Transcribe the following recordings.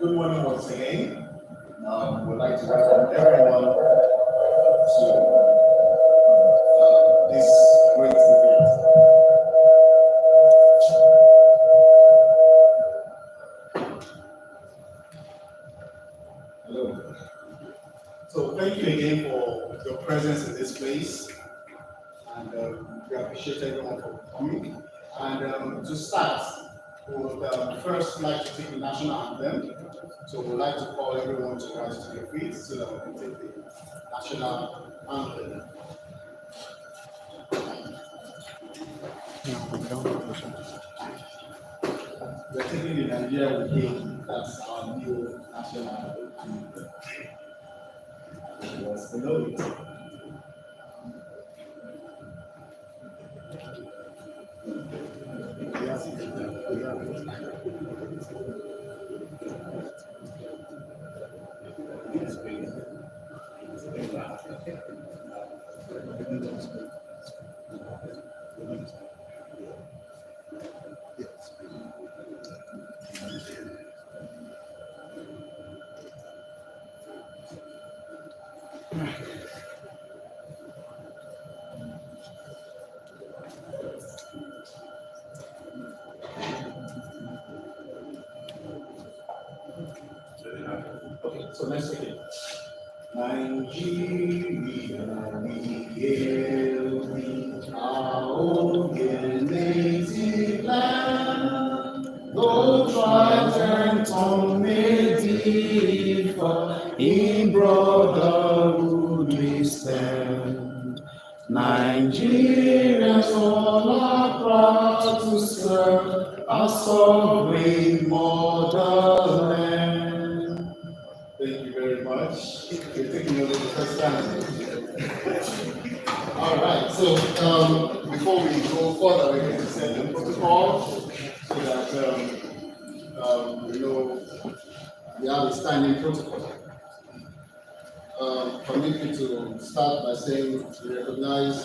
Good morning once again. We'd like to welcome everyone to this great event. Hello. So thank you again for your presence in this place, and we appreciate everyone for coming. And to start, we would first like to take the national anthem. So we'd like to call everyone to rise to their feet so that we can take the national anthem. We're taking the Nigeria with Him. That's our new national anthem. Was below it. Okay, so let's take it. Nigeria, we hail thee, our own native land. Though tribes and tongue may differ, in brotherhood we stand. Nigerians all are proud to serve our sovereign motherland. Thank you very much. You're taking over the first time. All right, so before we go further, we're going to set the protocol so that we know we have a standing protocol. Permit me to start by saying we recognize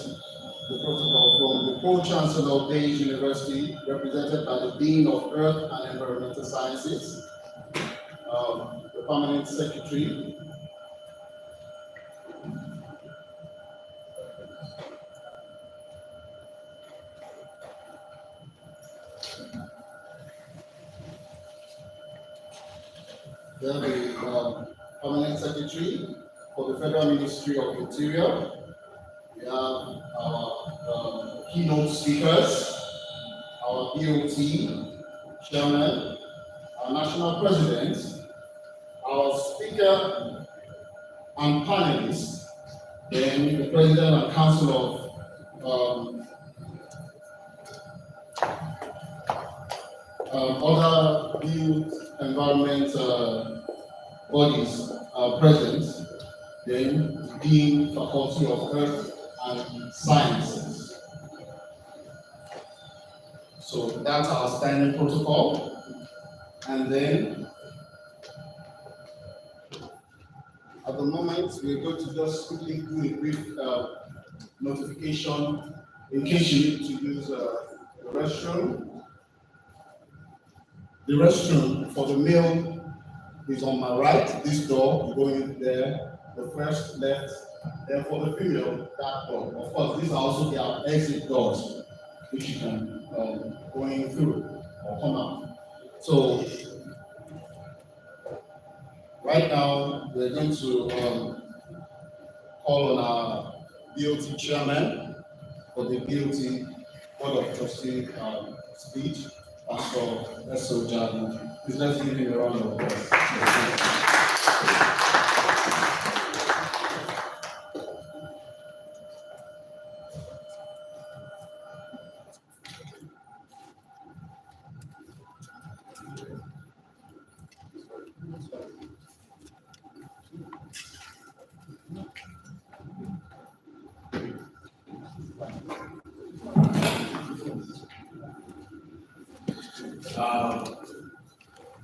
the protocol from the Pro-Chancellor of Dage University, represented by the Dean of Earth and Environmental Sciences, the Permanent Secretary, then the Permanent Secretary for the Federal Ministry of Interior. We have our keynote speakers, our BOT chairman, our national president, our speaker and panelists, then the president and council of other youth environment bodies are present, then the Dean Faculty of Earth and Sciences. So that's our standing protocol. And then at the moment, we're going to just quickly do a brief notification in case you need to use the restroom. The restroom for the male is on my right, this door, you go in there, the first left, then for the female, that door. Of course, these are also their exit doors, which you can go in through or come out. So, right now, we're going to call on our BOT chairman for the BOT Board of Trustees speech. Pastor Esso Jadu. Please let's give him a round of applause.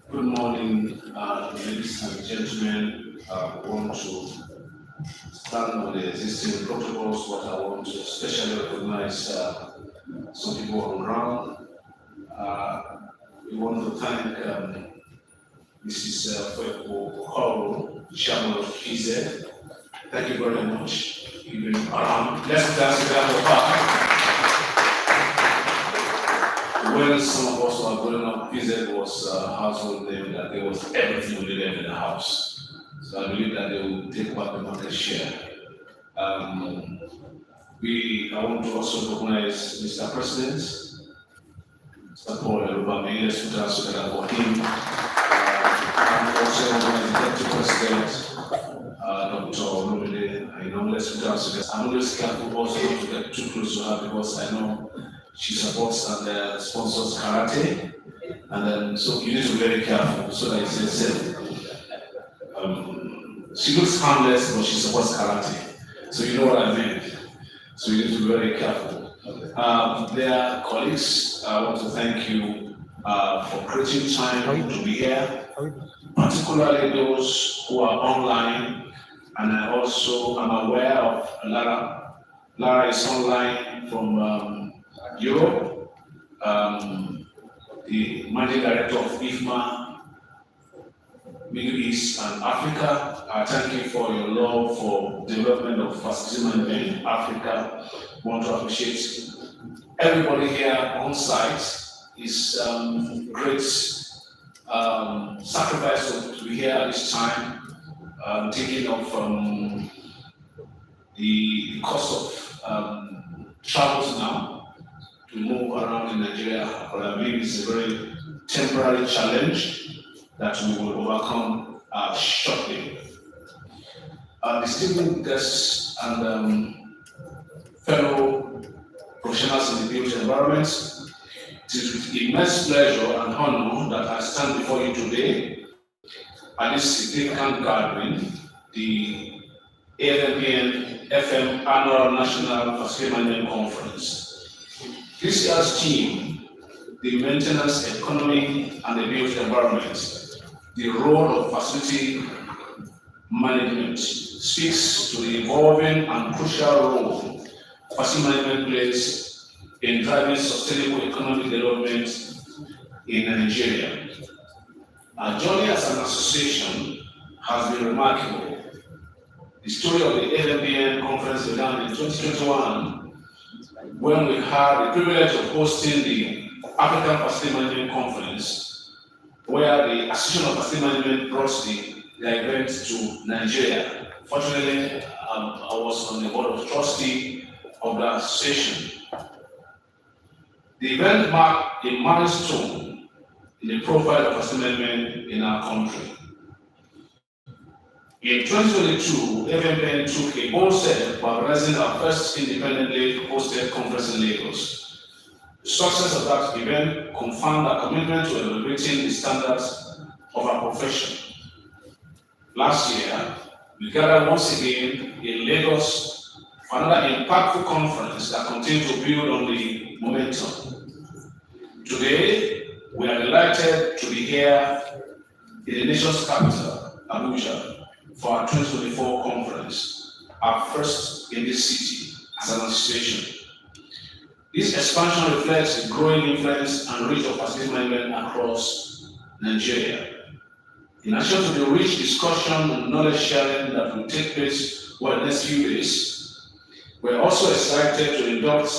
Good morning, ladies and gentlemen. I want to stand on the existing protocols, but I want to especially recognize some people on ground. We want to thank Mrs. Okoro, Chairman of PZ. Thank you very much. You've been around. Let's dance together for her. When some of us were growing up, PZ was a household name that there was everything we needed in the house. So I believe that they will take back the market share. I want to also recognize Mr. President, Mr. Paul Erubami. Let's put us together for him. And also recognize the Deputy President, Dr. Olumide. I know, let's put us together. I'm always careful also not to get too close to her because I know she supports and sponsors karate. And then, so you need to be very careful so that it's safe. She looks harmless, but she supports karate. So you know what I mean. So you need to be very careful. Dear colleagues, I want to thank you for creating time to be here, particularly those who are online. And I also am aware of Lara. Lara is online from Europe, the managing director of IFMA, Middle East and Africa. I thank you for your love for development of facility management in Africa. I want to appreciate everybody here on site. It's great sacrifice to be here at this time. Thinking of the cost of travels now to move around in Nigeria, but I believe it's a very temporary challenge that we will overcome shortly. Distinguished guests and fellow professionals in the built environment, it is with immense pleasure and honor that I stand before you today at this significant gathering, the AFMPN FM Annual National Facility Management Conference. This year's theme, the maintenance economy and the built environment, the role of facility management, speaks to the evolving and crucial role facility management plays in driving sustainable economic development in Nigeria. Our journey as an association has been remarkable. The story of the AFMPN conference began in 2021 when we had the privilege of hosting the African Facility Management Conference, where the Association of Facility Management brought the event to Nigeria. Fortunately, I was on the board of trustee of the association. The event marked a milestone in the profile of facility management in our country. In 2022, AFMPN took a bold step by organizing our first independently hosted conference in Lagos. The success of that event confirmed our commitment to elevating the standards of our profession. Last year, we gathered once again in Lagos for another impactful conference that continued to build on the momentum. Today, we are delighted to be here in the nation's capital, Abuja, for our 2024 conference, our first in this city as an association. This expansion reflects the growing influence and reach of facility management across Nigeria. In addition to the rich discussion and knowledge sharing that will take place over the next few days, we're also excited to induct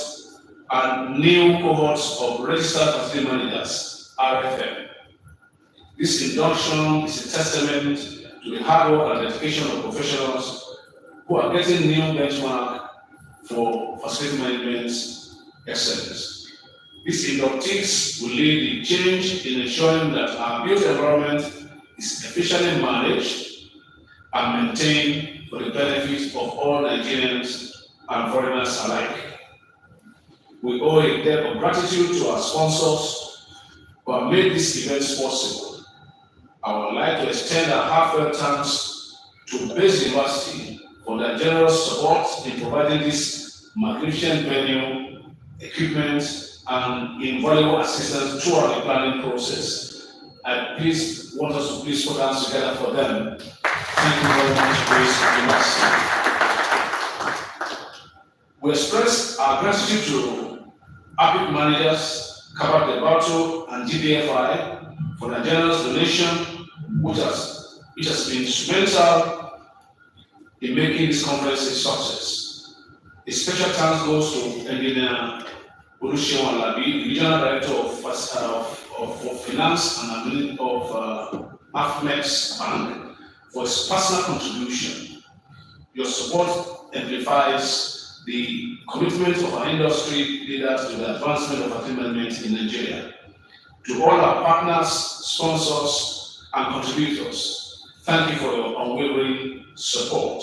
our new cohorts of registered facility managers, RFM. This induction is a testament to the hard work and dedication of professionals who are getting new benchmark for facility management excellence. These inductees will lead the change in ensuring that our built environment is efficiently managed and maintained for the benefit of all Nigerians and foreigners alike. We owe a debt of gratitude to our sponsors who have made these events possible. I would like to extend our heartfelt thanks to Base University for their generous support in providing this magnificent venue, equipment, and invaluable assistance throughout the planning process. I want us to please put hands together for them. Thank you very much, Base University. We express our gratitude to APIC managers, Kabak Debato, and GBFI for their generous donation which has been instrumental in making this conference a success. A special thanks goes to Engineer Oluseun Alabi, the Regional Director of Finance and Admin of AFMEX Bank, for his personal contribution. Your support amplifies the commitment of our industry leaders to the advancement of attainment in Nigeria. To all our partners, sponsors, and contributors, thank you for your unwavering support.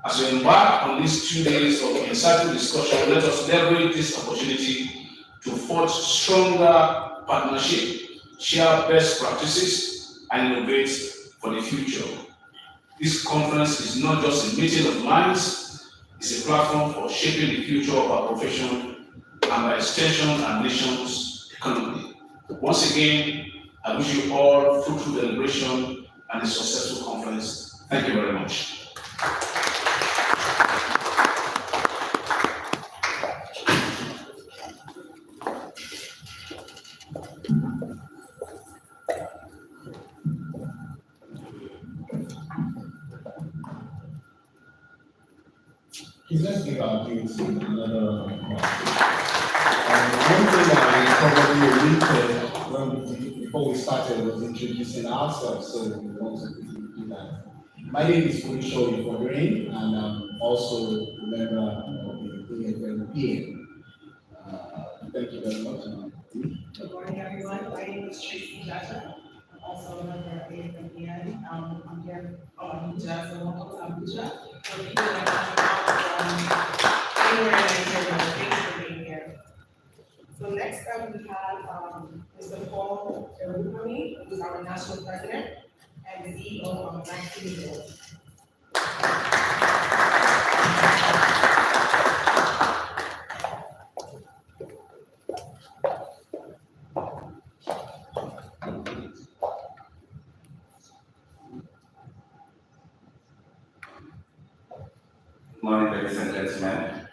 As we embark on these 2 days of insightful discussion, let us leverage this opportunity to forge stronger partnership, share best practices, and innovate for the future. This conference is not just a meeting of minds, it's a platform for shaping the future of our profession and by extension our nation's economy. Once again, I wish you all fruitful deliberation and a successful conference. Thank you very much. Please let's give our duties another one thing that we probably omitted before we started was introducing ourselves, so we want to do that. My name is Oluseun Alabi, and I'm also a member of the AFMPN. Thank you very much. Good morning, everyone. My name is Tracy Jaja. I'm also a member of AFMPN. I'm here from Abuja, so welcome to Abuja. For people that are anywhere in Nigeria, thanks for being here. So next up we have Mr. Paul Erupami, who is our national president and the CEO of Vaccine Board. Good morning, ladies and gentlemen.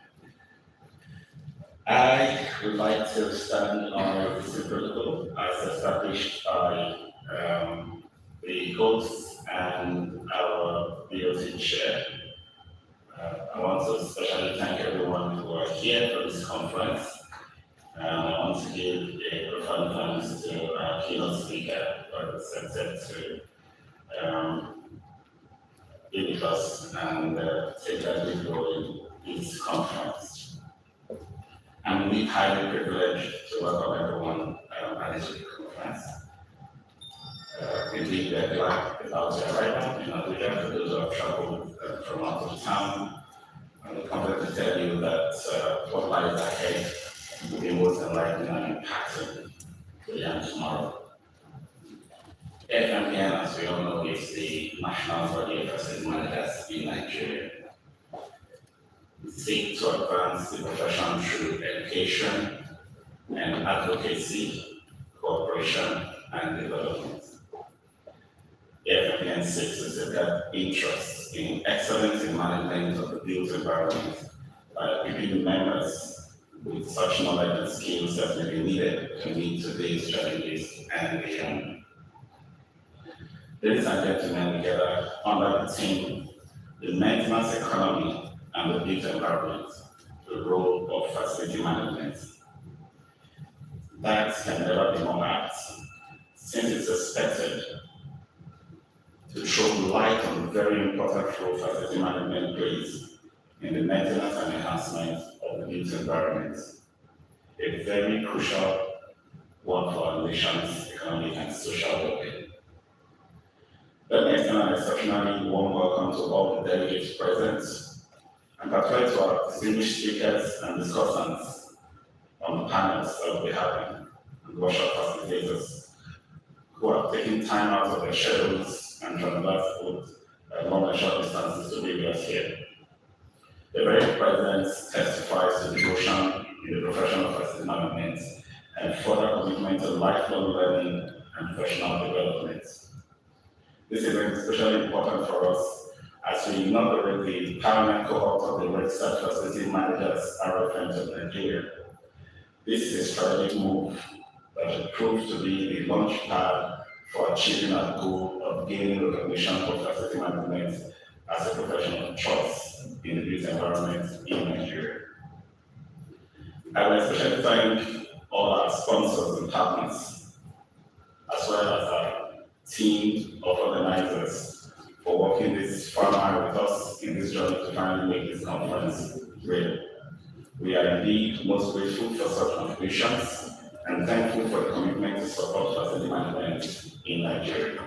I would like to stand on this protocol as established by the hosts and our BOT chair. I want to especially thank everyone who are here for this conference. I want to give a profound thanks to our keynote speaker who has accepted to be with us and take a lead role in this conference. I'm really highly privileged to welcome everyone managing the conference. Indeed, we're glad about your arrival in Abuja for those who have traveled from out of town. I'm confident to tell you that what lies ahead will be most enlightening and impactful today tomorrow. AFMPN, as we all know, is the national body of facility managers in Nigeria. We seek to advance the profession through education and advocacy, cooperation, and development. AFMPN seeks to safeguard interests in excellence in management of the built environment by equipping members with such knowledge and skills that may be needed to meet today's challenges and beyond. Ladies and gentlemen, together under the theme, the maintenance economy and the built environment, the role of facility management. That can never be more apt, since it's expected to throw light on the very important role facility management plays in the maintenance and enhancement of the built environment. A very crucial one for our nation's economic and social well-being. Let me extend an exceptionally warm welcome to all the delegates present, and particularly to our distinguished speakers and discussants on the panels that we'll be having, and workshop facilitators who have taken time out of their schedules and traversed both long and short distances to be with us here. The very presence testifies to devotion in the profession of facility management and further commitment to lifelong learning and professional development. This event is especially important for us as we inaugurate the permanent cohort of the Registered Facility Managers RFMs of Nigeria. This is a strategic move that should prove to be the launch pad for achieving our goal of gaining recognition for facility management as a profession of choice in the built environment in Nigeria. I will especially thank all our sponsors and partners, as well as our team of organizers for working this far with us in this journey to finally make this conference real. We are indeed most grateful for such contributions and thankful for the commitment to support facility management in Nigeria.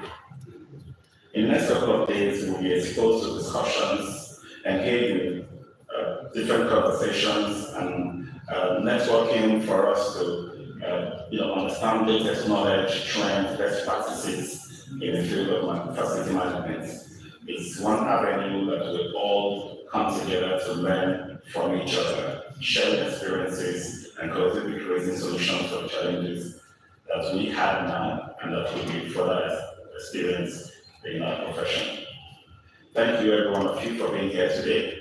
In the next couple of days, we will be exposed to discussions, engage in different conversations and networking for us to understand latest knowledge, trends, best practices in the field of facility management. It's one avenue that we all come together to learn from each other, share experiences, and collectively creating solutions for challenges that we have now and that we will further experience in our profession. Thank you, every one of you, for being here today.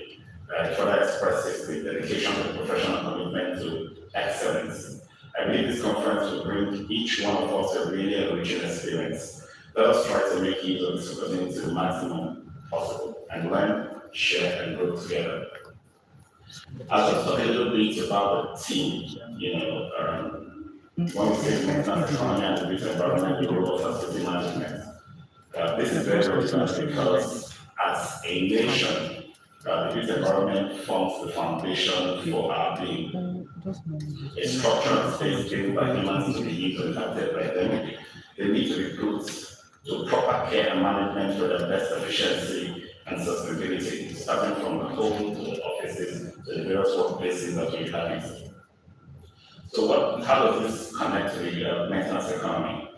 It further expresses the dedication to professional commitment to excellence. I believe this conference will bring each one of us a really enriching experience. Let us try to make use of this opportunity to the maximum possible and learn, share, and grow together. I'll just talk a little bit about the team. When we say maintenance economy and the built environment, the role of facility management. This is very relevant because as a nation, the built environment forms the foundation for our being. A structural space built by humans to be used and impacted by them. They need to be put to proper care and management for their best efficiency and sustainability, starting from the home to the offices to the various workplaces that we have. So how does this connect to the maintenance economy?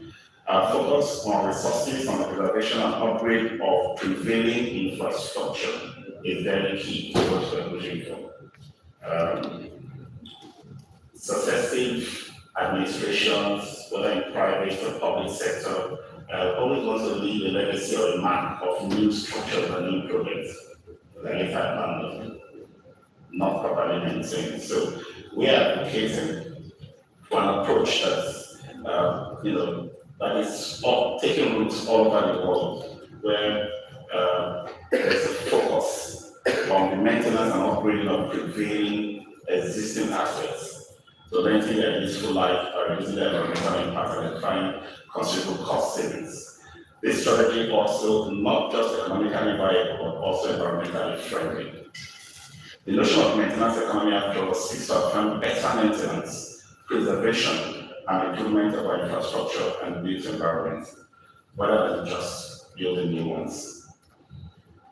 Focus on resources, on the preservation and upgrade of prevailing infrastructure is very key to what we're pushing for. Successive administrations, whether in private or public sector, always want to leave a legacy or a mark of new structures and new projects that later abandoned, not properly maintained. So we are advocating for an approach that's, that is taking roots all over the world, where there's a focus on the maintenance and upgrading of prevailing existing assets. So lengthening their useful life by reducing their environmental impact and identifying considerable cost savings. This strategy also not just economically viable, but also environmentally friendly. The notion of maintenance economy after all seeks to affirm better maintenance, preservation, and improvement of our infrastructure and built environment, rather than just building new ones.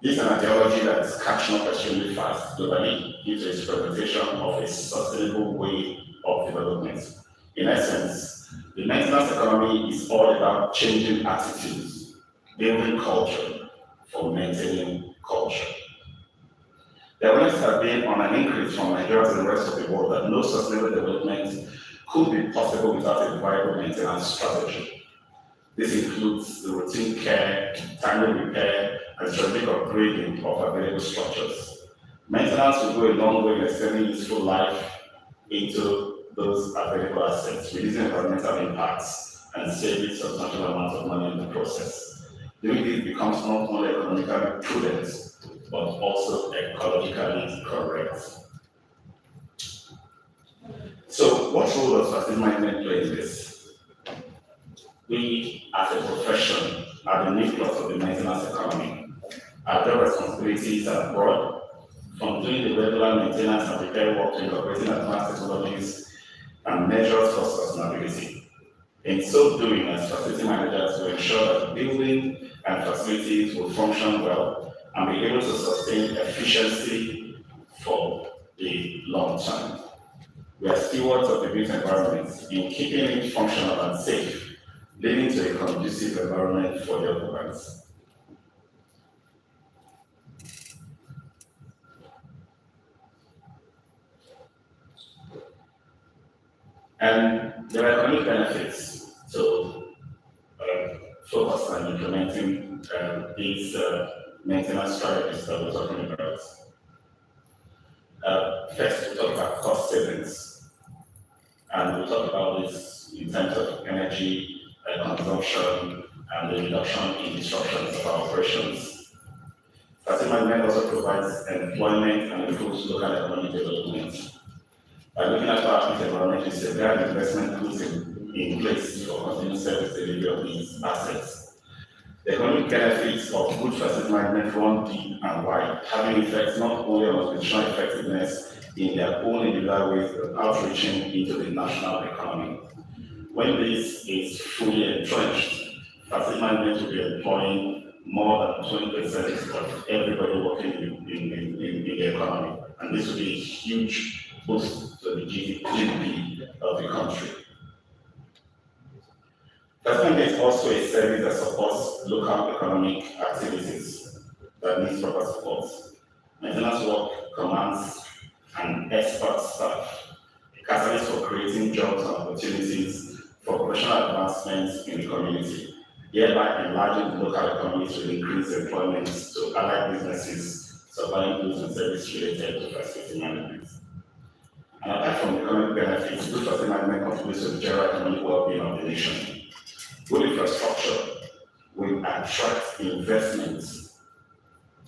This is an ideology that is catching up extremely fast globally due to its presentation of a sustainable way of development. In essence, the maintenance economy is all about changing attitudes, building culture for maintaining culture. The awareness has been on an increase from Nigeria to the rest of the world that no sustainable development could be possible without a viable maintenance strategy. This includes the routine care, timely repair, and strategic upgrading of available structures. Maintenance will go a long way in extending useful life into those available assets, reducing environmental impacts, and saving substantial amounts of money in the process. Doing this becomes not only economically prudent, but also ecologically correct. So, what role does facility management play in this? We, as a profession, are the nucleus of the maintenance economy. Our job responsibilities are broad, from doing the regular maintenance and repair work to incorporating advanced technologies and measures for sustainability. In so doing, as facility managers, we ensure that building and facilities will function well and be able to sustain efficiency for the long term. We are stewards of the built environment in keeping it functional and safe, leading to a conducive environment for the occupants. And there are economic benefits to focus on implementing these maintenance strategies that we're talking about. First, we talk about cost savings, and we talk about this in terms of energy consumption and the reduction in disruptions of our operations. Facility management also provides employment and improves local economic development. By looking at our environment, we safeguard investment put in place for continued service delivery of these assets. The economic benefits of good facility management run deep and wide, having effects not only on operational effectiveness in their own individual ways, but outreaching into the national economy. When this is fully entrenched, facility management will be employing more than 20% of everybody working in the economy, and this will be a huge boost to the GDP of the country. Facility is also a service that supports local economic activities that needs proper support. Maintenance work commands an expert staff, a catalyst for creating jobs and opportunities for professional advancements in the community, thereby enlarging the local economies to increase employment to allied businesses supplying goods and services related to facility management. And apart from the economic benefits, good facility management contributes to the general economic well-being of the nation. Good infrastructure will attract investments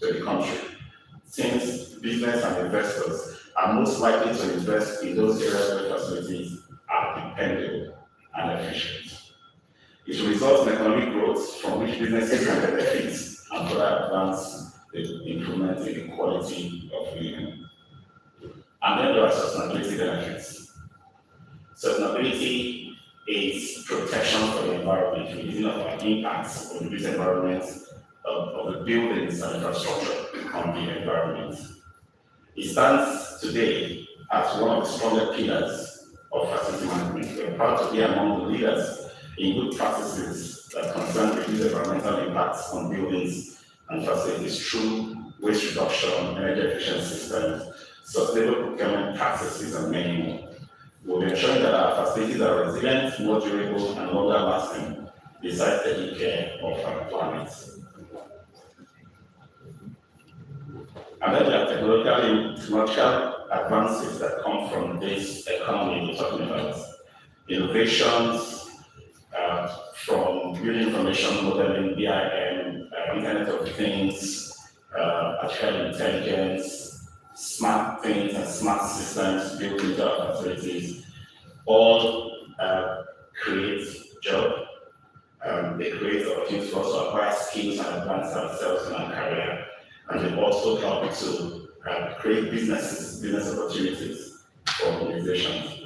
to the country, since business and investors are most likely to invest in those areas where facilities are dependable and efficient. It will result in economic growth from which businesses can benefit and further advance the improvement in the quality of living. And then there are sustainability benefits. Sustainability is protection for the environment, reducing of our impacts on the built environment of the buildings and infrastructure on the environment. It stands today as one of the stronger pillars of facility management. We are proud to be among the leaders in good practices that concern reduced environmental impacts on buildings and facilities through waste reduction, energy efficient systems, sustainable procurement practices, and many more. We'll be ensuring that our facilities are resilient, more durable, and longer lasting, besides taking care of our planet. And then there are technological advances that come from this economy we're talking about. Innovations from building information modeling, BIM, Internet of Things, artificial intelligence, smart things and smart systems built into our facilities, all create jobs. They create opportunities for us to acquire skills and advance ourselves in our career. And they also help to create business opportunities for organizations.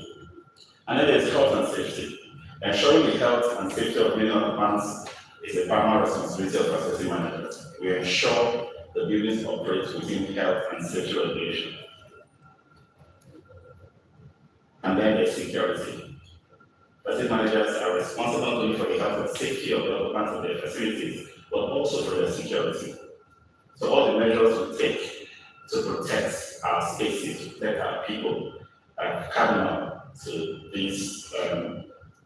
And then there's health and safety. Ensuring the health and safety of building occupants is a paramount responsibility of facility managers. We ensure the buildings operate within health and safety regulations. And then there's security. Facility managers are responsible not only for the health and safety of the occupants of their facilities, but also for their security. So all the measures we take to protect our spaces, to protect our people, are cardinal to this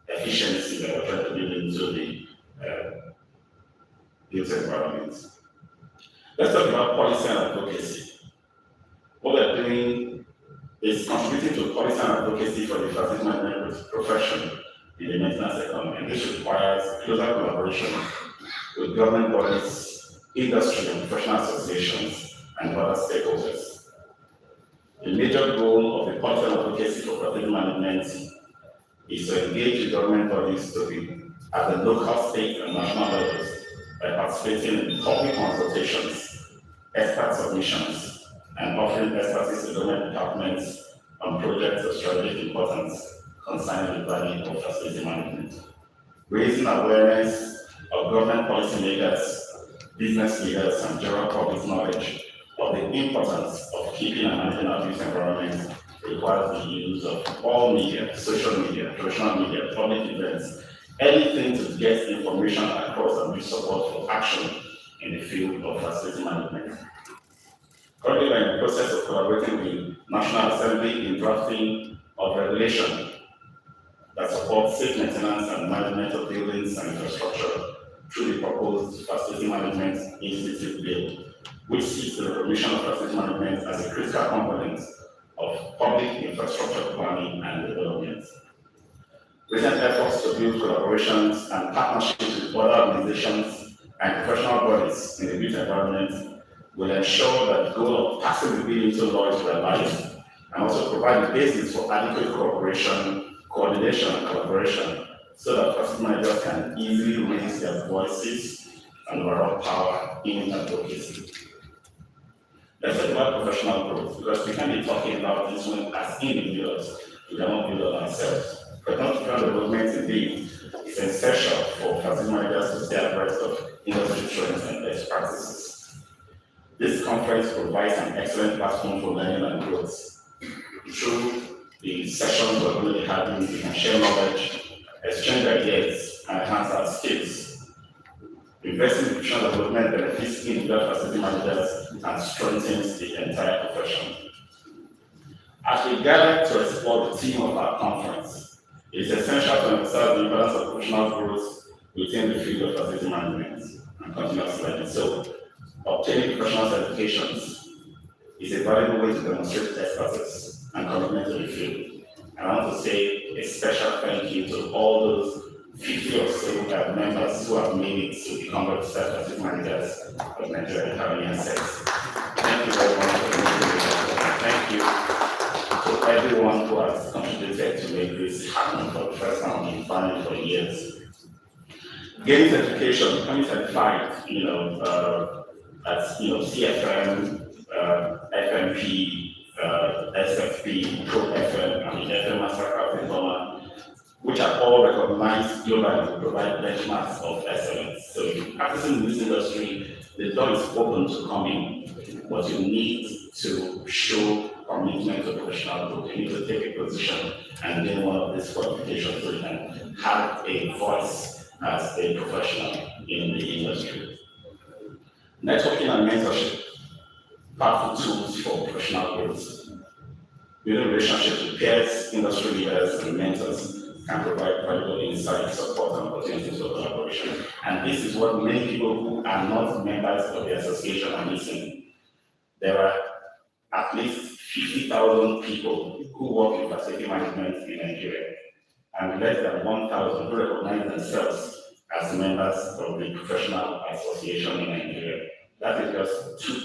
efficiency that we're trying to build into the built environment. Let's talk about policy and advocacy. What we're doing is contributing to policy and advocacy for the facility management profession in the maintenance economy. And this requires closer collaboration with government bodies, industry and professional associations, and other stakeholders. The major goal of the policy and advocacy for facility management is to engage with government bodies to be at the local, state, and national levels by participating in public consultations, expert submissions, and offering expertise to government departments on projects of strategic importance concerning the value of facility management. Raising awareness of government policymakers, business leaders, and general public knowledge of the importance of keeping and managing our built environment requires the use of all media, social media, traditional media, public events, anything to get information across and build support for action in the field of facility management. Currently, we are in the process of collaborating with National Assembly in drafting of regulation that supports safe maintenance and management of buildings and infrastructure through the proposed Facility Management Institute Bill, which seeks the recognition of facility management as a critical component of public infrastructure planning and development. Recent efforts to build collaborations and partnerships with other organizations and professional bodies in the built environment will ensure that the goal of passing the bill into law is realized and also provide the basis for adequate cooperation, coordination, and collaboration so that facility managers can easily raise their voices and overall power in advocacy. Let's talk about professional growth because we can be talking about this one as individuals. We cannot build on ourselves. Professional development indeed is essential for facility managers to stay abreast of industry trends and best practices. This conference provides an excellent platform for learning and growth. Through the sessions we're going to be having, we can share knowledge, exchange ideas, and enhance our skills. Investing in professional development benefits individual facility managers and strengthens the entire profession. As we gather to explore the theme of our conference, it is essential to emphasize the importance of professional growth within the field of facility management and continuous learning. So, obtaining professional certifications is a valuable way to demonstrate expertise and commitment to the field. And I want to say a special thank you to all those 50 or so members who have made it to become registered facility managers of Nigeria Academy Sets. Thank you very much for the Thank you to everyone who has contributed to make this happen for the first time in planning for years. Getting certification, becoming certified, as CFM, FMP, SFP, Pro FM, and FM Mastercraft Diploma, which are all recognized globally to provide benchmarks of excellence. So if you're practicing in this industry, the door is open to come in, but you need to show commitment to professional growth. You need to take a position and gain one of these qualifications so you can have a voice as a professional in the industry. Networking and mentorship, powerful tools for professional growth. Building relationships with peers, industry leaders, and mentors can provide valuable insight, support, and opportunities for collaboration. And this is what many people who are not members of the association are missing. There are at least 50,000 people who work in facility management in Nigeria, and less than 1,000 who recognize themselves as members of the professional association in Nigeria. That is just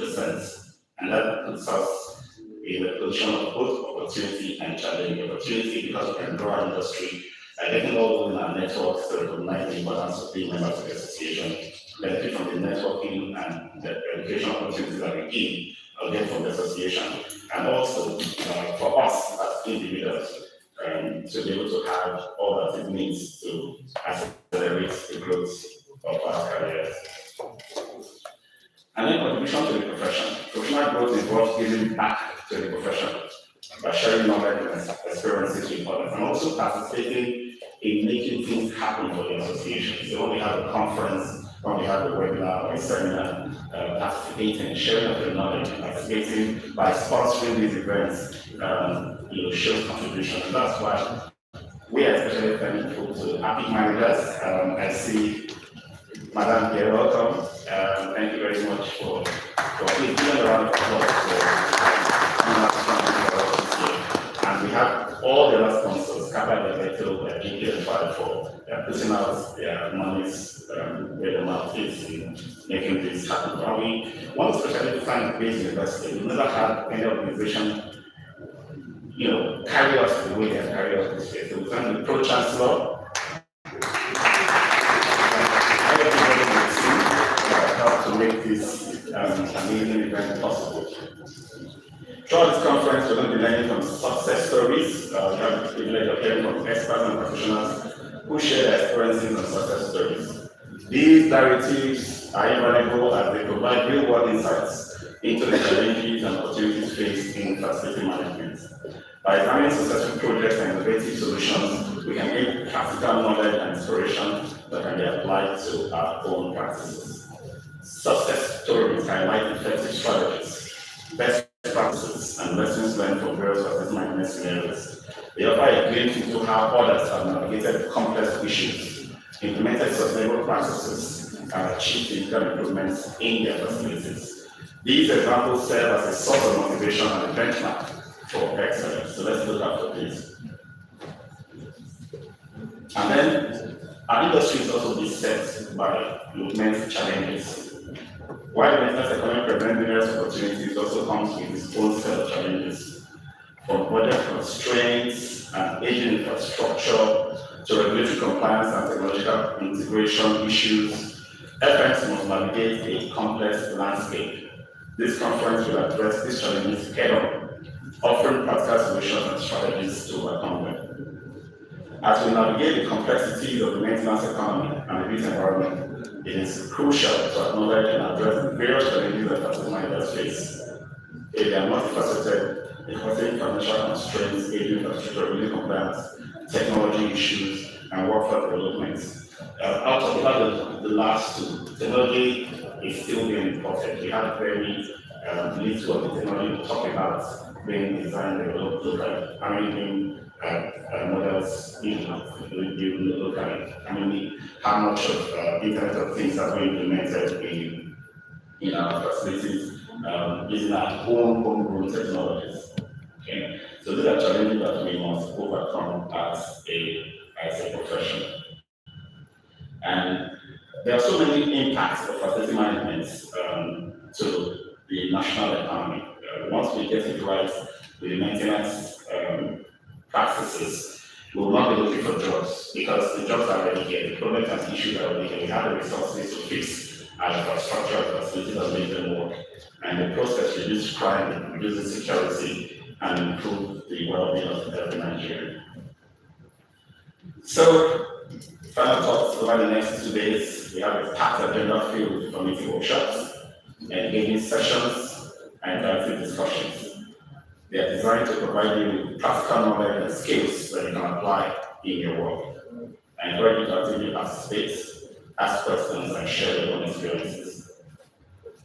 2%, and that puts us in a position of both opportunity and challenge. Opportunity because we can grow our industry by getting all in our networks to recognize the importance of being members of the association, benefit from the networking and the education opportunities that we get from the association, and also for us as individuals to be able to have all that it needs to accelerate the growth of our careers. And then contribution to the profession. Professional growth involves giving back to the profession by sharing knowledge and experiences with others, and also participating in making things happen for the association. So when we have a conference, when we have a webinar or a seminar, participating, sharing of the knowledge, participating by sponsoring these events, shows contribution. And that's why we are especially thankful to happy managers. I see Madam here, welcome. Thank you very much for giving a round of applause. And we have all the other sponsors, Kappa, Beto, GK, and for putting out their monies where the mouth is in making this happen. And we want to especially thank Base University. We've never had any organization carry us the way they have carried us this way. So we thank the Pro-Chancellor, to make this amazing event possible. Throughout this conference, we're going to be learning from success stories. We have the privilege of hearing from experts and professionals who share their experiences and success stories. These narratives are invaluable as they provide real-world insights into the challenges and opportunities faced in facility management. By examining successful projects and innovative solutions, we can gain practical knowledge and inspiration that can be applied to our own practices. Success stories highlight effective strategies, best practices, and lessons learned from various facility management scenarios. They offer a glimpse into how others have navigated complex issues, implemented sustainable practices, and achieved significant improvements in their facilities. These examples serve as a source of motivation and a benchmark for excellence. So let's look after this. And then our industry is also beset by immense challenges. While the business economy presents numerous opportunities, it also comes with its own set of challenges, from budget constraints and aging infrastructure to regulatory compliance and technological integration issues. FX must navigate a complex landscape. This conference will address these challenges head-on, offering practical solutions and strategies to overcome them. As we navigate the complexities of the maintenance economy and the built environment, it is crucial to acknowledge and address the various challenges that facility managers face. They are multifaceted, including financial constraints, aging infrastructure, regulatory compliance, technology issues, and workforce development. Out of the last two, technology is still being imported. We have very little of the technology to talk about being designed, developed locally. Being models locally. How much of Internet of Things are being implemented in our facilities using our homegrown technologies. Okay, so these are challenges that we must overcome as a profession. And there are so many impacts of facility management to the national economy. Once we get it right with the maintenance practices, we will not be looking for jobs because the jobs are already here, the problems and issues are already here. We have the resources to fix our infrastructure, facilities that make them work. And the process reduces crime, reduces insecurity, and improve the well-being of every Nigerian. So, final thoughts over the next 2 days. We have a packed agenda filled with committee workshops, engaging sessions, and interactive discussions. They are designed to provide you with practical knowledge and skills that you can apply in your work. I encourage you to actively participate, ask questions, and share your own experiences.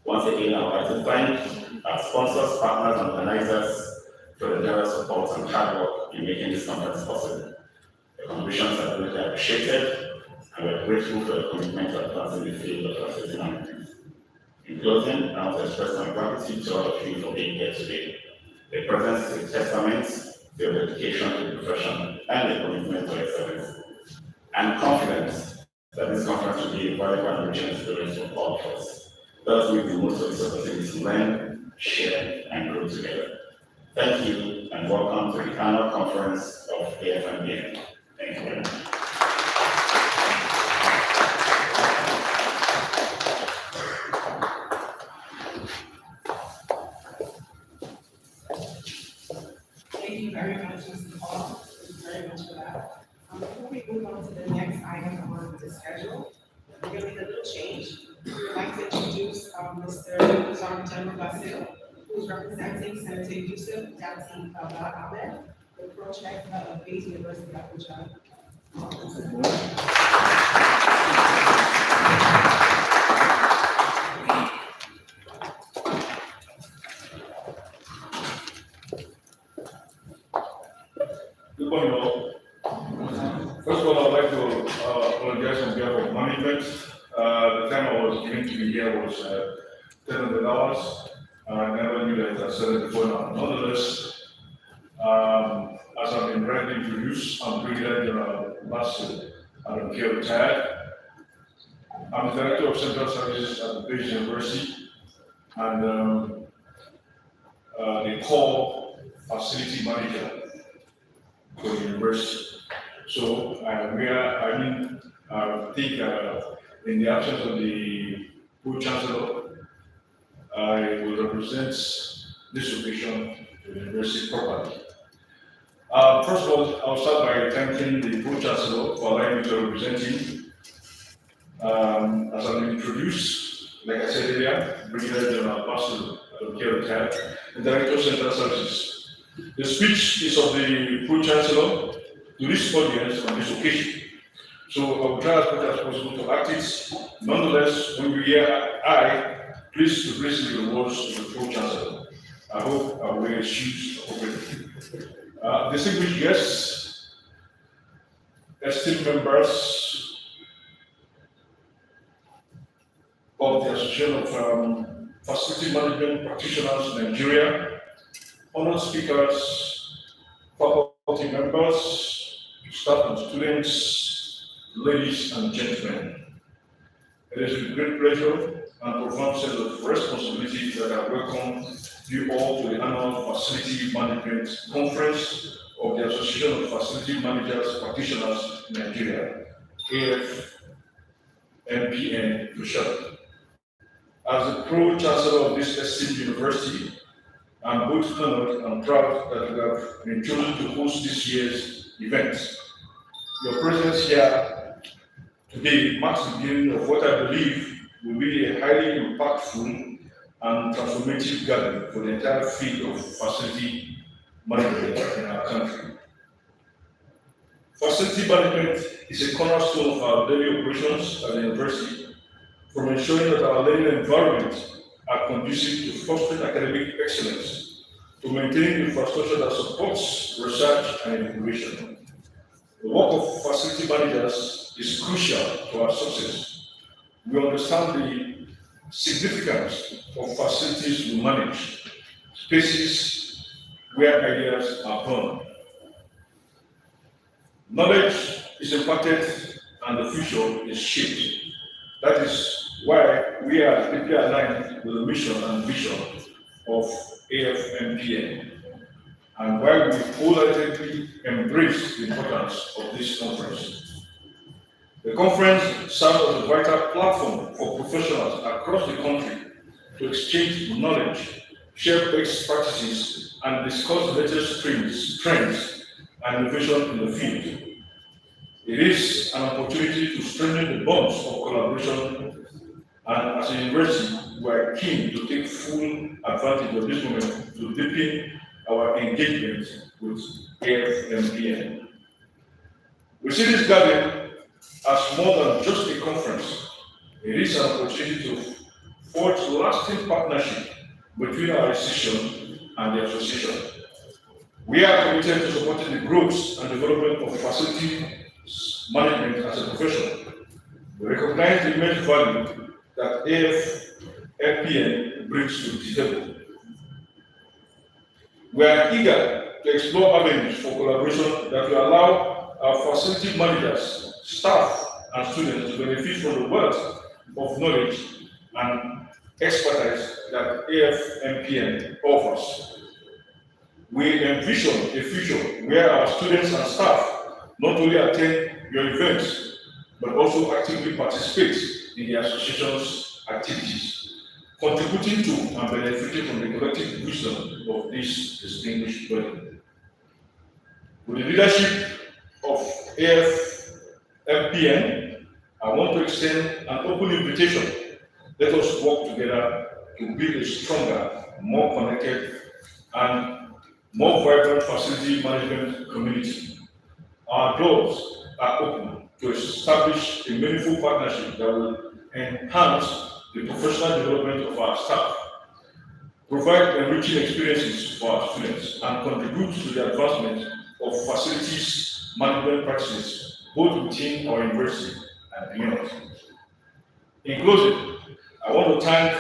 Once again, I would like to thank our sponsors, partners, and organizers for the generous support and hard work in making this conference possible. The contributions are greatly appreciated, and we are grateful for your commitment to advancing the field of facility management. In closing, I want to express my gratitude to all of you for being here today. The presence is a testament to your dedication to the profession and the commitment to excellence. I'm confident that this conference will be a valuable and enriching experience for all of us. Let us make the most of this opportunity to learn, share, and grow together. Thank you, and welcome to the annual conference of AFMPN. Thank you very much. Thank you very much, Mr. Paul. Thank you very much for that. Before we move on to the next item on the schedule, we're going to make a little change. We would like to introduce Mr. Jean General Basil, who's representing Senator Yusuf Dati Ahmed, the project of Bayes University Abuja. Good morning, all. First of all, I'd like to apologize on behalf of management. The time I was given to be here was 10 hours. I never knew that I said it before now. Nonetheless, as I've been rightly introduced, I'm Brigadier General Basil Adam K. retired. I'm the Director of Central Services at the Bayes University and the core facility manager for the university. So I think in the absence of the Pro-Chancellor, I will represent this occasion to the university properly. First of all, I'll start by thanking the Pro-Chancellor for allowing me to represent him. As I've been introduced, like I said earlier, Brigadier General Basil retired, the Director of Central Services. The speech is of the Pro-Chancellor to this audience on this occasion. So I will try as much as possible to act it. Nonetheless, when you hear please leave the words to the Pro-Chancellor. I hope I will excuse appropriately. Distinguished guests, esteemed members of the Association of Facility Management Practitioners in Nigeria, honored speakers, faculty members, staff and students, ladies and gentlemen, it is with great pleasure and profound sense of responsibility that I welcome you all to the annual Facility Management Conference of the Association of Facility Managers Practitioners in Nigeria, AFMPN for short. As the Pro-Chancellor of this esteemed university, I'm both honored and proud that we have been chosen to host this year's event. Your presence here today marks the beginning of what I believe will be a highly impactful and transformative gathering for the entire field of facility management in our country. Facility management is a cornerstone of our daily operations at the university, from ensuring that our learning environments are conducive to fostering academic excellence, to maintaining infrastructure that supports research and innovation. The work of facility managers is crucial to our success. We understand the significance of facilities we manage, spaces where ideas are born. Knowledge is imparted and the future is shaped. That is why we are deeply aligned with the mission and vision of AFMPN, and why we wholeheartedly embrace the importance of this conference. The conference serves as a vital platform for professionals across the country to exchange knowledge, share best practices, and discuss the latest trends and innovation in the field. It is an opportunity to strengthen the bonds of collaboration, and as a university, we are keen to take full advantage of this moment to deepen our engagement with AFMPN. We see this gathering as more than just a conference. It is an opportunity to forge lasting partnership between our institution and the association. We are committed to supporting the growth and development of facility management as a profession. We recognize the immense value that AFMPN brings to the table. We are eager to explore avenues for collaboration that will allow our facility managers, staff, and students to benefit from the wealth of knowledge and expertise that AFMPN offers. We envision a future where our students and staff not only attend your events, but also actively participate in the association's activities, contributing to and benefiting from the collective wisdom of this distinguished body. With the leadership of AFMPN, I want to extend an open invitation. Let us work together to build a stronger, more connected, and more vibrant facility management community. Our doors are open to establish a meaningful partnership that will enhance the professional development of our staff, provide enriching experiences for our students, and contribute to the advancement of facilities management practices, both within our university and beyond. In closing, I want to thank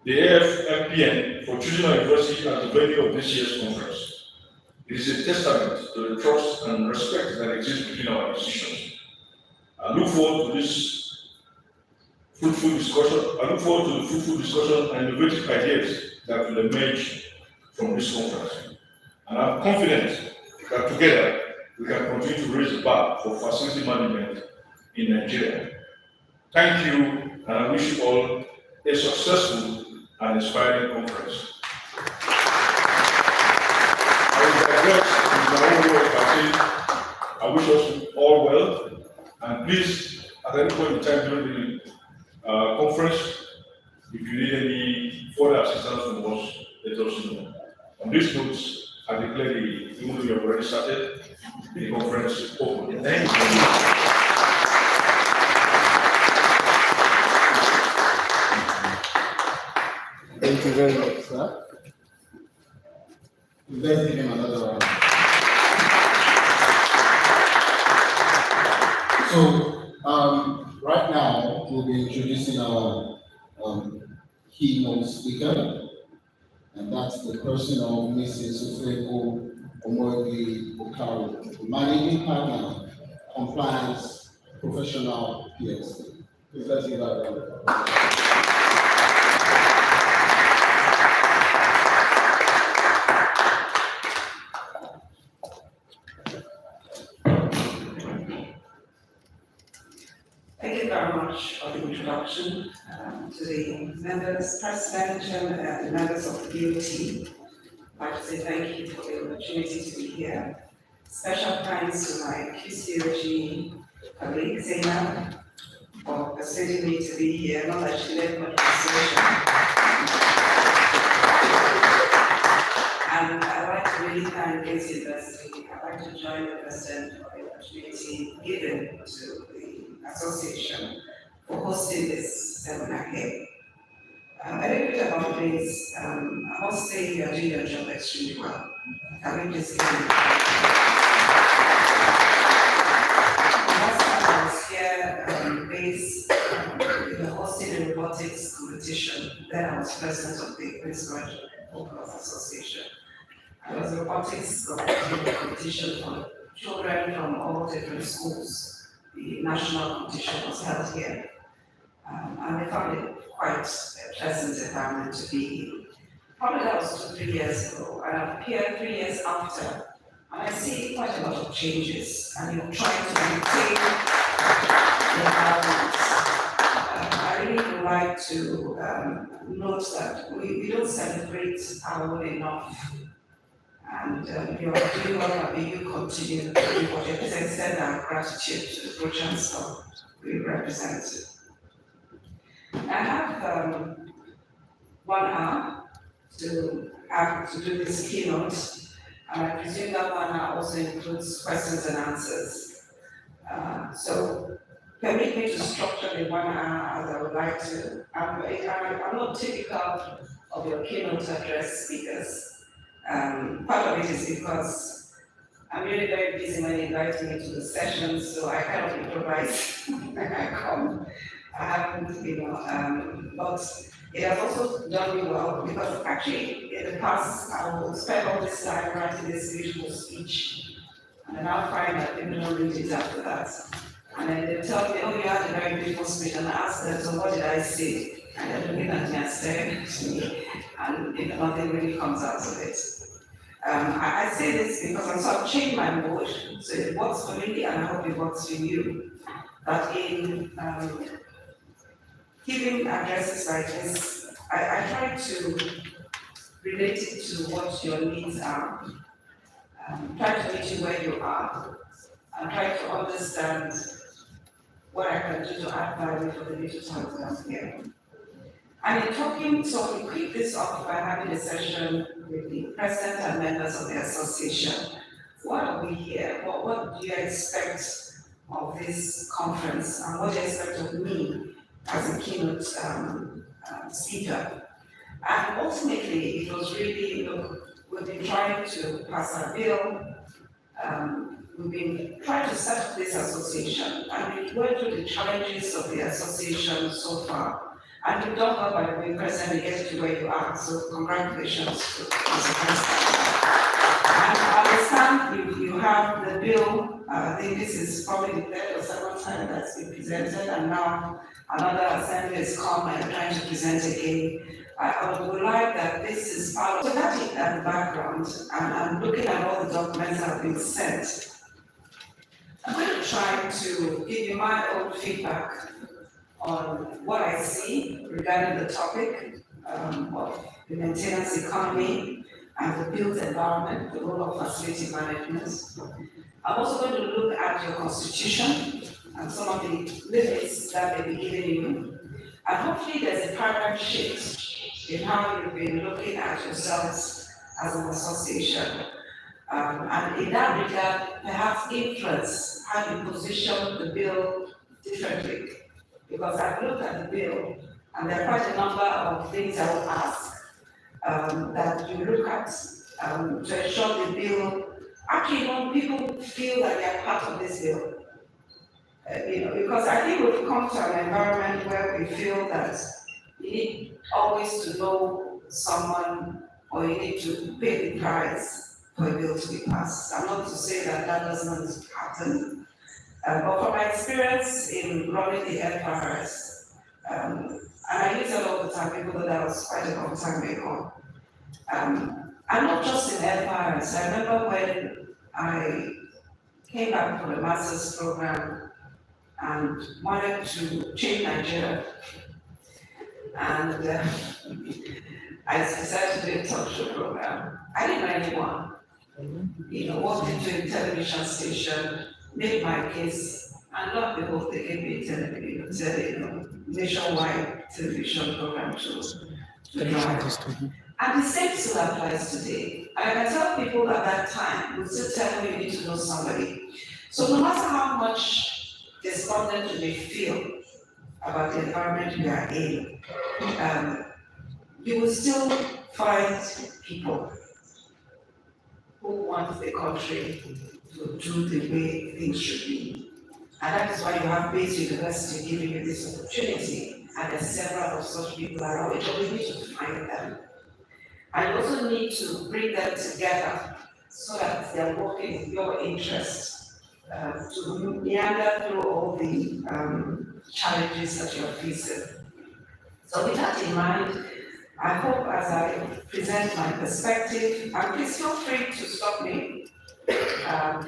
the AFMPN for choosing our university as the venue of this year's conference. It is a testament to the trust and respect that exists between our institutions. I look forward to this fruitful discussion. I look forward to the fruitful discussion and innovative ideas that will emerge from this conference. And I'm confident that together we can continue to raise the bar for facility management in Nigeria. Thank you, and I wish you all a successful and inspiring conference. I wish us all well, and please, at any point in time during the conference, if you need any further assistance from us, let us know. On this note, I declare even though we have already started, the conference open. Thank you. Thank you very much, sir. Let's give him another round. So, right now, we'll be introducing our keynote speaker, and that's the person of Mrs. Ofeko Omoebi Okaro, the managing partner compliance professional peers. Please let's give that a round of applause. Thank you very much for the introduction to the members, president, and the members of the BOT. I'd like to say thank you for the opportunity to be here. Special thanks to my QCOG colleague, Zainab, for persuading me to be here, not that she led much persuasion. And I'd like to really thank Gates University. I'd like to join the president for the opportunity given to the association for hosting this seminar here. A little bit about this, I must say you are doing your job extremely well. Can we just give you? Last time I was here, we were hosting a robotics competition. Then I was president of the Postgraduate Focus Association. It was a robotics competition for children from all different schools. The national competition was held here. And I found it quite a pleasant environment to be in. Probably that was 2-3 years ago, and I've appeared 3 years after, and I see quite a lot of changes, and you're trying to maintain the environment. I really would like to note that we don't celebrate our own enough, and you're doing well, and you continue to do what you extend our gratitude to the Pro Chancellor we represent. I have 1 hour to do this keynote, and I presume that 1 hour also includes questions and answers. So permit me to structure the 1 hour as I would like to. I'm not typical of your keynote address speakers. Part of it is because I'm really very busy when you invite me to the sessions, so I kind of improvise when I come. I haven't, but it has also done me well because actually in the past I will spend all this time writing this beautiful speech, and then I'll find that people don't read it after that. And then they tell me, oh, you had a very beautiful speech, and I ask them, so what did I say? And they're looking at me and staring at me, and nothing really comes out of it. I say this because I'm sort of changing my mood, so it works for me, and I hope it works for you. But in giving addresses like this, I try to relate it to what your needs are. Try to meet you where you are, and try to understand what I can do to add value for the little time that I'm here. And in talking, so we kick this off by having a session with the president and members of the association. Why are we here? What do you expect of this conference, and what do you expect of me as a keynote speaker? And ultimately, it was really, we've been trying to pass a bill, we've been trying to set up this association, and we went through the challenges of the association so far. And you've done well by being present and getting to where you are, so congratulations to Mr. President. And I understand you have the bill, I think this is probably the third or second time that's been presented, and now another assembly has come and trying to present again. I would like that this is part of, so that is at the background, and I'm looking at all the documents that have been sent. I'm going to try to give you my own feedback on what I see regarding the topic of the maintenance economy and the built environment, the role of facility management. I'm also going to look at your constitution and some of the limits that may be given you. And hopefully there's a paradigm shift in how you've been looking at yourselves as an association. And in that regard, perhaps influence how you position the bill differently. Because I've looked at the bill, and there are quite a number of things I will ask that you look at to ensure the bill. Actually, people feel that they are part of this bill. Because I think we've come to an environment where we feel that you need always to know someone, or you need to pay the price for a bill to be passed. I'm not to say that that doesn't happen. But from my experience in running the FRS, and I use it all the time, even though that was quite a long time ago. And not just in FRS, I remember when I came back from a master's program and wanted to change Nigeria. And I decided to do a talk show program. I didn't know anyone. Walked into a television station, made my case, and lo and behold, they gave me a nationwide television program to drive. And the same still applies today. And I can tell people at that time, we still tell you need to know somebody. So no matter how much despondent you may feel about the environment we are in, you will still find people who want the country to do the way things should be. And that is why you have Base University giving you this opportunity, and there's several of such people around, but we need to find them. And you also need to bring them together so that they're working in your interest to meander through all the challenges that you're facing. So with that in mind, I hope as I present my perspective, and please feel free to stop me.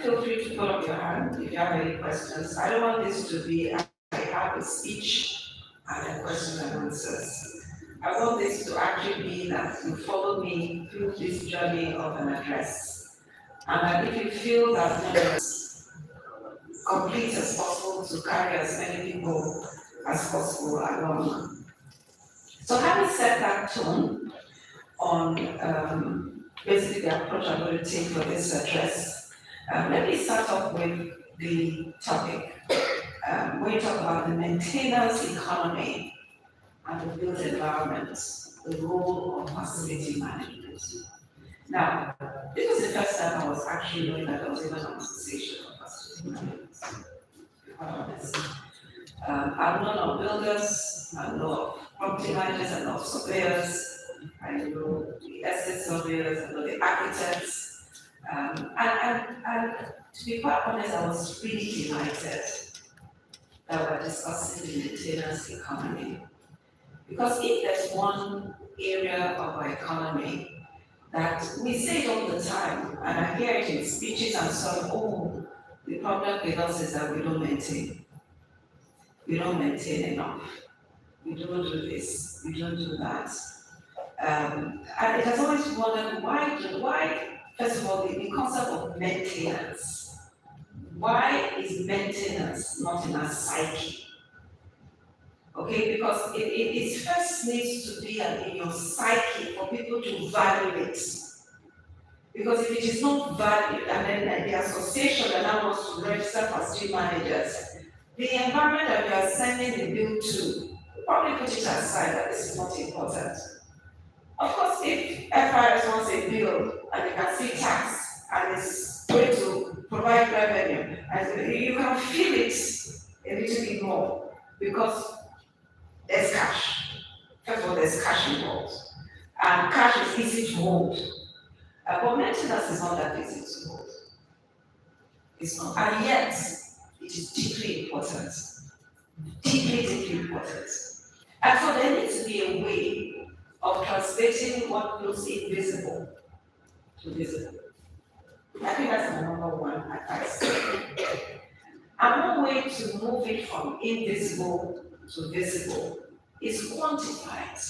Feel free to put up your hand if you have any questions. I don't want this to be I have a speech and a question and answers. I want this to actually be that you follow me through this journey of an address. And that if you feel that it's complete as possible to carry as many people as possible along. So having set that tone on basically the approach I'm going to take for this address, let me start off with the topic. When you talk about the maintenance economy and the built environment, the role of facility management. Now, this was the first time I was actually knowing that there was even an association of facility management. I've known of builders, I know of property managers, I know of surveyors, I know the estate surveyors, I know the architects. And to be quite honest, I was really delighted that we're discussing the maintenance economy. Because if there's one area of our economy that we say it all the time, and I hear it in speeches and so on, oh, the problem with us is that we don't maintain. We don't maintain enough. We don't do this, we don't do that. And it has always wondered why, first of all, the concept of maintenance. Why is maintenance not in our psyche? Okay, because it first needs to be in your psyche for people to value it. Because if it is not valued, and then the association that now wants to register facility managers, the environment that we are sending the bill to, we'll probably put it aside that this is not important. Of course, if FRS wants a bill and they can see tax and it's going to provide revenue, and you can feel it a little bit more because there's cash. First of all, there's cash involved. And cash is easy to hold. But maintenance is not that easy to hold. It's not. And yet, it is deeply important. Deeply important. And so there needs to be a way of translating what looks invisible to visible. I think that's the number one advice. And one way to move it from invisible to visible is quantify it.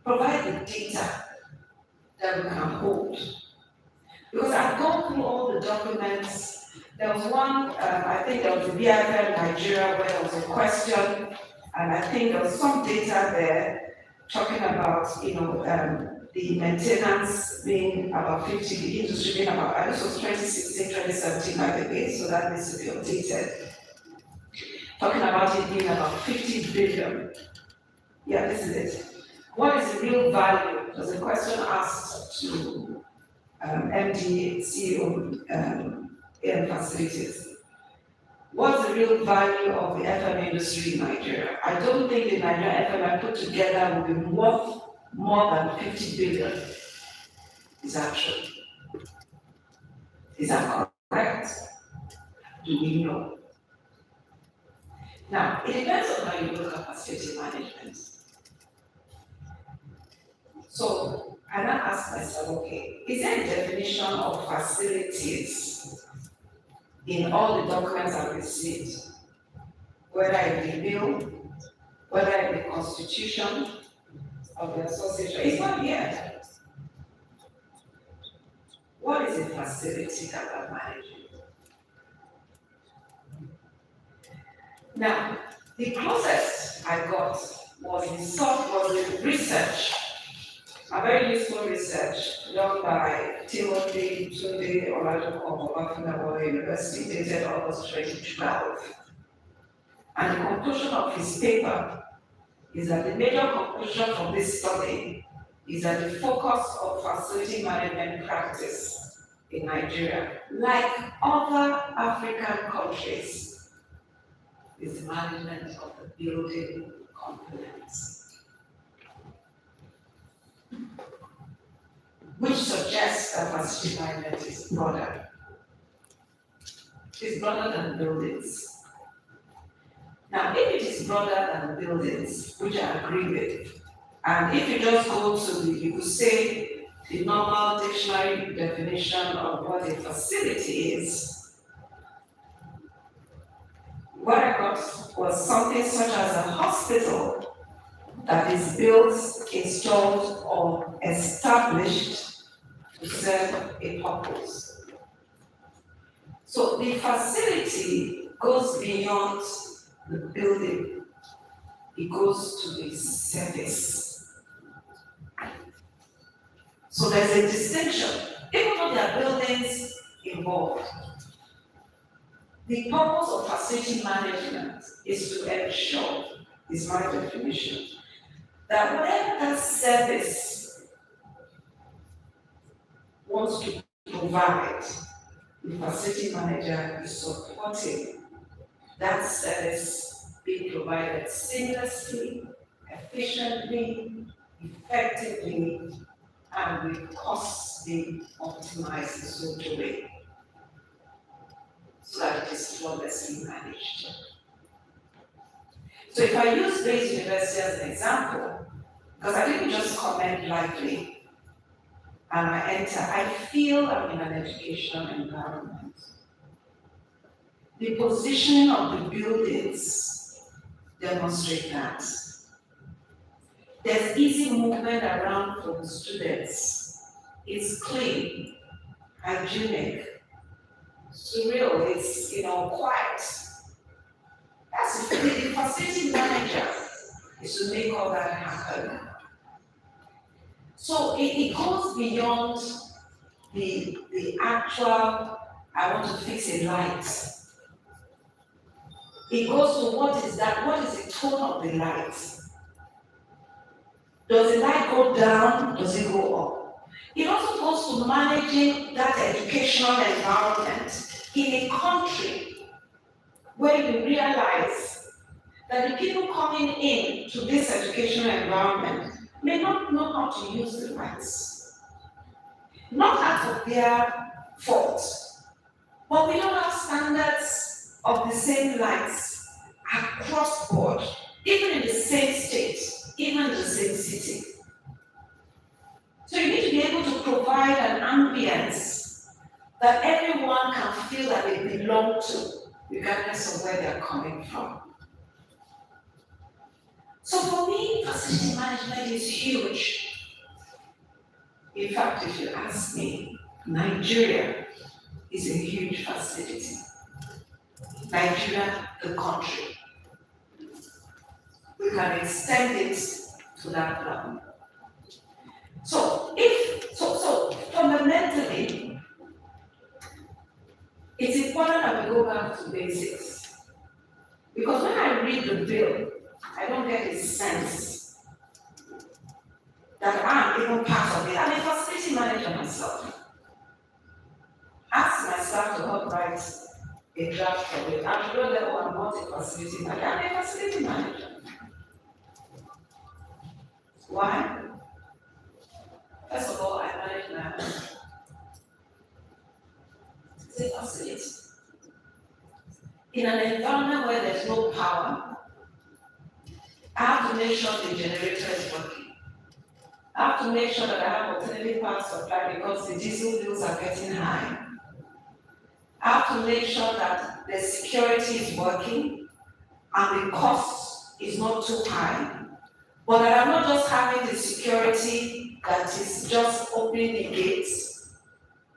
Provide the data that we can hold. Because I've gone through all the documents. There was one, I think there was a BFM Nigeria where there was a question, and I think there was some data there talking about, the maintenance being about 50, the industry being about, and this was 2016, 2017 by the way, so that needs to be updated. Talking about it being about 50 billion. Yeah, this is it. What is the real value? There's a question asked to MD, CEO, Air Facilities. What's the real value of the FM industry in Nigeria? I don't think the Nigerian FM put together will be worth more than 50 billion. Is that true? Is that correct? do we know? Now, it depends on how you look at facility management. So I now ask myself, okay, is there a definition of facilities in all the documents I've received? Whether it be bill, whether it be constitution of the association, it's not here. What is a facility that we're managing? Now, the closest I got was the research, a very useful research done by Timothy Tunde Olajuwon of Afunawara University, dated August 2012. And the conclusion of his paper is that the major conclusion from this study is that the focus of facility management practice in Nigeria, like other African countries, is the management of the building components, which suggests that facility management is broader. It's broader than buildings. Now, if it is broader than buildings, which I agree with, and if you just go to you could say the normal dictionary definition of what a facility is, what I got was something such as a hospital that is built, installed, or established to serve a purpose. So the facility goes beyond the building, it goes to the service. So there's a distinction, even though there are buildings involved. The purpose of facility management is to ensure, is my definition, that whatever that service wants to provide, the facility manager is supporting that service being provided seamlessly, efficiently, effectively, and with costs being optimized in such a way so that it is flawlessly managed. So if I use Bayes University as an example, because I didn't just comment lightly and I enter, I feel I'm in an educational environment. The positioning of the buildings demonstrate that. There's easy movement around for the students. It's clean, hygienic, surreal, it's quiet. That's the facility manager is to make all that happen. So it goes beyond the actual, I want to fix a light. It goes to what is that? What is the tone of the light? Does the light go down? Does it go up? It also goes to managing that educational environment in a country where you realize that the people coming in to this educational environment may not know how to use the lights. Not out of their fault, but we don't have standards of the same lights across board, even in the same state, even in the same city. So you need to be able to provide an ambience that everyone can feel that they belong to, regardless of where they're coming from. So for me, facility management is huge. In fact, if you ask me, Nigeria is a huge facility. Nigeria, the country. We can extend it to that level. So fundamentally, it's important that we go back to basics. Because when I read the bill, I don't get a sense that I'm even part of it. I'm a facility manager myself. Ask my staff to help write a draft of it. I'm sure that I'm not a facility manager. I'm a facility manager. Why? First of all, I manage my own. It's a facility. in an environment where there's no power, I have to make sure the generator is working. I have to make sure that I have alternative power supply because the diesel bills are getting high. I have to make sure that the security is working and the cost is not too high. But that I'm not just having the security that is just opening the gates,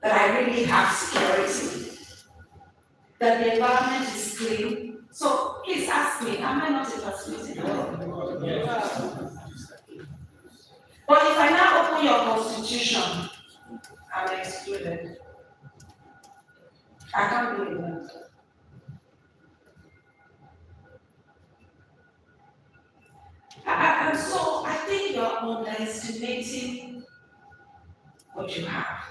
that I really have security, that the environment is clean. So please ask me, am I not a facilitator? But if I now open your constitution, I'm excluded. I can't do it. And so I think you're underestimating what you have.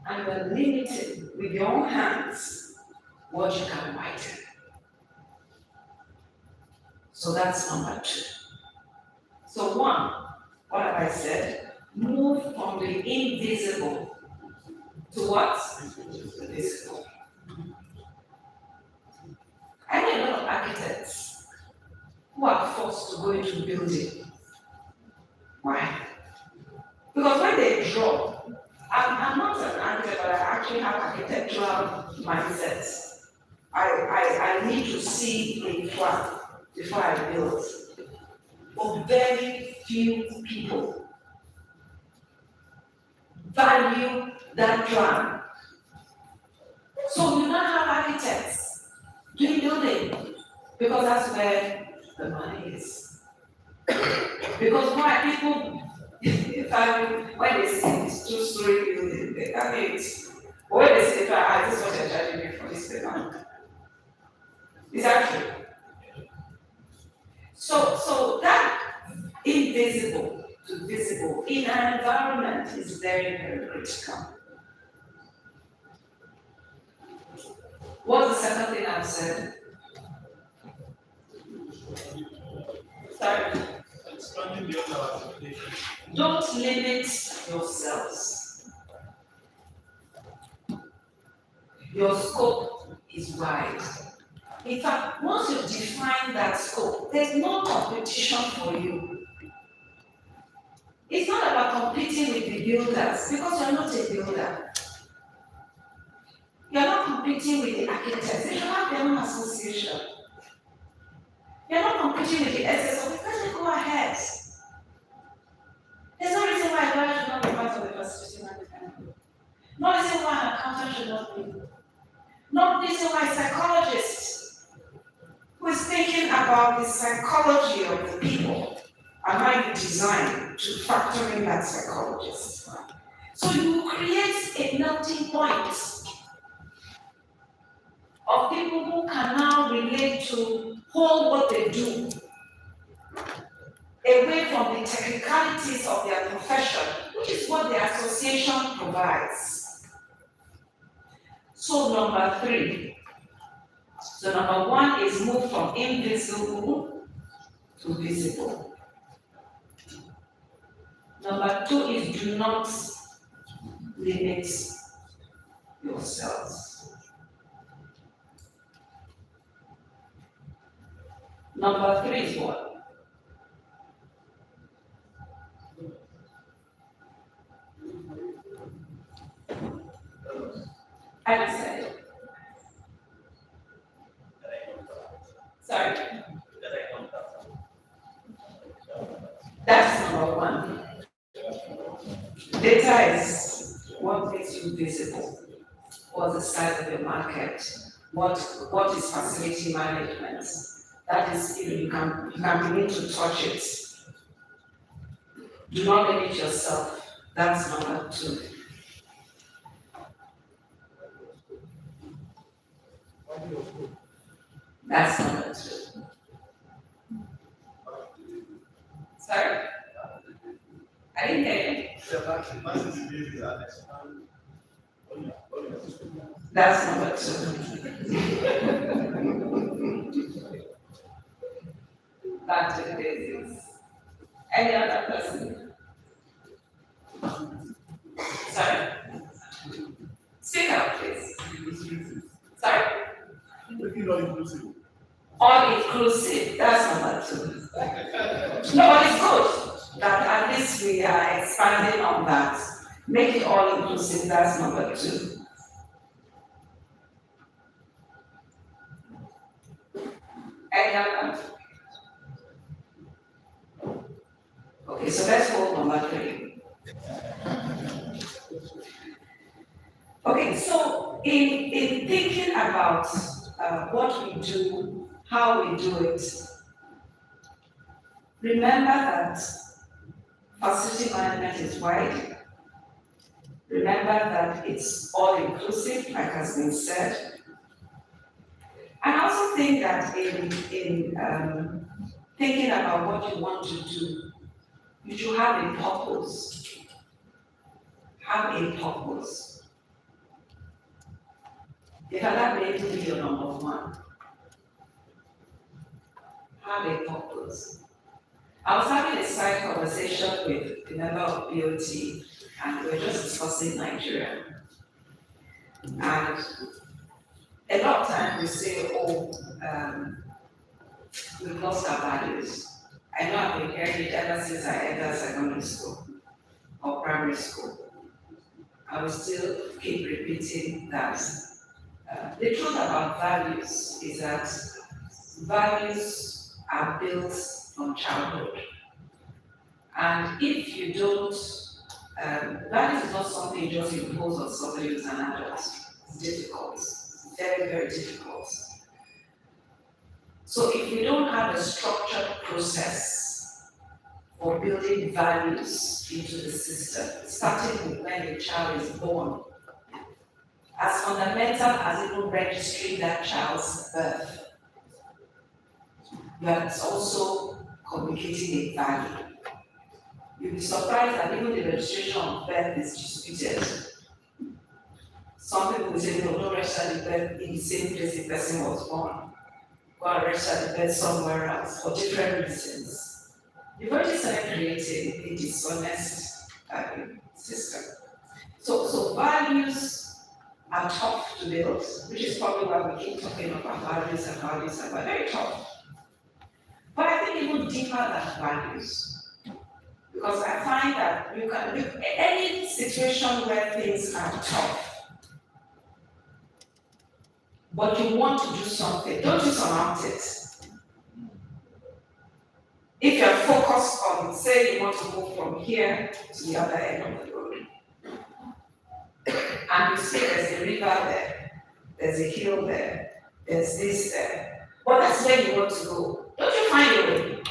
And you're limiting with your own hands what you can write. So that's number 2. So 1, what have I said? Move from the invisible to what? The visible. I know a lot of architects who are forced to go into building. Why? Because when they draw, I'm not an architect, but I actually have architectural mindsets. I need to see a plan before I build. But very few people value that plan. So you now have architects doing building because that's where the money is. Because why people, when they see this 2-story building, they can't it. But when they say, this is what you're charging me for this payment. It's actually. So that invisible to visible in an environment is very, very critical. What's the second thing I've said? Sorry. Expanding beyond our application. Don't limit yourselves. Your scope is wide. In fact, once you define that scope, there's no competition for you. It's not about competing with the builders because you're not a builder. You're not competing with the architects. They should have their own association. You're not competing with the SSO because they go ahead. There's no reason why a lawyer should not be part of the facility management group. No reason why an accountant should not be. No reason why a psychologist who is thinking about the psychology of the people and how you design to factor in that psychologist. So you create a melting point of people who can now relate to hold what they do away from the technicalities of their profession, which is what the association provides. So number 3. So number 1 is move from invisible to visible. Number 2 is do not limit yourselves. Number 3 is what? I decided. Sorry. That's number 1. Data is what makes you visible. What's the size of the market? What is facility management? That is, you can begin to touch it. Do not limit yourself. That's number 2. That's number 2. Sorry? I didn't hear you. That's number 2. Back to the basics. Any other person? Sorry? Speak up, please. Sorry? it all inclusive. All inclusive, that's number two. No, but it's good that at least we are expanding on that. Make it all inclusive, that's number two. Any other? Okay, so let's hold number three. Okay, so in thinking about what we do, how we do it, remember that facility management is wide. Remember that it's all inclusive, like has been said. And I also think that in thinking about what you want to do, you should have a purpose. Have a purpose. If that may be your number one, have a purpose. I was having a side conversation with a member of BOT, and we were just discussing Nigeria. And a lot of times we say, we've lost our values. I know I've been hearing it ever since I entered secondary school or primary school. I will still keep repeating that. The truth about values is that values are built from childhood. And if you don't, values is not something you just impose on somebody who's an adult. It's difficult. It's very, very difficult. So if we don't have a structured process for building values into the system, starting with when a child is born, as fundamental as even registering that child's birth, but it's also communicating a value. You'll be surprised that even the registration of birth is disputed. Some people will say, no, don't register the birth in the same place the person was born. Go and register the birth somewhere else for different reasons. You've already started creating a dishonest value system. So values are tough to build, which is probably why we keep talking about values and values and values. Very tough. But I think even deeper than values, because I find that you can look at any situation where things are tough, but you want to do something, don't you surmount it. If you're focused on, say you want to move from here to the other end of the road, and you see there's a river there, there's a hill there, there's this there, but that's where you want to go. Don't you find a way?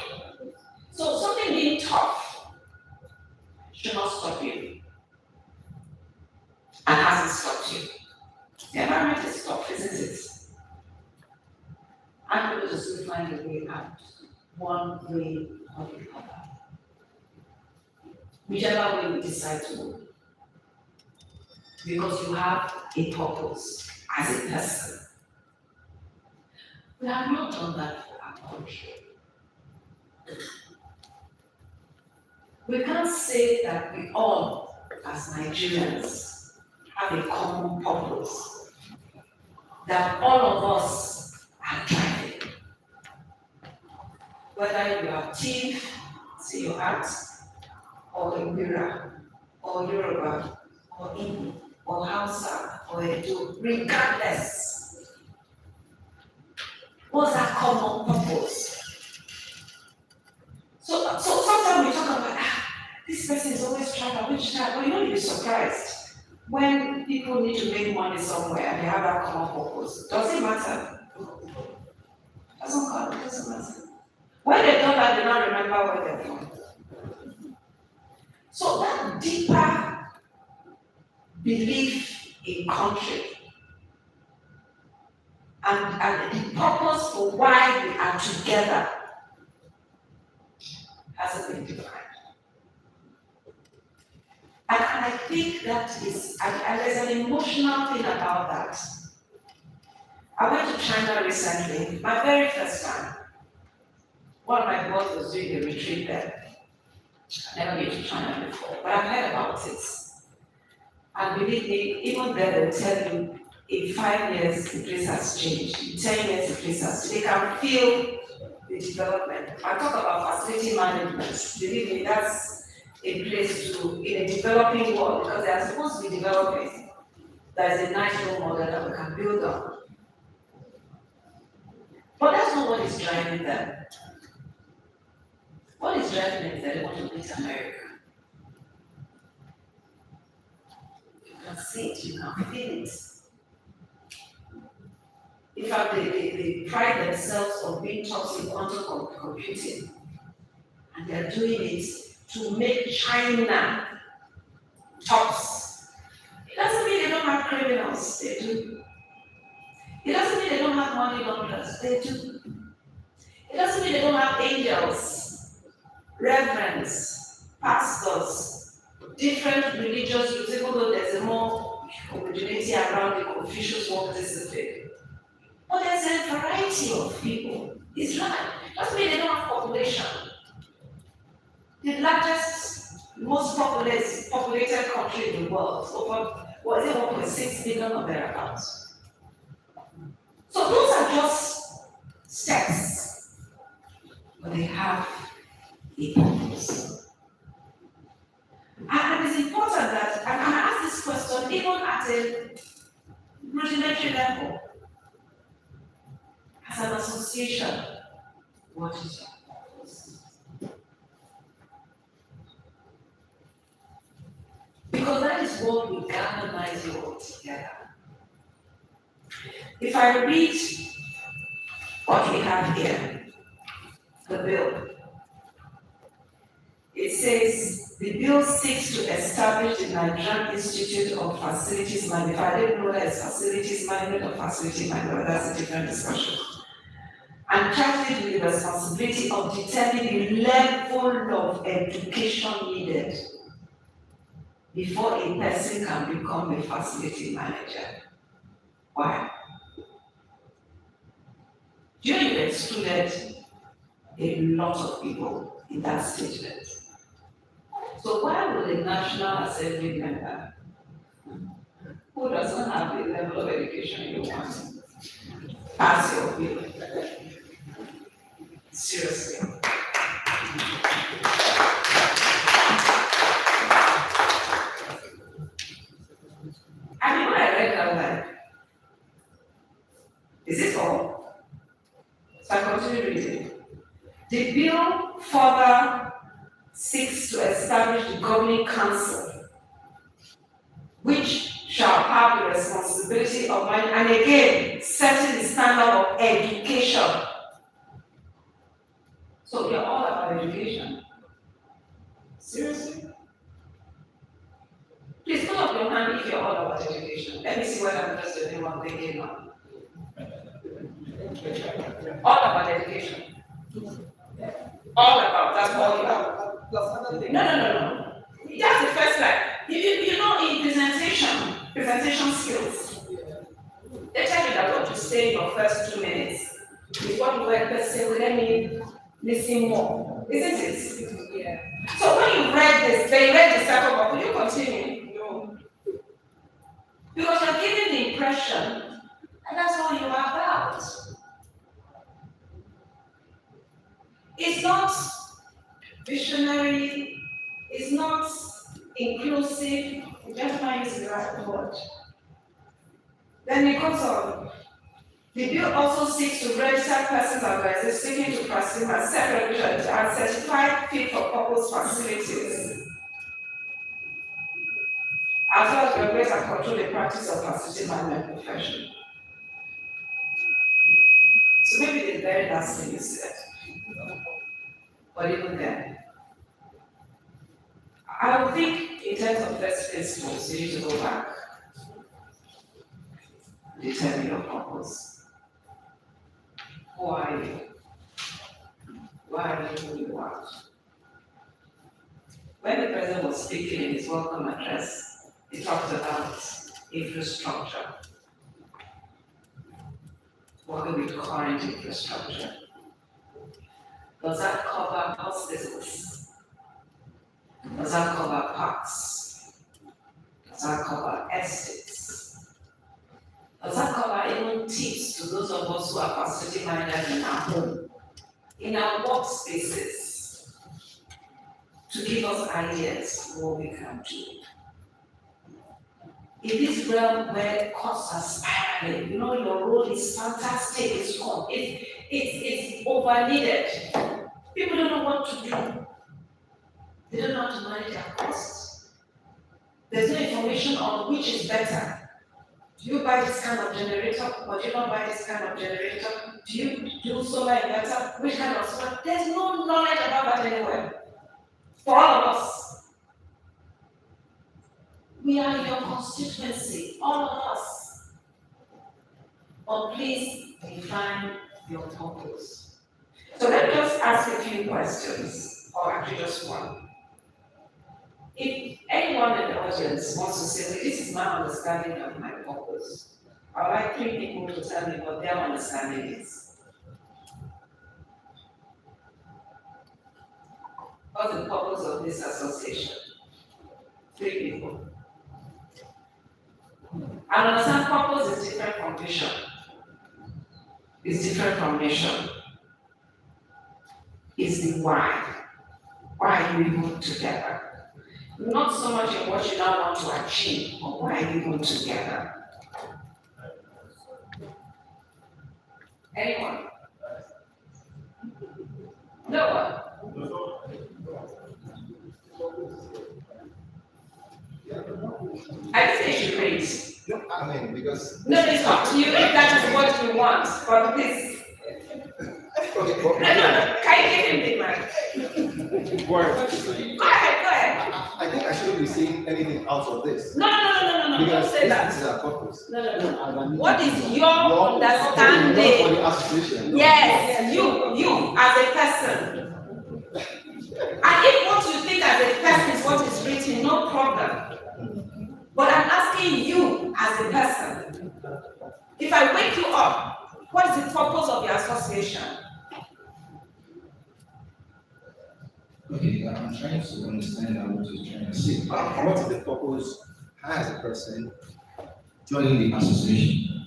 So something being tough should not stop you, and hasn't stopped you. The environment is tough, isn't it? I'm going to just find a way out, one way or the other. Whichever way we decide to go. Because you have a purpose as a person. We have not done that for our country. We can't say that we all, as Nigerians, have a common purpose, that all of us are driving. Whether you are Chief, see your heart, or Ibira, or Yoruba, or Igbo, or Hausa, or Edo, regardless, what's that common purpose? So sometimes we talk about, this person is always traveling, which time? Well, you don't be surprised when people need to make money somewhere and they have that common purpose. Does it matter? Doesn't matter. When they don't that, they don't remember where they're from. So that deeper belief in country and the purpose for why we are together hasn't been defined. And I think that is, and there's an emotional thing about that. I went to China recently, my very first time. One of my boys was doing a retreat there. I've never been to China before, but I've heard about it. And believe me, even there they'll tell you in 5 years, the place has changed. In 10 years, the place has changed. They can feel the development. I talk about facility management. Believe me, that's a place to, in a developing world, because they are supposed to be developing. That is a nice role model that we can build on. But that's not what is driving them. What is driving them is that they want to beat America. You can see it, you can feel it. In fact, they pride themselves on being tops in quantum computing. And they're doing it to make China tops. It doesn't mean they don't have criminals, they do. It doesn't mean they don't have money launderers, they do. It doesn't mean they don't have angels, reverends, pastors, different religious groups, even though there's a more homogeneity around the Confucius work discipline. But there's a variety of people. Islam doesn't mean they don't have population. The largest, most populated country in the world, over, what is it, 1.6 billion or thereabouts. So those are just steps, but they have a purpose. And it is important that, and I ask this question even at a rudimentary level, as an association, what is your purpose? Because that is what will galvanize you all together. If I read what we have here, the bill, it says the bill seeks to establish the Nigerian Institute of Facilities Management. I didn't know that it's facilities management or facility management, that's a different discussion. And charged with the responsibility of determining the level of education needed before a person can become a facility manager. Why? You excluded a lot of people in that statement. So why would a National Assembly member who doesn't have the level of education you want pass your bill? Seriously. I mean, when I read that, I'm like, is it all? So I continue reading. The bill further seeks to establish the governing council, which shall have the responsibility of and again, setting the standard of education. So we are all about education. Seriously? Please put up your hand if you're all about education. Let me see whether I'm just the only one thinking now. All about education. All about, that's all you have. No. That's the first line. You know, in presentation skills, they tell you that what you say in your first 2 minutes is what you were say, well, let me listen more. Isn't it? Yeah. So when you read this, they read the second one, will you continue? No. Because you're giving the impression, and that's all you are about. It's not visionary, it's not inclusive, just not use the right word. Then it goes on. The bill also seeks to register persons and organizations seeking to pursue and self-regulation and certified fit-for-purpose facilities, as well as regulate and control the practice of facility management profession. So maybe the very last thing you said, but even then, I would think in terms of first principles, you need to go back, determine your purpose. Who are you? Why are you who you are? When the president was speaking in his welcome address, he talked about infrastructure, working with current infrastructure. Does that cover hospitals? Does that cover parks? Does that cover estates? Does to give us ideas what we can do. In this realm where costs are spiraling, you know, your role is fantastic, it's fun, it's over needed. People don't know what to do. They don't know how to manage their costs. There's no information on which is better. Do you buy this kind of generator or do you not buy this kind of generator? Do you do solar inverter? Which kind of solar? There's no knowledge about that anywhere. For all of us. We are your constituency, all of us. But please define your purpose. So let me just ask a few questions, or actually just one. If anyone in the audience wants to say, well, this is my understanding of my purpose, I would like 3 people to tell me what their understanding is. What's the purpose of this association? 3 people. I understand purpose is different from vision. It's different from mission. It's the why. Why are you even together? Not so much in what you now want to achieve, but why are you even together? Anyone? No one? I think you should raise. No, I mean, because. No, it's up to you if that is what you want, but please. Okay, No, can you give him the mic? Go ahead. I think I shouldn't be saying anything out of this. No, don't Because say that. this is our purpose. No. What is your Not for understanding? the association. Yes, you as a person. And if what you think as a person is what is written, no problem. But I'm asking you as a person. If I wake you up, what is the purpose of your association? Okay, I'm trying to understand what you're trying to say. What is the purpose as a person joining the association?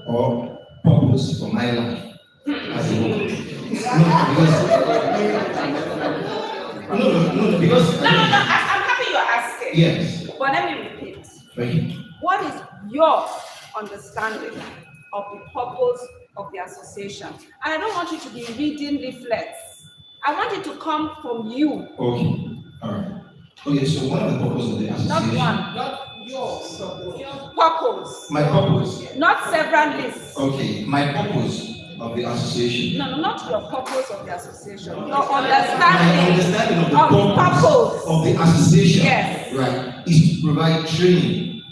Or purpose for my life as a whole? No, because. No, I'm happy you're asking. Yes. But let me repeat. Okay. What is your understanding of the purpose of the association? And I don't want you to be reading leaflets. I want it to come from you. Okay. All right. Okay, so one of the purposes of the association. Not one. Not yours. Your purpose. My purpose. Not several lists. Okay, my purpose of the association. No, not your purpose of the association. Your My understanding understanding of the of purpose of the association, Yes. right, is to provide training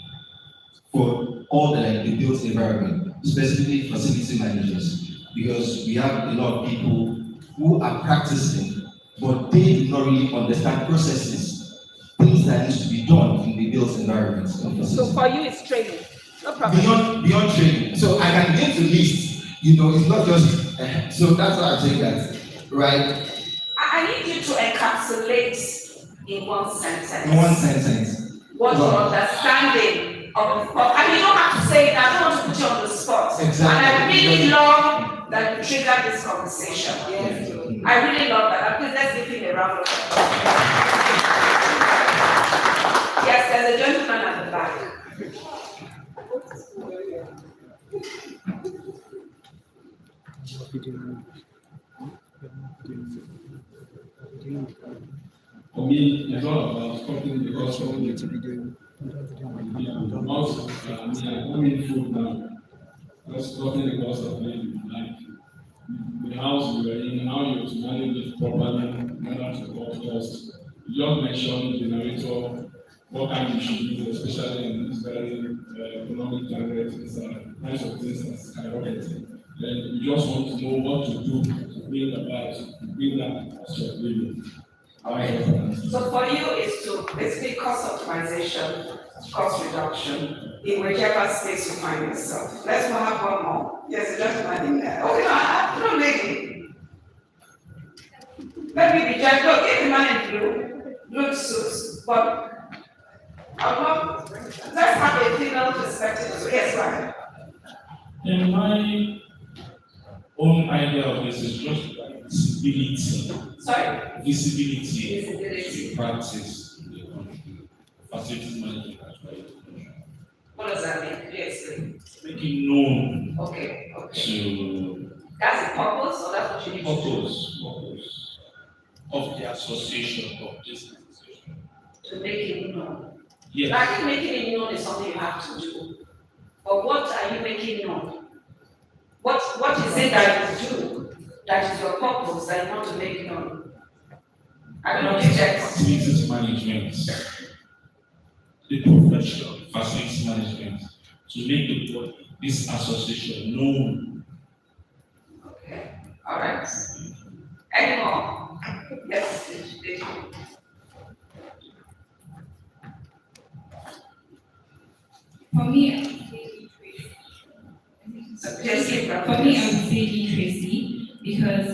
for all the built environment, specifically facility managers, because we have a lot of people who are practicing, but they do not really understand processes, things that need to be done in the built environments. So for you, it's training. No problem. Beyond training. So I can get to list, it's not just, so that's why I'm saying that, right? I need you to encapsulate in one sentence. In one sentence. What your understanding of the purpose. I mean, you don't have to say it. I don't want to put you on the spot. Exactly. And I really love that you triggered this conversation. Yes. I really love that. And please, let's give him a round of applause. Yes, there's a gentleman at the back. For me, it's all about cooking because of the most I'm in food now. That's cooking the cost of living. Like the house we were in, how you to manage it properly, manage the cost. You just mentioned generator, what kind you should use, especially in this very economic climate, price of things are skyrocketing. Then you just want to know what to do to bring that cost of living. So for you, it's to basically cost optimization, cost reduction in whichever space you find yourself. Let's have one more. Yes, a gentleman in there. Oh, no, lady. Let me be gentle. Get the man in blue suits, but let's have a female perspective. So yes, right. In my own idea of this is just visibility, Sorry? visibility Visibility. to practice in the country. Facility management as well. What does that mean? Could you explain? Making known Okay, okay. to That's the purpose, or that's what you need to do? purpose of the association of this association. To make it known. Yes. I think making it known is something you have to do. But what are you making known? What is it that you do that is your purpose that you want to make known? I don't know if you get it. Facilities management, the profession, facilities management, to make this association known. Okay, all right. Any more? Yes, did you? For me, I would say Jesse, For me, I would say literacy because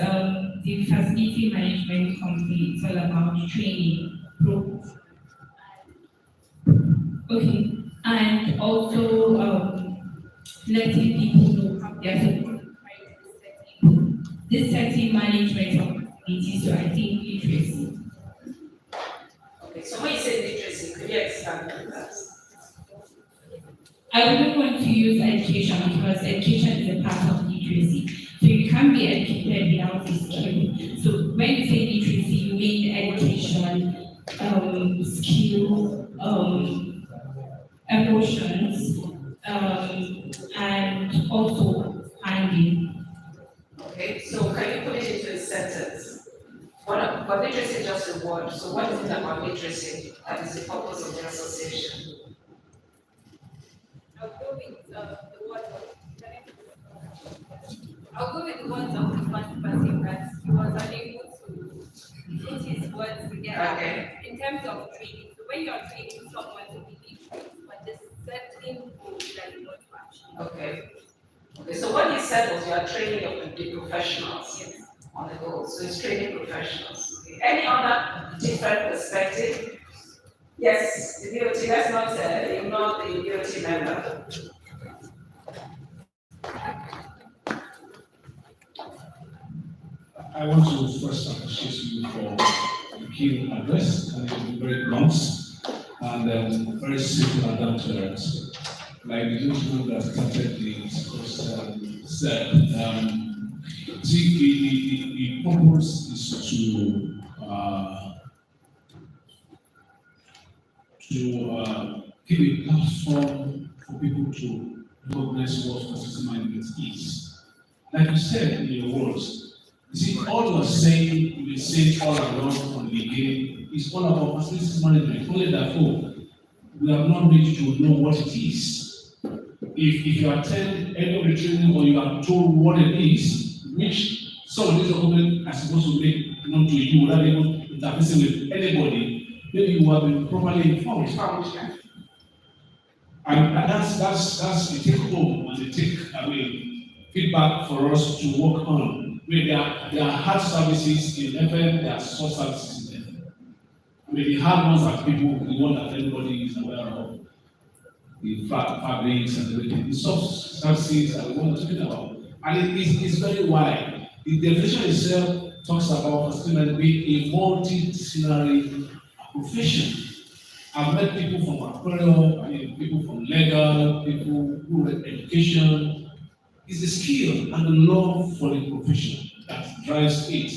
the facility management company is all about training, okay, and also letting people know how they are supposed to find this setting management of facilities. So I think literacy. Okay, so when you say literacy, could you expand on that? I wouldn't want to use education because education is a part of literacy. So you can't be educated without a skill. So when you say literacy, you mean education, skill, emotions, and also finding. Okay, so can you put it into a sentence? But literacy is just a word, so what is it about literacy that is the purpose of the association? I'll go with the words of the first person that he was unable to put his words together Okay. in terms of training. So when you're training someone to be different, but there's certain goals that you want to achieve. Okay. Okay, so what you said was you are training the professionals on the goals. So it's training professionals. Okay. Any other different perspective? Yes, the DOT, let's not ignore the DOT member. I want to first appreciate you for the key address, and it will be very blunt and very simple and down to earth. Like the gentleman that started the discourse said, the purpose is to give a platform for people to recognize what facility management is. Like you said in your words, you see, all you're saying, you've been saying all along from the beginning, is all about facilities management. Only that, we have not reached to know what it is. If you attend any of the training or you are told what it is, which some of these documents are supposed to make known to you without even interfacing with anybody, maybe you have been properly informed. And that's the take home and the feedback for us to work on. There are hard services in FM, there are soft services in FM. The hard ones are people, the one that everybody is aware of, the fabrics and everything. The soft services are the one we're talking about. And it's very wide. The definition itself talks about facility being a multidisciplinary profession. I've met people from aquarium, people from legal, people who read education. It's the skill and the love for the profession that drives it.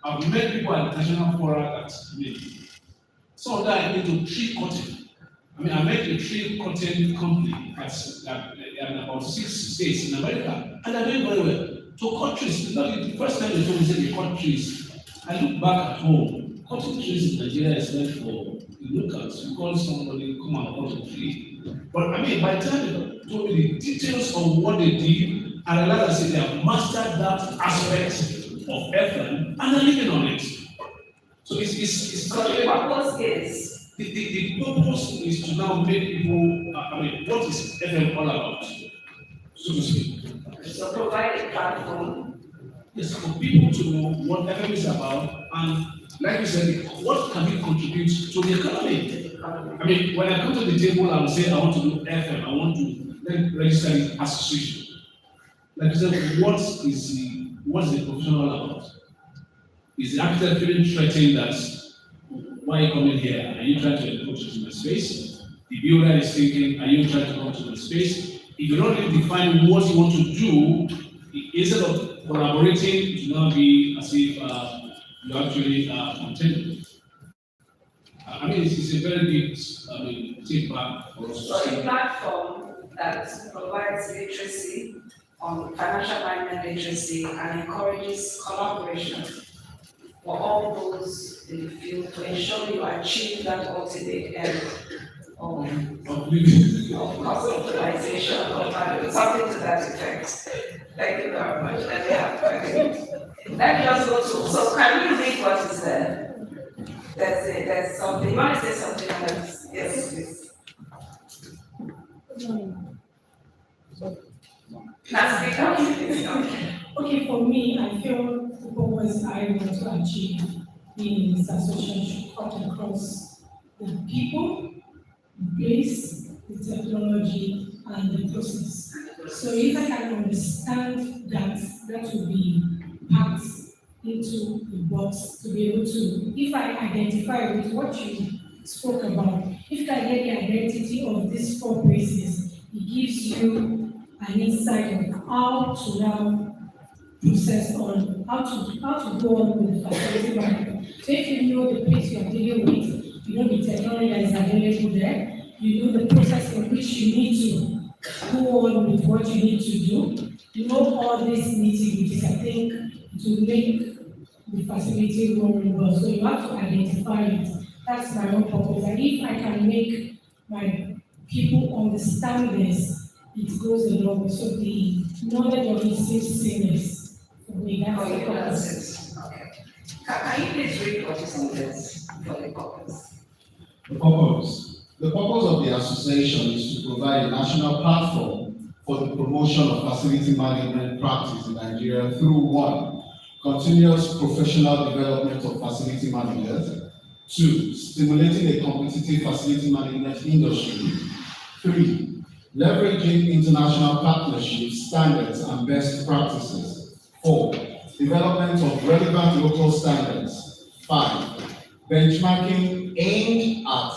I've met people at the National Forum that some of that into tree cutting. I met a tree cutting company that's in about 6 states in America, and they're doing very well. To cut trees, the first time they told me they cut trees, I look back at home. Cutting trees in Nigeria is meant for the locals. You call somebody, come and cut a tree. But by the time they told me the details of what they did, I realized that they have mastered that aspect of FM and they're living on it. So it's So the purpose is? The purpose is to now make people, what is FM all about? So to speak. So provide a platform. Yes, for people to know what FM is about, and like you said, what can we contribute to the economy? When I come to the table and say I want to do FM, I want to register the association. Like you said, what is the profession all about? Is the architect feeling threatened that why are you coming here? Are you trying to encroach into my space? The builder is thinking, are you trying to come to my space? If you don't really define what you want to do, instead of collaborating, it will now be as if you actually contending. I mean, it's a very big feedback for us to So see. a platform that provides literacy on financial management literacy and encourages collaboration for all those in the field to ensure you achieve that ultimate end of cost optimization or value, something to that effect. Thank you very much. And let me just go to, so can we read what is there? There's something, you want to say something else? Yes, please. Now speak up, please. Okay, for me, I feel the purpose I want to achieve in this association should cut across the people, the place, the technology, and the process. So if I can understand that, that will be packed into the box to be able to, if I identify with what you spoke about, if I get the identity of these four places, it gives you an insight of how to now process on how to go on with the facility management. So if you know the place you're dealing with, you know the technology that is available there, you know the process in which you need to go on with what you need to do, you know all these nitty-gritties, I think it will make the facility run well. So you have to identify it. That's my own purpose. And if I can make my people understand this, it goes a long way. So the knowledge of it seems seamless for me. That's the purpose. Okay. Can you please read what is on this for the purpose? The purpose of the association is to provide a national platform for the promotion of facility management practice in Nigeria through 1, continuous professional development of facility managers, 2, stimulating a competitive facility management industry, 3, leveraging international partnerships, standards, and best practices, 4, development of relevant local standards, 5, benchmarking aimed at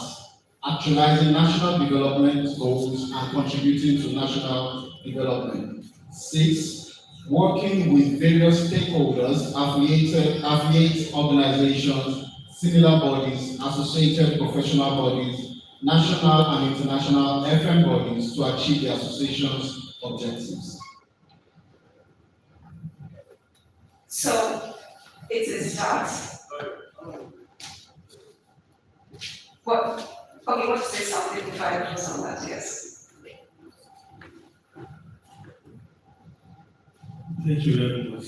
actualizing national development goals and contributing to national development. 6, working with various stakeholders, affiliate organizations, similar bodies, associated professional bodies, national and international FM bodies to achieve the association's objectives. So it's a start. What? Okay, want to say something before I close on that? Yes. Thank you very much.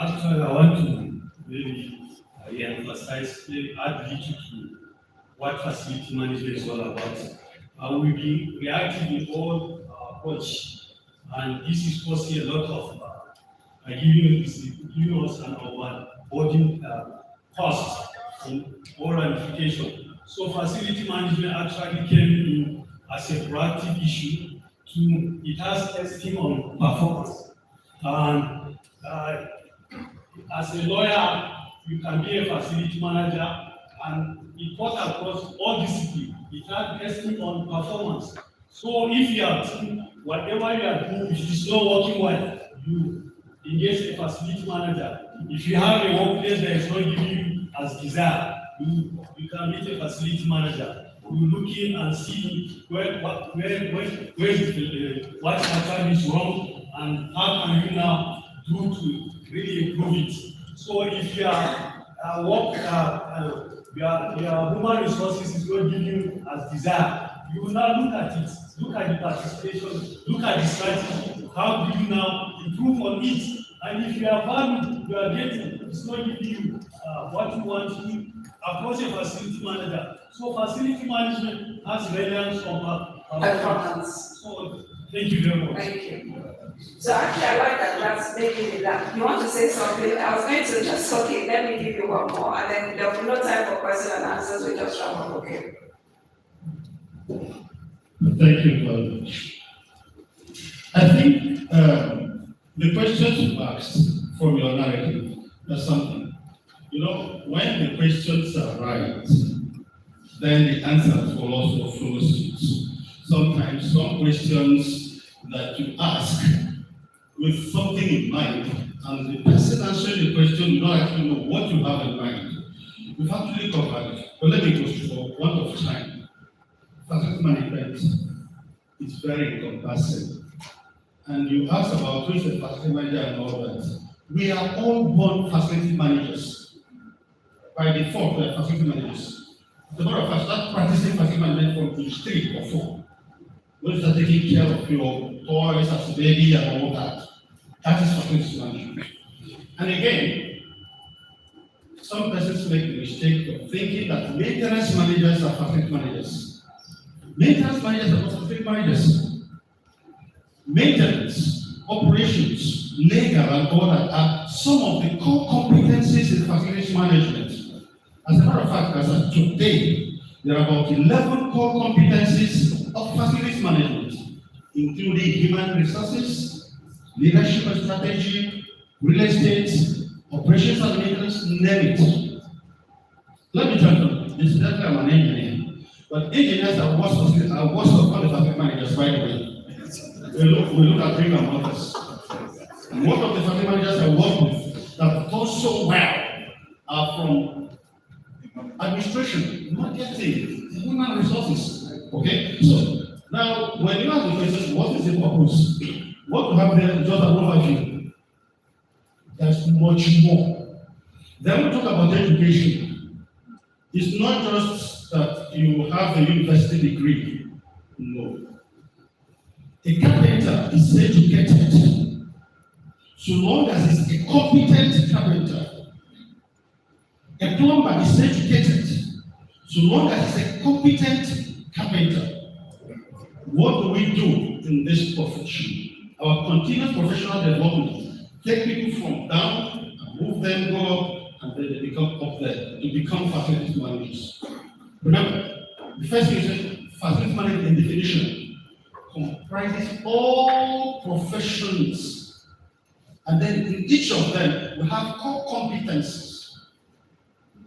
Actually, I want to really emphasize, add little to what facility management is all about. We've been reactive in all approach, and this is causing a lot of giving us an onboarding cost in all ramification. So facility management actually came in as a proactive issue it has esteem on performance. And as a lawyer, you can be a facility manager, and it cuts across all disciplines. It has esteem on performance. So if you are whatever you are doing, if it is not working well, you engage a facility manager. If you have a workplace that is not giving you as desired, you can meet a facility manager. You look in and see what actually is wrong, and how can you now do to really improve it. So if you are your human resources is not giving you as desired, you will now look at it, look at the participation, look at the strategy, how do you now improve on it? And if you are value you are getting, it's not giving you what you want to approach a facility manager. So facility management has relevance on performance. So thank you very much. Thank you. So actually I like that that's making it that. You want to say something? I was going to just let me give you one more, and then there will be no time for questions and answers, we just wrap up, okay? Thank you very much. I think the questions you asked from your narrative That's something. You know, when the questions are right, then the answers will also follow suit. Sometimes some questions that you ask with something in mind, and the person answering the question will not actually know what you have in mind. We've actually covered it, but let me go through for one of time. Facility management is very encompassing. And you asked about who is the facility manager and all that. We are all born facility managers. By default, we are facility managers. The number of us start practicing facility management from age 3 or 4. When you start taking care of your toys as a baby and all that, that is facility management. And again, some persons make the mistake of thinking that maintenance managers are facility managers. Maintenance managers are not facility managers. Maintenance, operations, legal, and all that are some of the core competencies in facility management. As a matter of fact, as of today, there are about 11 core competencies of facility management, including human resources, leadership and strategy, real estate, operations and maintenance, name it. Let me tell you, incidentally, I'm an engineer, but engineers are worse of all the facility managers, by the way. We look at bring and mothers. Most of the facility managers I work with that do so well are from administration, marketing, human resources. Okay? So now when you ask the question, what is the purpose? What you have there is just an overview. There's much more. Then we talk about education. It's not just that you have a university degree. No. A carpenter is educated so long as he's a competent carpenter. A plumber is educated so long as he's a competent carpenter. What do we do in this profession? Our continuous professional development take people from down and move them, go up, and then they become up there to become facility managers. Remember, the first thing is facility management in definition comprises all professions, and then in each of them we have core competencies.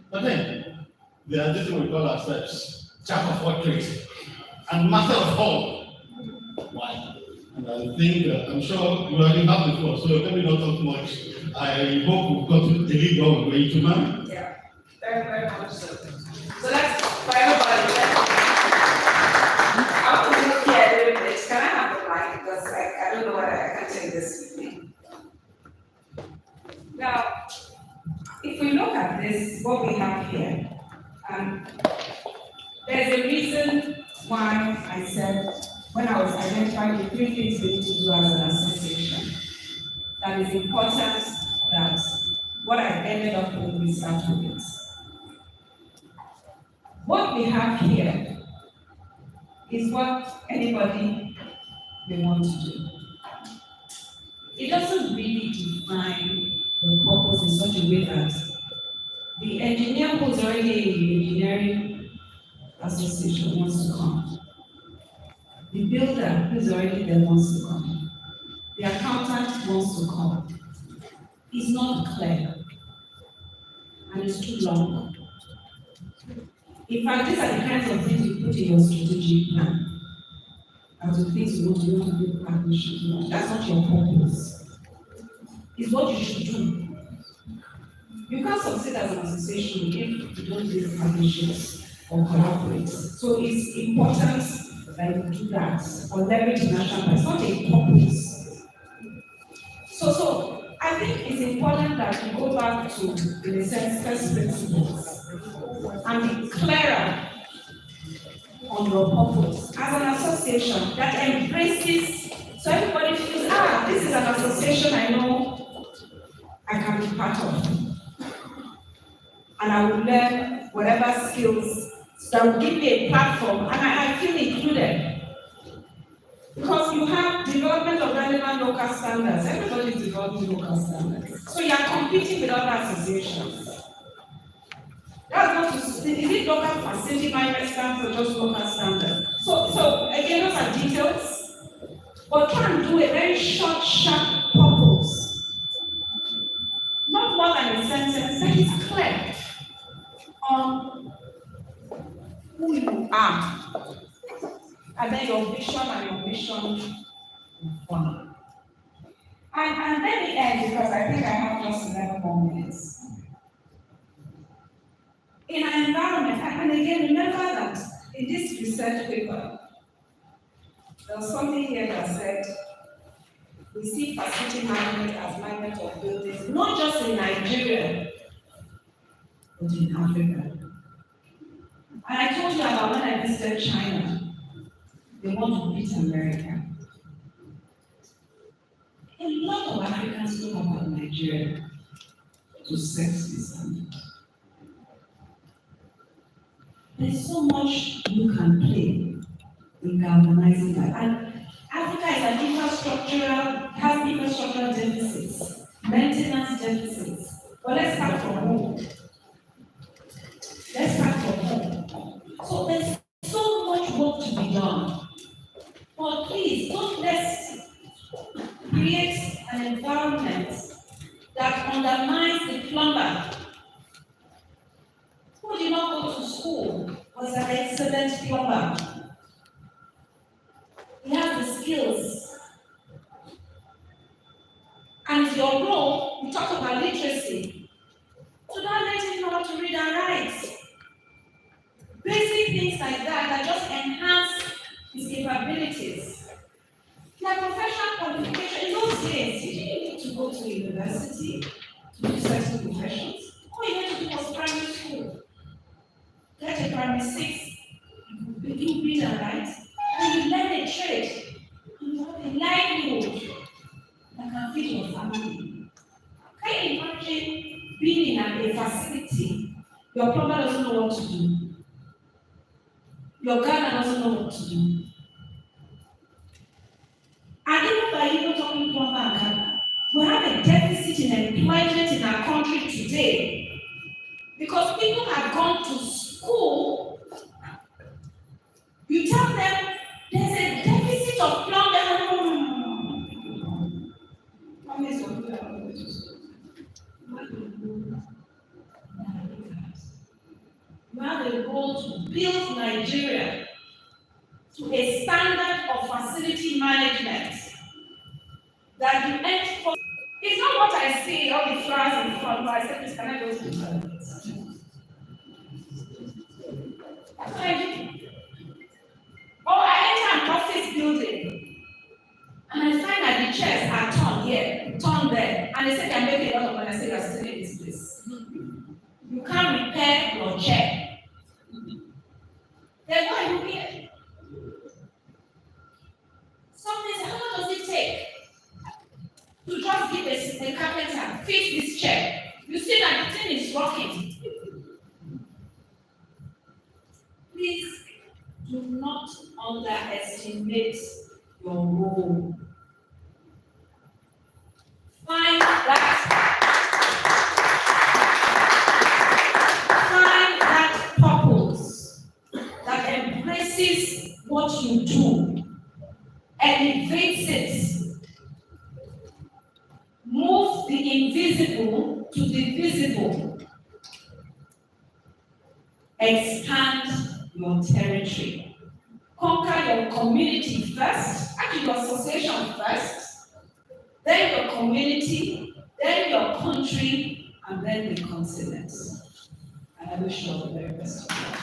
But then there are this thing we call ourselves jack of all trades and master of all. Why? And I think I'm sure you already have the floor, so let me not talk much. I hope we've got to deliver what we're going to man. Yeah, very, very much so. So that's for everybody. I'm going to look here doing this. Can I have the mic? Because I don't know whether I can take this with me. Now, if we look at this, what we have here, there's a reason why I said, when I was identifying the 3 things we need to do as an association, that is important that what I ended up with, we start with it. What we have here is what anybody may want to do. It doesn't really define the purpose in such a way that the engineer who's already in the engineering association wants to come. The builder who's already there wants to come. The accountant wants to come. It's not clear. And it's too long. In fact, these are the kinds of things you put in your strategic plan. As the things you want to build partnership. That's not your purpose. It's what you should do. You can't succeed as an association if you don't build partnerships or collaborate. So it's important that you do that or leverage national. It's not a purpose. So I think it's important that we go back to, in a sense, first principles and be clearer on your purpose as an association that embraces, so everybody feels, this is an association I know I can be part of. And I will learn whatever skills that will give me a platform, and I feel included. Because you have development of relevant local standards. Everybody is developing local standards. So you are competing with other associations. That's not to, is it local facility management standards or just local standards? So again, those are details. But try and do a very short, sharp purpose. Not more than a sentence. on who you are, and then your vision and your mission will follow. And let me end because I think I have just 11 more minutes. In our environment, and again, remember that in this research paper, there was something here that said, we see facility management as management of buildings, not just in Nigeria, but in Africa. And I told you about when I visited China, they want to beat America. A lot of Africans know about Nigeria to set the standard. There's so much you can play in galvanizing that. And Africa is an has infrastructural deficits, maintenance deficits. But let's start from home. So there's so much work to be done. But please, don't let's create an environment that undermines the plumber who did not go to school, was an excellent plumber. He has the skills. And your role, we talk about literacy, so don't let him know how to read and write. Basic things like that just enhance his capabilities. Like professional qualification, in those days, you didn't need to go to university to do certain professions. All you had to do was primary school. Get a primary 6, you read and write, and you learn a trade, and you have a livelihood that can feed your family. Can you imagine being in a facility, your plumber doesn't know what to do, your gardener doesn't know what to do. And even by even talking plumber and gardener, we have a deficit in employment in our country today because people have gone to school. You tell them there's a deficit of plumbers. You have a goal to build Nigeria to a standard of facility management that you end for. It's not what I see, all the flowers in front, but I said, please, can I go to the toilet? That's what I do. Or I enter an office building and I find that the chairs are turned here, turned there, and they say they're making a lot of money. I say you're still in this place. You can't repair your chair. Then why are you here? Something says, how long does it take to just give a carpenter fix this chair? You see that the thing is rocking. Please do not underestimate your role. Find that purpose that embraces what you do, elevates it, move the invisible to the visible, expand your territory, conquer your community first, actually your association first, then your community, then your country, and then the continent. And I wish you all the very best of luck.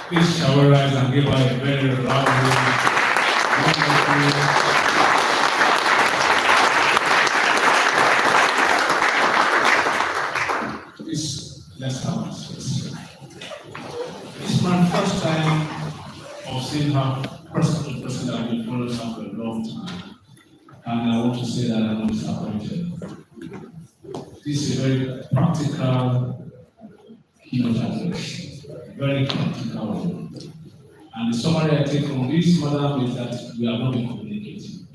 Please shall we rise and give her a very loud Please, let's have a seat. It's my first time of seeing her person to person. I've been following her for a long time. And I want to say that I'm not disappointed. This is a very practical keynote address. Very practical. And the summary I take from this, madam, is that we have not been communicating.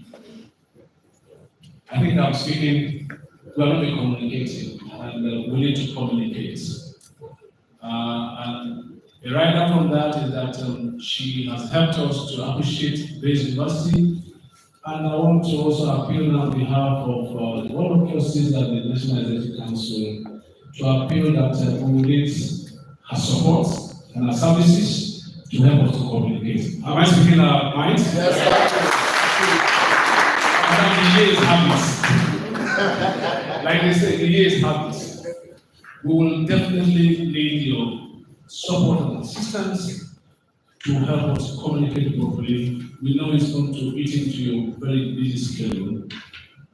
I think I'm speaking, we have not been communicating, and we need to communicate. And A write-up from that is that she has helped us to appreciate Bayes University. And I want to also appeal on behalf of the Board of Trustees and the National Executive Council to appeal that we will need her support and her services to help us to communicate. Am I speaking our minds? Yes, And the year is habits. Like they say, the year is habits. We will definitely need your support and assistance to help us communicate properly. We know it's going to eat into your very busy schedule,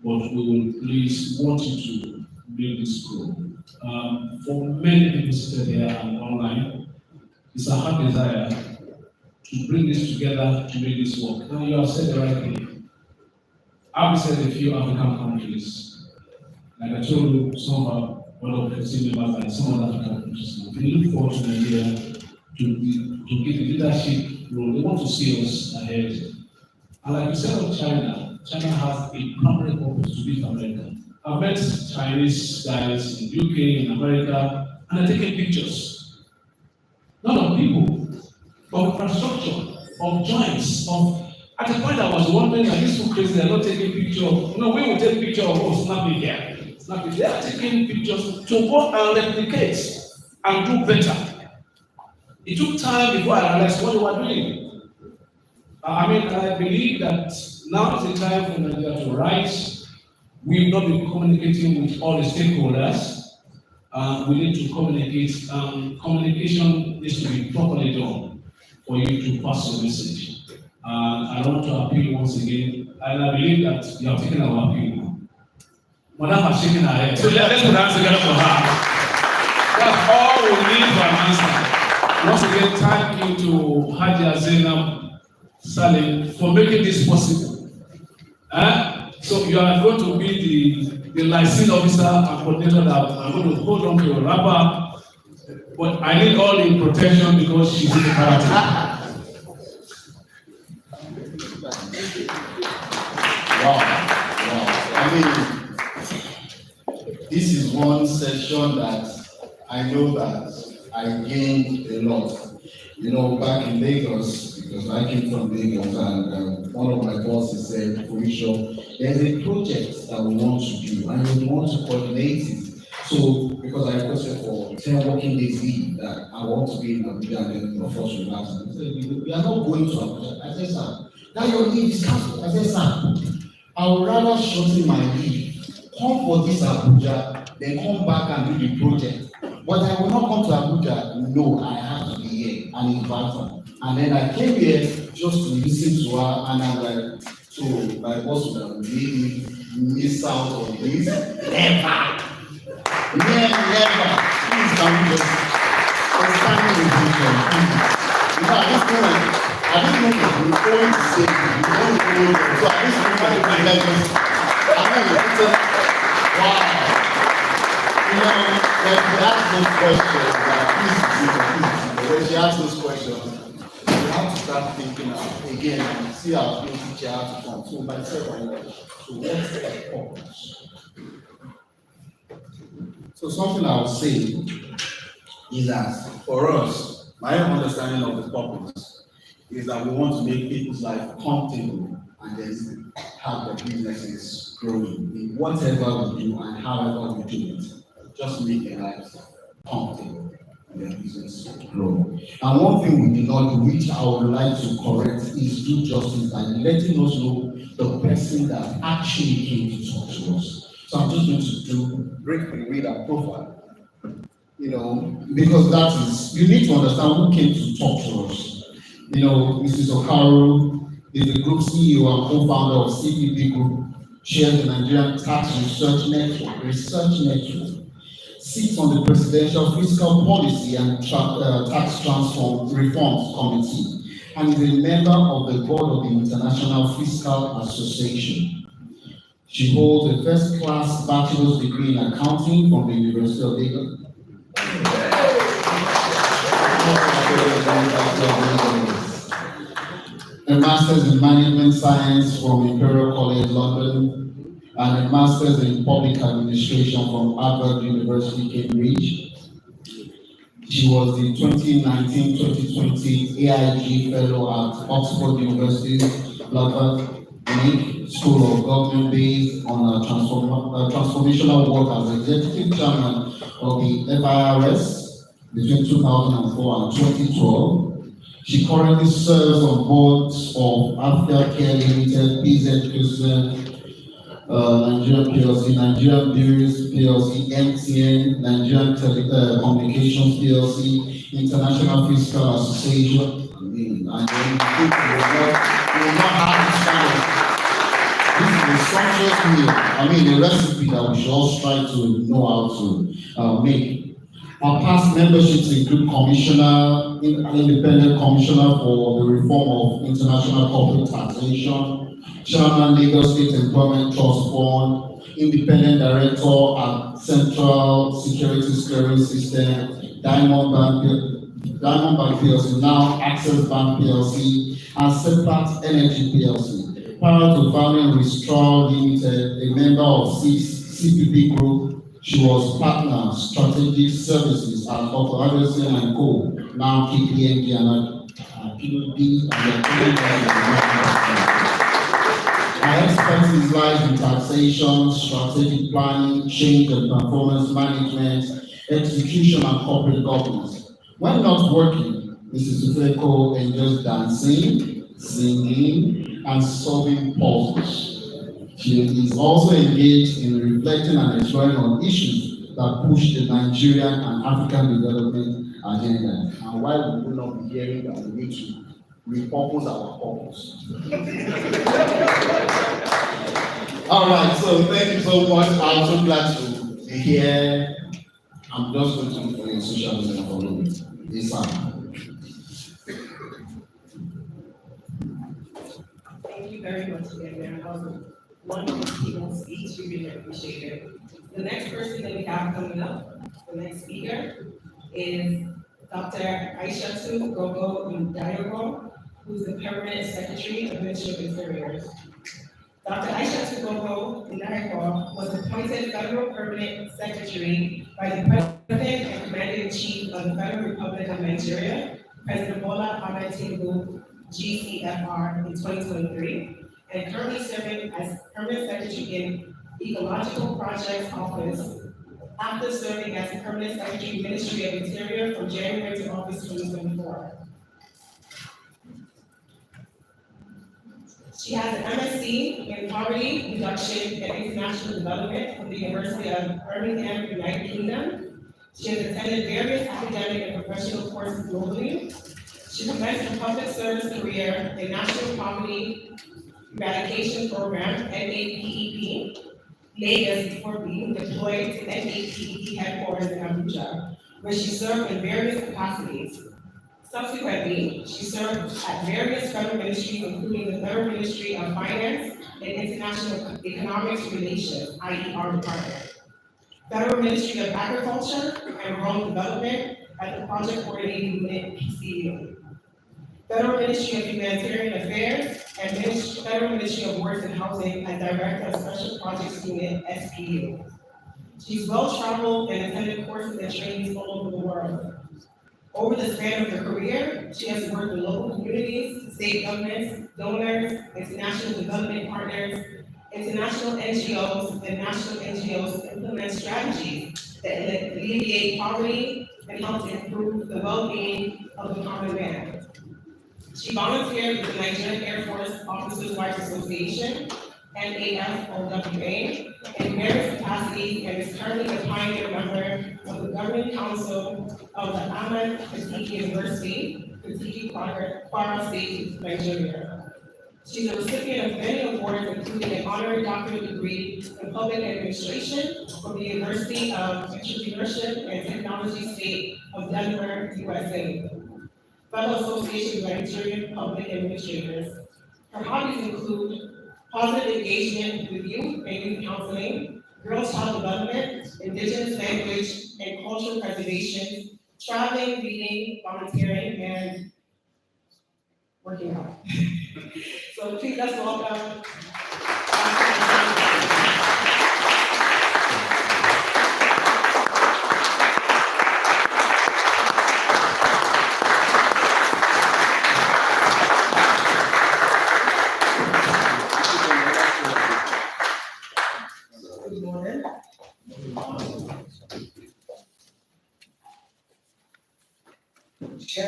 but we will please want you to make this grow. For many people seated here and online, it's a hard desire to bring this together to make this work. Now you have said the right thing. I've said a few African countries, like I told you, some of our Board of Trustees members and some other African countries. If you look forward to Nigeria to give the leadership role, they want to see us ahead. And like you said of China, China has a primary purpose to beat America. I've met Chinese guys in UK, in America, and they're taking pictures. Not of people, of infrastructure, of joints, of. At the point I was wondering, are these so crazy? They're not taking pictures of. No, we will take picture of us, snap it here. Snap it. They are taking pictures to go and replicate and do better. It took time before I realized what they were doing. I believe that now is the time for Nigeria to rise. We've not been communicating with all the stakeholders. We need to communicate. Communication needs to be properly done for you to pass your message. I want to appeal once again, and I believe that you have taken our appeal. Madam has shaken her head. So let's put hands together for her. That's all we need for an answer. Once again, thank you to Hadia Zainab Salim for making this possible. So you are going to be the licensing officer and coordinator that I'm going to hold on to your wrapper, but I need all the protection because she's in the karate. Wow. I mean, this is one session that I know that I gained a lot. You know, back in Lagos, because I came from Lagos, and one of my bosses said, Felicia, there's a project that we want to do, and we want to coordinate it. So, because I requested for 10 working days leave, that I want to be in Abuja and then of course relax. He said, we are not going to Abuja. I said, sir, now your leave is cancelled. I said, sir, I would rather shorten my leave, come for this Abuja, then come back and do the project. But I will not come to Abuja. No, I have to be here and invite her. And then I came here just to listen to her, and I'm like, so my boss would have made me miss out on this. Never. Please can we just standing in vision, please. You know, at this moment, we're going to say, so at this moment, it's wow. You know, when she asks those questions, when she asks those questions, you have to start thinking again and see how your teacher has to come. So myself, so what's the purpose? So something I would say is that for us, my understanding of the purpose is that we want to make people's life comfortable and then have the businesses growing in whatever we do and however we do it. Just make their lives comfortable and their business grow. And one thing we did not do, which I would like to correct, is do justice by letting us know the person that actually came to talk to us. So I'm just going to do briefly read our profile. You know, because that is, you need to understand who came to talk to us. You know, Mrs. Okaru is the group CEO and co-founder of CPP Group, chairs the Nigerian Tax Research Network, sits on the Presidential Fiscal Policy and Tax Reforms Committee, and is a member of the board of the International Fiscal Association. She holds a first-class bachelor's degree in accounting from the University of Lagos. A master's in management science from Imperial College London, and a master's in public administration from Harvard University, Cambridge. She was the 2019-2020 AIG Fellow at Oxford University, Blackbird School of Government, based on a transformational work as Executive Chairman of the FIRS between 2004 and 2012. She currently serves on boards of Aftercare Limited, PZ Christian, Nigerian PLC, Nigerian Breweries PLC, MTN, Nigerian Communications PLC, International Fiscal Association. I mean, and then we will not have this kind of. This is a sumptuous meal. I mean, a recipe that we should all try to know how to make. Our past memberships include Independent Commissioner for the Reform of International Corporate Taxation, Chairman Lagos State Employment Trust Fund, Independent Director at Central Securities Clearing System, Diamond Bank PLC, now Access Bank PLC, and Seplat Energy PLC. Prior to founding Restore Limited, a member of CPP Group, she was partner strategic services at Dr. Anderson and Co. Now KPMG and PUD My expertise lies in taxation, strategic planning, change and performance management, execution and corporate governance. When not working, Mrs. Ufeko enjoys dancing, singing, and solving puzzles. She is also engaged in reflecting and exploring on issues that push the Nigerian and African development agenda. And why would we not be hearing that we need to repurpose our purpose? All right, so thank you so much. I'm so glad to be here. I'm just going to look for your social media follow me. This time. Thank you very much again, Mayor. That was a wonderful keynote speech. We really appreciate it. The next person that we have coming up, the next speaker, is Dr. Aishatu Gogo Ndayogo, who's the Permanent Secretary of Ministry of Interiors. Dr. Aishatu Gogo Ndayogo was appointed Federal Permanent Secretary by the President and Commander-in-Chief of the Federal Republic of Nigeria, President Bola Ahmed Tinubu, GCFR, in 2023, and currently serving as Permanent Secretary in Ecological Projects Office after serving as Permanent Secretary Ministry of Interior from January to August 2024. She has an MSc in Poverty Reduction and International Development from the University of Birmingham, United Kingdom. She has attended various academic and professional courses globally. She commenced her public service career in National Poverty Eradication Program, NAPEP, Lagos, before being deployed to NAPEP headquarters in Abuja, where she served in various capacities. Subsequently, she served at various federal ministries, including the Federal Ministry of Finance and International Economic Relations, IER Department, Federal Ministry of Agriculture and Rural Development at the Project Coordinating Unit, PCU, Federal Ministry of Humanitarian Affairs and Federal Ministry of Works and Housing as Director of Special Projects Unit, SPU. She's well-traveled and attended courses and trainings all over the world. Over the span of her career, she has worked with local communities, state governments, donors, international development partners, international NGOs, and national NGOs to implement strategies that alleviate poverty and help to improve the well-being of the common man. She volunteered with the Nigerian Air Force Officers' Rights Association, NAFOWA, in various capacities and is currently a pioneer member of the Governing Council of the Ahmed Katiki University, Katiki Kwara State, Nigeria. She's a recipient of many awards, including an honorary doctorate degree in public administration from the University of Entrepreneurship and Technology State of Denver, USA. Fellow Association of Nigerian Public Administrators. Her hobbies include positive engagement with youth and youth counseling, girls' child development, indigenous language and cultural preservation, traveling, reading, volunteering, and working out. So please let's welcome.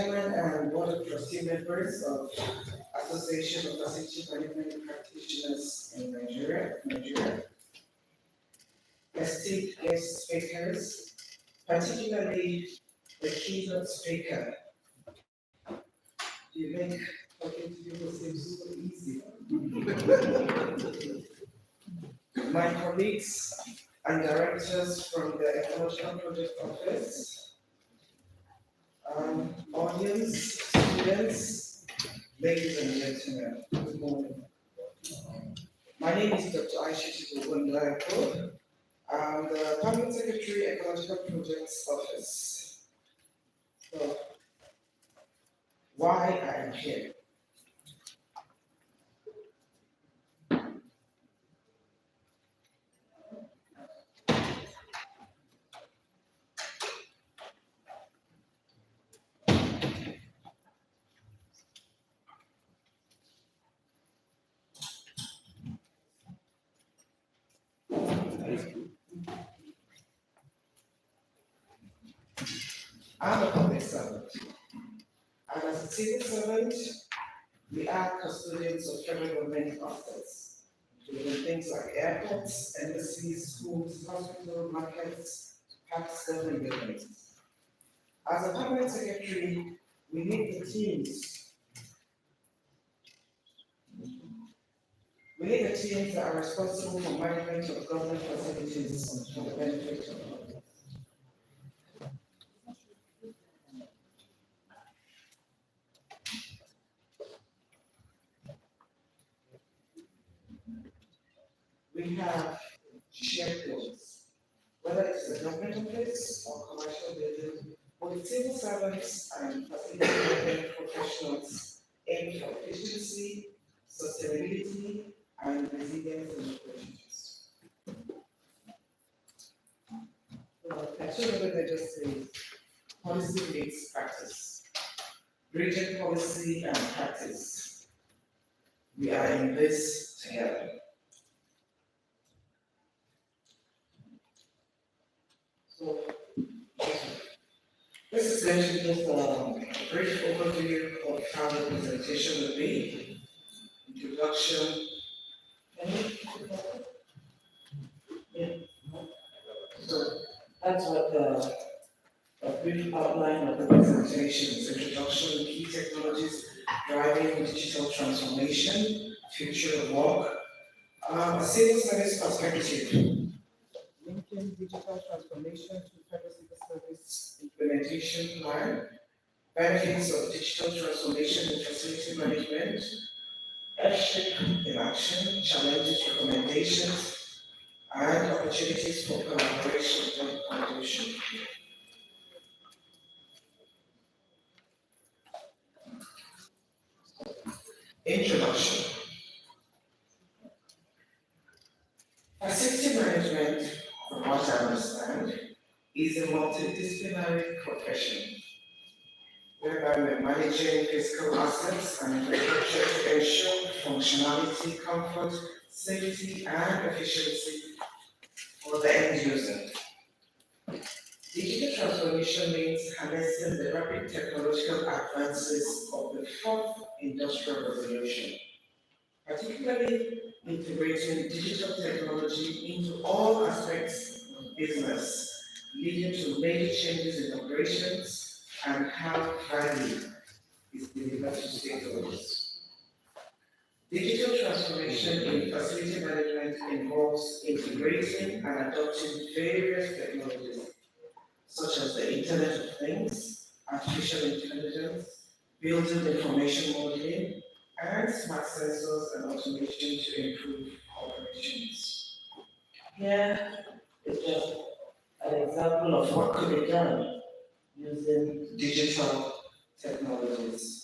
Chairman and Board of Trustee members of Association of Facility Management Practitioners in Nigeria, esteemed guest speakers, particularly the keynote speaker. You make talking to people seem so easy. My colleagues and directors from the Ecological Project Office, audience, students, ladies and gentlemen, good morning. My name is Dr. Aisha Chibukundaiko. I'm the Permanent Secretary, Ecological Projects Office. So, why I am here? I'm a public servant, and as a civil servant, we are custodians of federal government assets, including things like airports, embassies, schools, hospitals, markets, parks, government buildings. As a permanent secretary, we need the teams. We need the teams that are responsible for management of government facilities for the benefit of all. We have shared goals, whether it's a government office or commercial building, both civil servants and facility management professionals aim for efficiency, sustainability, and resilience in operations. Actually, what I just said, policy meets practice. Bridging policy and practice. We are in this together. So, this is going to be just a brief overview of how the presentation will be. Introduction. Yeah. So that's what a brief outline of the presentation is. Introduction, key technologies driving digital transformation, future of work, a civil service perspective. Linking digital transformation to federal civil service implementation plan, benefits of digital transformation in facility management, F-shape in action, challenges, recommendations, and opportunities for collaboration and collaboration. Introduction. Facility management, from what I understand, is a multidisciplinary profession whereby we're managing physical assets and infrastructure to ensure functionality, comfort, safety, and efficiency for the end user. Digital transformation means harnessing the rapid technological advances of the fourth industrial revolution, particularly integrating digital technology into all aspects of business, leading to major changes in operations and how value is delivered to stakeholders. Digital transformation in facility management involves integrating and adopting various technologies, such as the Internet of Things, artificial intelligence, building information modeling, and smart sensors and automation to improve operations. Here is just an example of what could be done using digital technologies.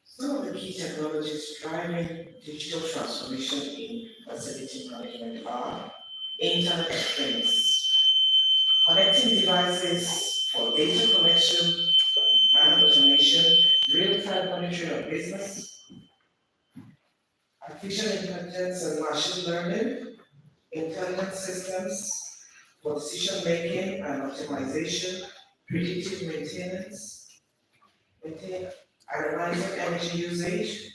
Some of the key technologies driving digital transformation in facility management are Internet of Things, connecting devices for data collection and automation monitoring of business, artificial intelligence and machine learning, intelligent systems for decision making and optimization, predictive maintenance, analyzing energy usage,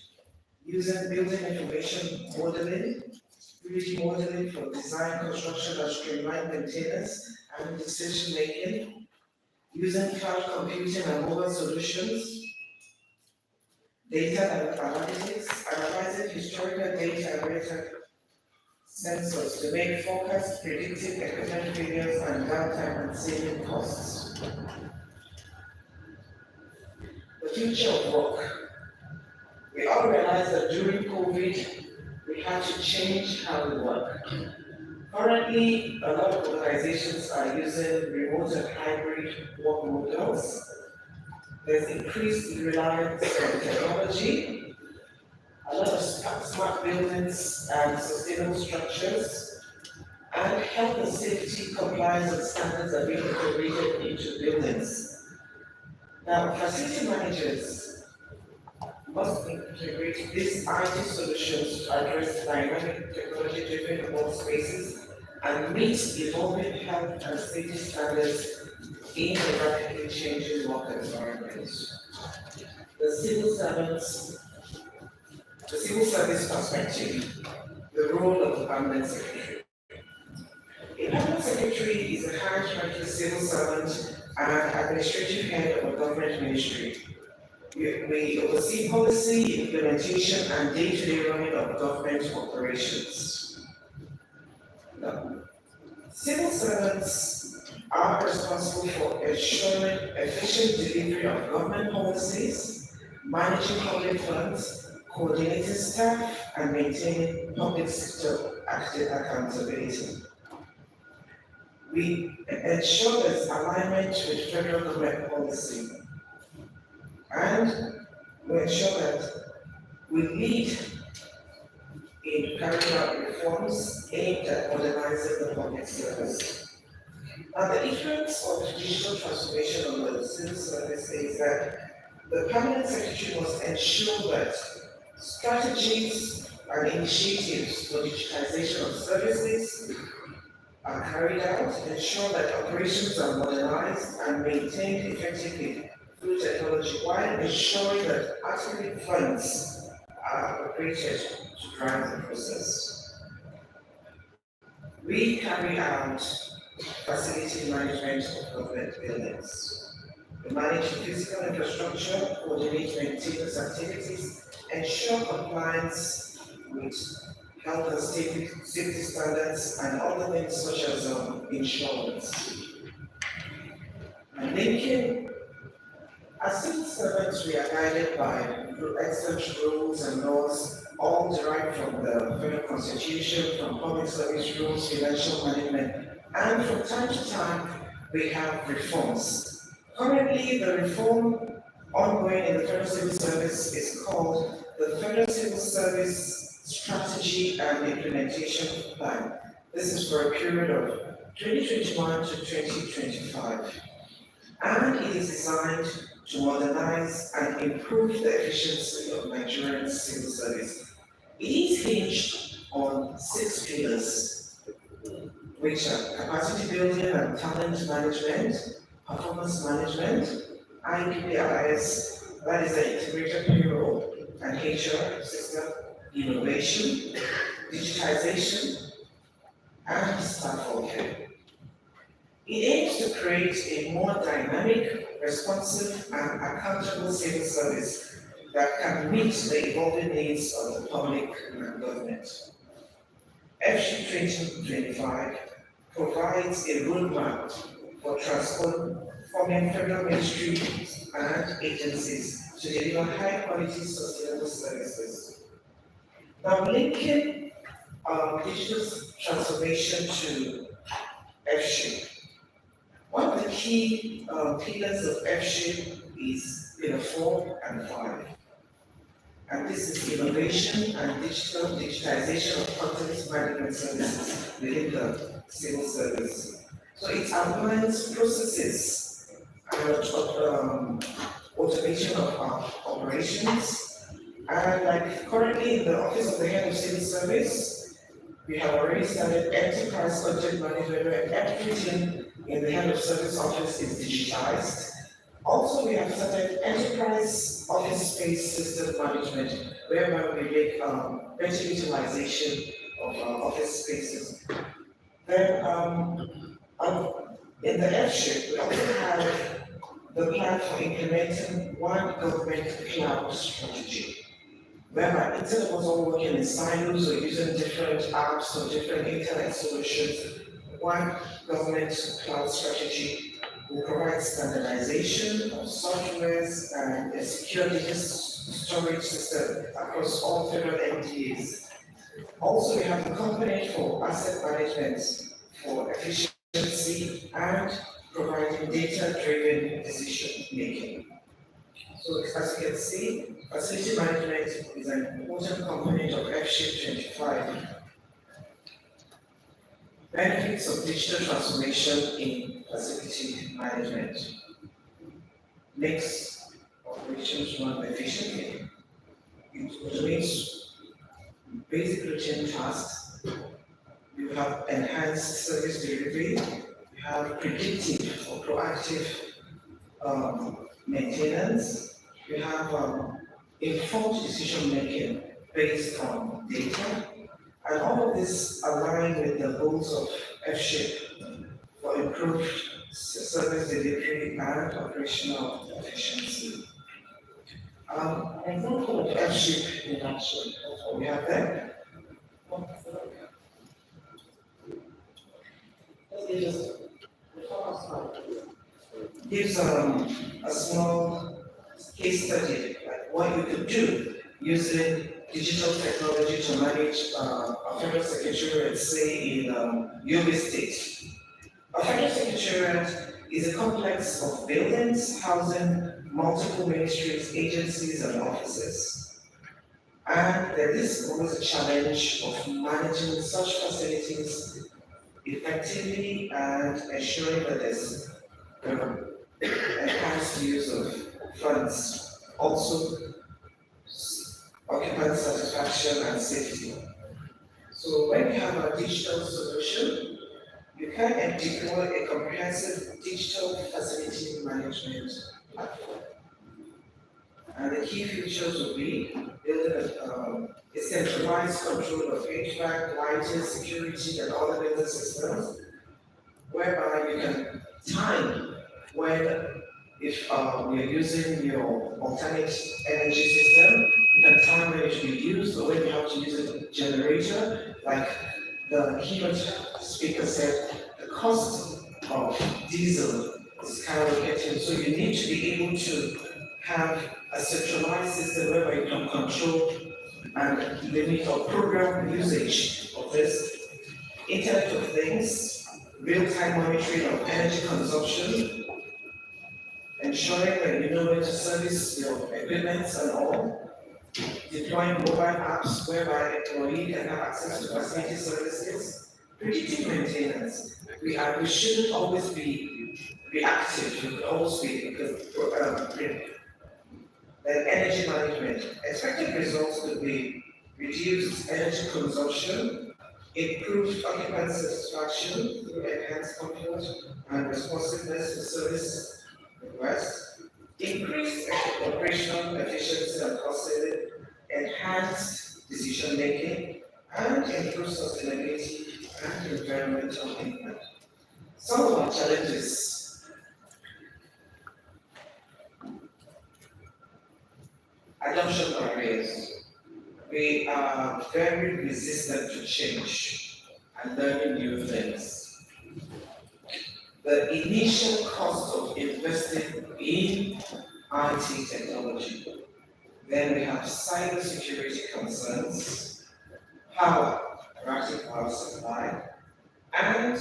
using building information modeling, 3D modeling for design, construction, and streamlined maintenance and decision making, using cloud computing and mobile solutions, data analytics, analyzing historical data and data sensors to make forecasts, predicting equipment failures and downtime and saving costs. The future of work. We all realize that during COVID, we had to change how we work. Currently, a lot of organizations are using remote and hybrid work models. There's increased reliance on technology, a lot of smart buildings and sustainable structures, and health and safety compliance and standards are being integrated into buildings. Now, facility managers must integrate these IT solutions to address dynamic technology-driven workspaces and meet evolving health and safety standards in a rapidly changing work environment. The civil service perspective, the role of the permanent secretary. A permanent secretary is a high-ranking civil servant and administrative head of a government ministry. We oversee policy, implementation, and day-to-day running of government operations. Now, civil servants are responsible for ensuring efficient delivery of government policies, managing public funds, coordinating staff, and maintaining public sector accountability. We ensure there's alignment with federal government policy, and we ensure that we lead in carrying out reforms aimed at modernizing the public service. Now, the influence of digital transformation on the civil service is that the permanent secretary must ensure that strategies and initiatives for digitization of services are carried out, ensure that operations are modernized and maintained effectively through technology while ensuring that adequate funds are appropriated to drive the process. We carry out facility management of government buildings. We manage physical infrastructure, coordinate maintenance activities, ensure compliance with health and safety standards, and other things such as insurance. And linking, as civil servants, we are guided by excellent rules and laws, all derived from the Federal Constitution, from public service rules, financial management, and from time to time, we have reforms. Currently, the reform ongoing in the Federal Civil Service is called the Federal Civil Service Strategy and Implementation Plan. This is for a period of 2021 to 2025. And it is designed to modernize and improve the efficiency of Nigerian civil service. It is hinged on 6 pillars, which are capacity building and talent management, performance management, IPPIS, that is the integrated payroll and HR system, innovation, digitization, and staff welfare. It aims to create a more dynamic, responsive, and accountable civil service that can meet the evolving needs of the public and government. FG 2025 provides a roadmap for transforming federal ministries and agencies to deliver high-quality, sustainable services. Now, linking digital transformation to FG. One of the key pillars of FG is pillar 4 and 5. And this is innovation and digitization of content management services within the civil service. So it outlines processes and automation of operations. And like currently in the Office of the Head of Civil Service, we have already started enterprise content management where everything in the Head of Service office is digitized. Also, we have started enterprise office space system management, whereby we make better utilization of office spaces. Then, in the F-shape, we also have the plan for implementing one government cloud strategy, whereby instead of us all working in silos or using different apps or different internet solutions, one government cloud strategy will provide standardization of softwares and a secure data storage system across all federal MDAs. Also, we have the component for asset management for efficiency and providing data-driven decision making. So as you can see, facility management is an important component of F-shape 25. Benefits of digital transformation in facility management makes operations run efficiently. It automates basic routine tasks. You have enhanced service delivery. You have predictive or proactive maintenance. You have informed decision making based on data. And all of this align with the goals of F-shape for improved service delivery and operational efficiency. An example of F-shape in action, that's what we have there. Gives a small case study, like what you could do using digital technology to manage a federal secretariat, say in Yobe State. A federal secretariat is a complex of buildings housing multiple ministries, agencies, and offices. And there is always a challenge of managing such facilities effectively and ensuring that there's enhanced use of funds. Also, occupant satisfaction and safety. So when you have a digital solution, you can deploy a comprehensive digital facility management platform. And the key features will be building a centralized control of HVAC, lighting, security, and other building systems, whereby you can time when if you're using your alternate energy system, you can time when it should be used or when you have to use a generator. Like the keynote speaker said, the cost of diesel is skyrocketing, so you need to be able to have a centralized system whereby you can control and limit or program usage of this. Internet of Things, real-time monitoring of energy consumption, ensuring that you know when to service your equipment and all, deploying mobile apps whereby employee can have access to facility services, predictive maintenance. We shouldn't always be reactive, we should always be then energy management. Expected results could be reduced energy consumption, improved occupant satisfaction through enhanced comfort and responsiveness to service requests, increased operational efficiency and cost saving, enhanced decision making, and improved sustainability and environmental impact. Some of our challenges. Adoption barriers. We are very resistant to change and learning new things. The initial cost of investing in IT technology. Then we have cybersecurity concerns, erratic power supply, and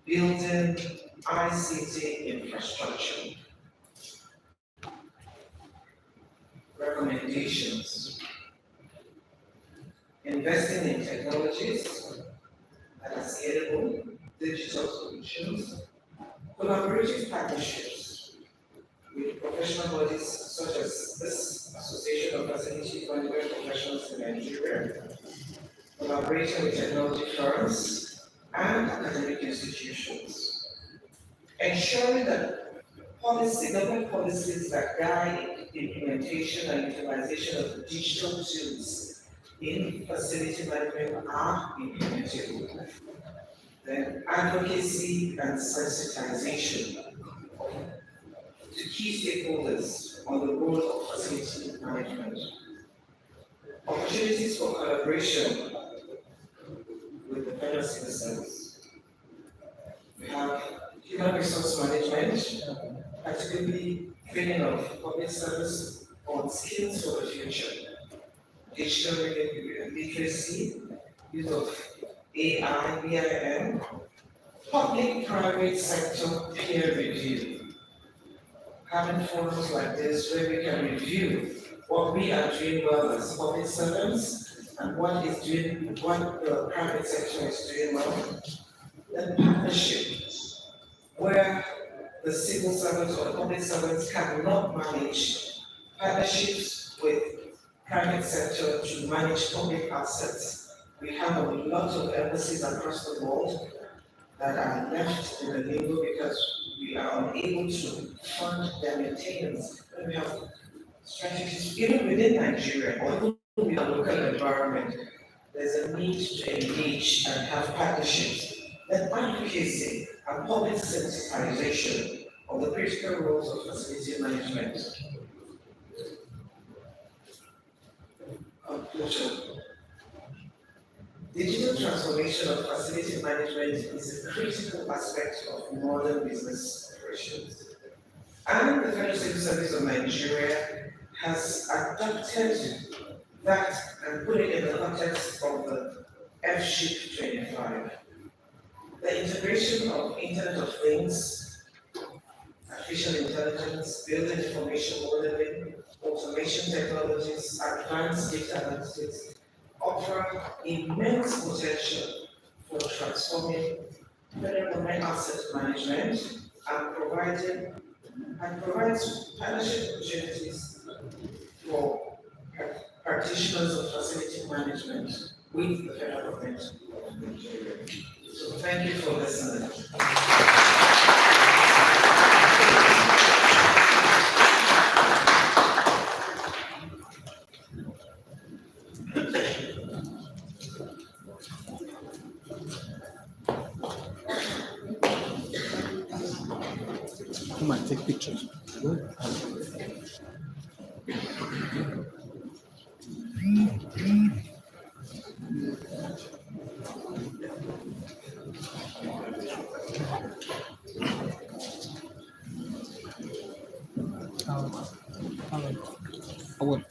building ICT infrastructure. Recommendations. Investing in technologies that are scalable, digital solutions, collaborative partnerships with professional bodies such as this Association of Facility Management Professionals in Nigeria, collaborating with technology firms and academic institutions, ensuring that government policies that guide the implementation and utilization of digital tools in facility management are implemented. Then advocacy and sensitization to key stakeholders on the role of facility management. Opportunities for collaboration with the fellow citizens. We have human resource management, particularly training of public service on skills for the future, digital literacy, use of AI, BIM, public-private sector peer review. Having forums like this where we can review what we are doing well as public servants and what the private sector is doing well. Then partnership, where the civil servants or the public servants cannot manage, partnerships with private sector to manage public assets. We have a lot of embassies across the world that are left in the limbo because we are unable to fund their maintenance. And we have strategies, even within Nigeria, or even within the local environment, there's a need to engage and have partnerships. Then advocacy and public sensitization of the critical roles of facility management. Conclusion. Digital transformation of facility management is a critical aspect of modern business operations. And the Federal Civil Service of Nigeria has adapted that and put it in the context of the FSHIP 25. The integration of Internet of Things, artificial intelligence, building information modeling, automation technologies, advanced data analytics offer immense potential for transforming federal government asset management and provides partnership opportunities for practitioners of facility management with the federal government of Nigeria. So thank you for listening. Come and take pictures. I will.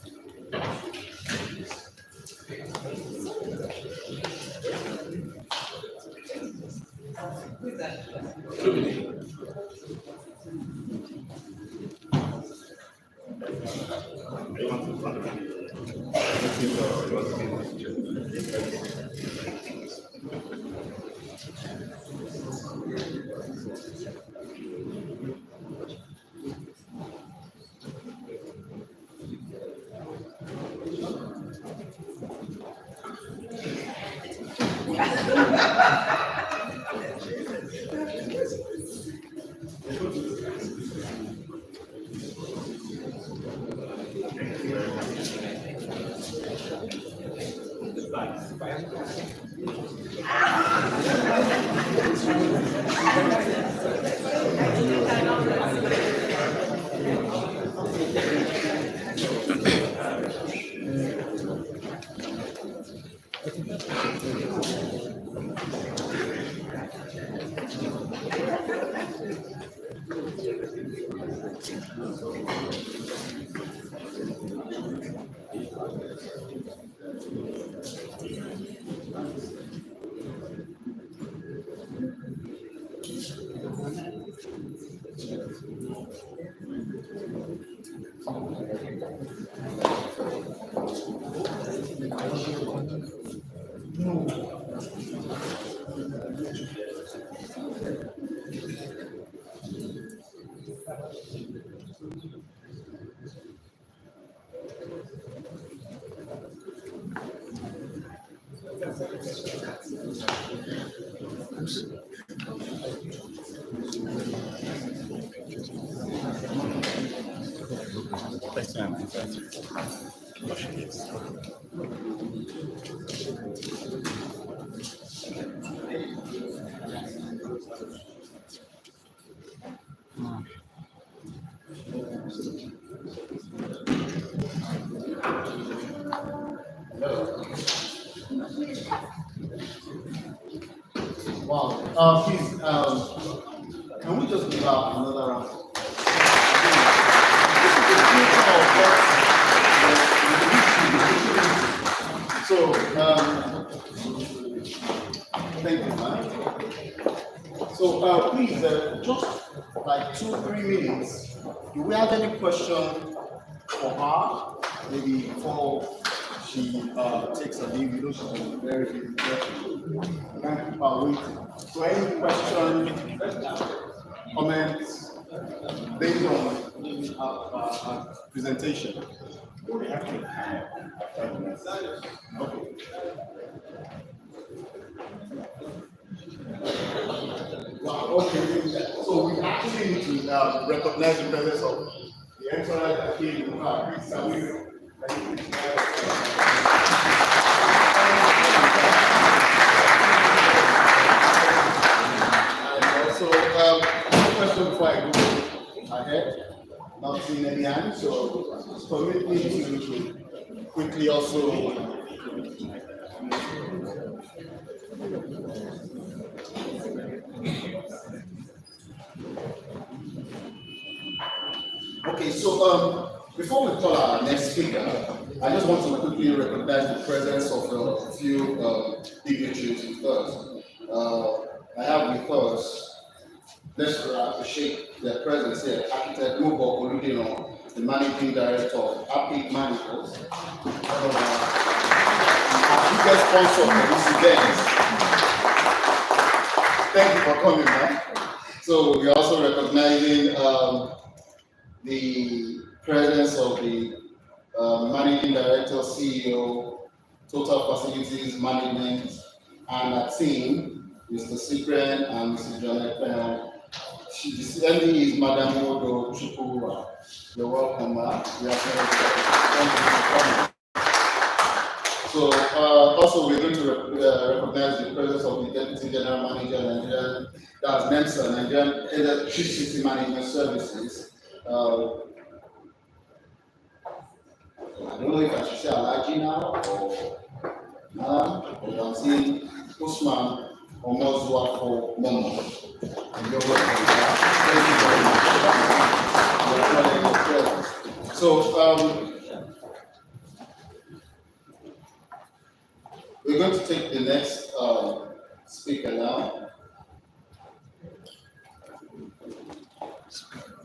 Wow. Please, can we just give out another round? So, thank you, man. So, please, just like 2-3 minutes, do we have any question for her? Maybe before she takes a leave, you know, she's been very busy. Thank you for waiting. So, any question, comments based on our presentation? Okay. Wow, okay. So we actually need to recognize the presence of the entire that came in our and also, one question before I go ahead. Not seeing any hands, so permit me to quickly also okay, so before we call our next speaker, I just want to quickly recognize the presence of a few dignitaries with us. I have with us, let's appreciate their presence here, Architect Mubo Oludino, the Managing Director of Epic Managers, one of our biggest sponsor for this event. Thank you for coming, man. So we're also recognizing the presence of the Managing Director, CEO, Total Facilities Management, and a team, Mr. Cyprian and Mr. John Ekpen. The MD is Madam Odo Chukura. You're welcome, ma'am. Thank you for coming. So, also we're going to recognize the presence of the Deputy General Manager, Nigerian, that's NEMSA, Nigerian Electricity Management Services. I don't know if I should say Alaji now or but I'm seeing Usman Omozua for Momo. And you're welcome. Thank you very much. So, we're going to take the next speaker now.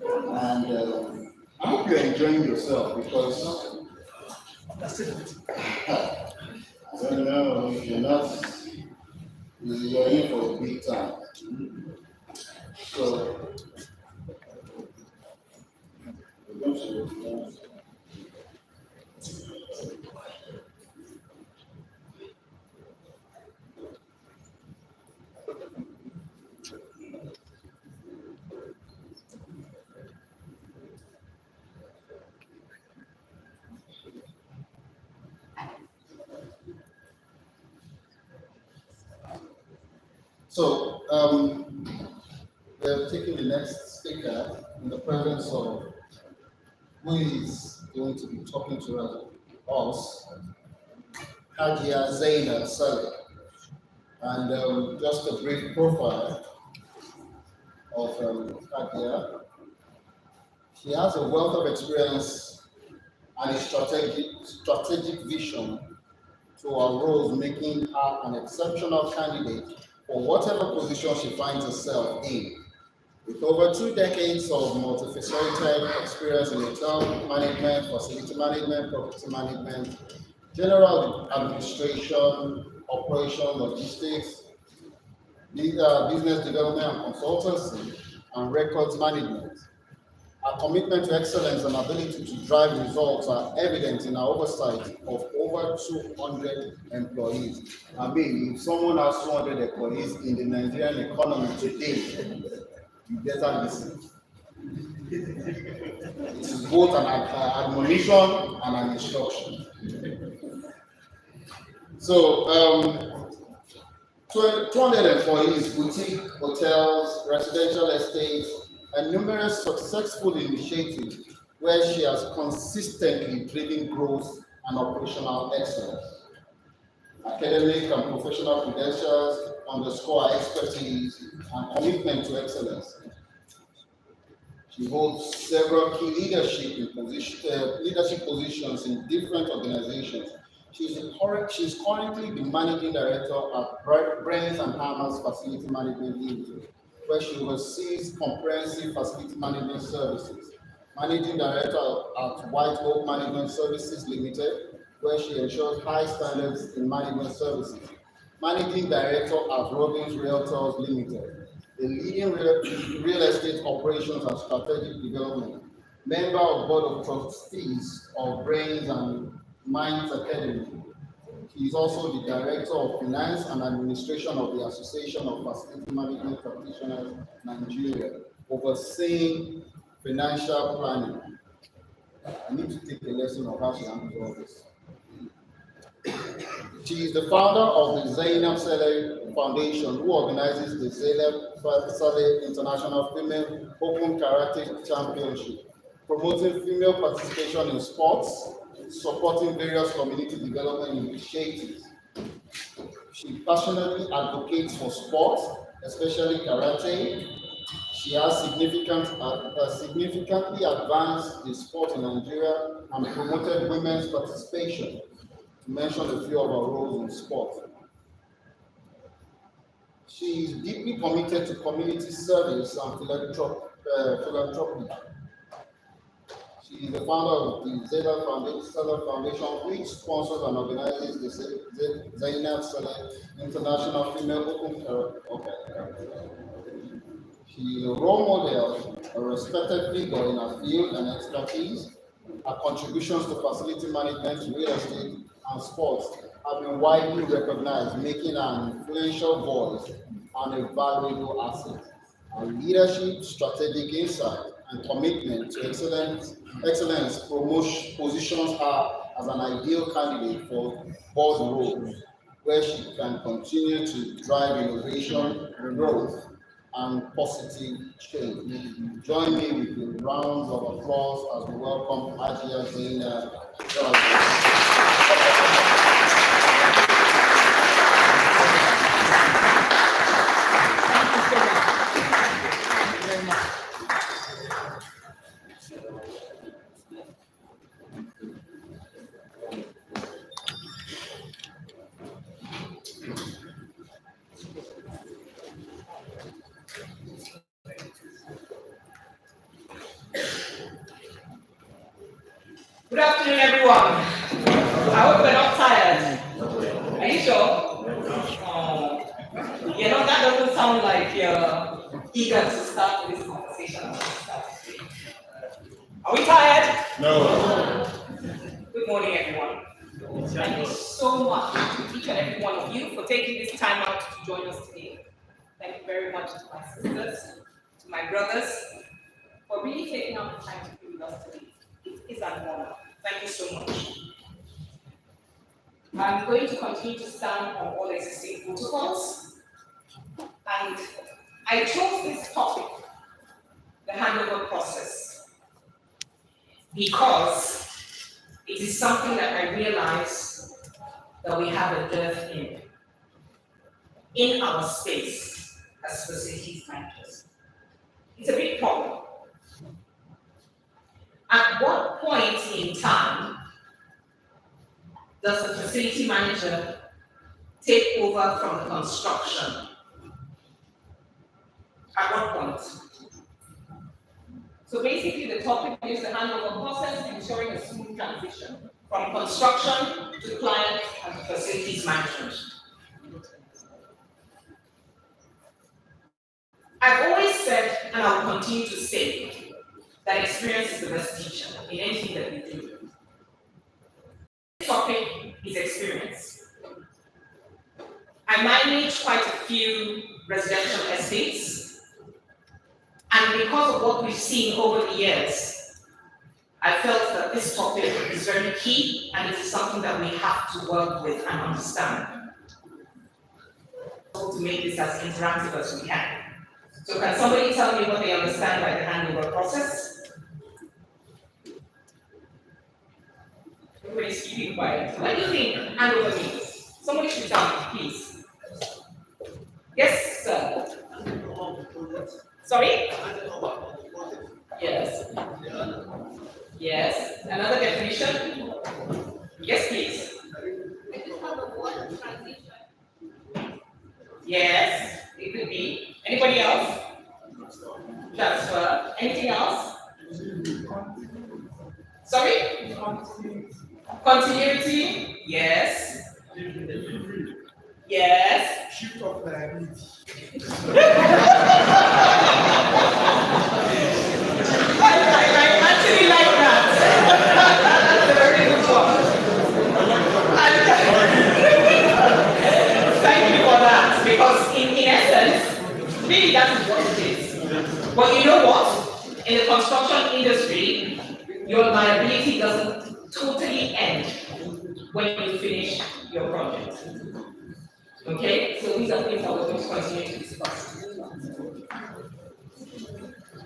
And I hope you're enjoying yourself because I don't know if you're not, you're in for a big time. So, we're going to So, we're taking the next speaker in the presence of who is going to be talking to us, Hajia Zainab Saleh. And just a brief profile of Hajia. She has a wealth of experience and a strategic vision to her roles, making her an exceptional candidate for whatever position she finds herself in. With over 2 decades of multifaceted experience in hotel management, facility management, property management, general administration, operation, logistics, business development and consultancy, and records management. Our commitment to excellence and ability to drive results are evident in our oversight of over 200 employees. I mean, if someone has 200 employees in the Nigerian economy today, you better listen. It is both an admonition and an instruction. So, 200 employees, boutique, hotels, residential estates, and numerous successful initiatives where she has consistently driven growth and operational excellence. Academic and professional credentials underscore her expertise and commitment to excellence. She holds several key leadership positions in different organizations. She's currently the managing director at Brains and Hammers Facility Management Limited, where she oversees comprehensive facility management services. Managing director at White Oak Management Services Limited, where she ensures high standards in management services. Managing director at Robbins Realtors Limited, a leading real estate operations and strategic development, member of board of trustees of Brains and Minds Academy. He is also the director of finance and administration of the Association of Facility Management Practitioners Nigeria, overseeing financial planning. I need to take a lesson of how to handle all this. She is the founder of the Zainab Saleh Foundation, who organizes the Zainab Saleh International Female Open Karate Championship, promoting female participation in sports, supporting various community development initiatives. She passionately advocates for sports, especially karate. She has significantly advanced the sport in Nigeria and promoted women's participation, to mention a few of her roles in sport. She is deeply committed to community service and philanthropy. She is the founder of the Zainab Foundation, which sponsors and organizes the Zainab Saleh International Female Open Karate. She is a role model, a respected figure in her field and expertise. Her contributions to facility management, real estate, and sports have been widely recognized, making her an influential voice and a valuable asset. Her leadership, strategic insight, and commitment to excellence positions her as an ideal candidate for board roles, where she can continue to drive innovation, growth, and positive change. Join me with the rounds of applause as we welcome Ajia Zainab. Good afternoon, everyone. I hope we're not tired. Are you sure? That doesn't sound like you're eager to start this conversation. Are we tired? No. Good morning, everyone. Thank you so much to each and every one of you for taking this time out to join us today. Thank you very much to my sisters, to my brothers, for really taking out the time to be with us today. It is an honor. Thank you so much. I'm going to continue to stand on all existing protocols. And I chose this topic, the handover process, because it is something that I realize that we have a dearth in our space as facilities managers. It's a big problem. At what point in time does the facility manager take over from the construction? At what point? So basically the topic is the handover process, ensuring a smooth transition from construction to client and facilities management. I've always said, and I'll continue to say, that experience is the best teacher in anything that we do. This topic is experience. I manage quite a few residential estates, and because of what we've seen over the years, I felt that this topic is very key and it is something that we have to work with and understand to make this as interactive as we can. So can somebody tell me what they understand by the handover process? Everybody's keeping quiet. What do you think handover means? Somebody should tell me, please. Yes, sir. Sorry? Yes. Yes. Another definition? Yes, please. Yes, it could be. Anybody else? Transfer. Anything else? Sorry? Continuity? Yes. Yes. Shift of liability. I actually like that. That's a very good one. Thank you for that, because in essence, really that is what it is. But you know what? In the construction industry, your liability doesn't totally end when you finish your project. Okay? So these are things that we're going to continue to discuss.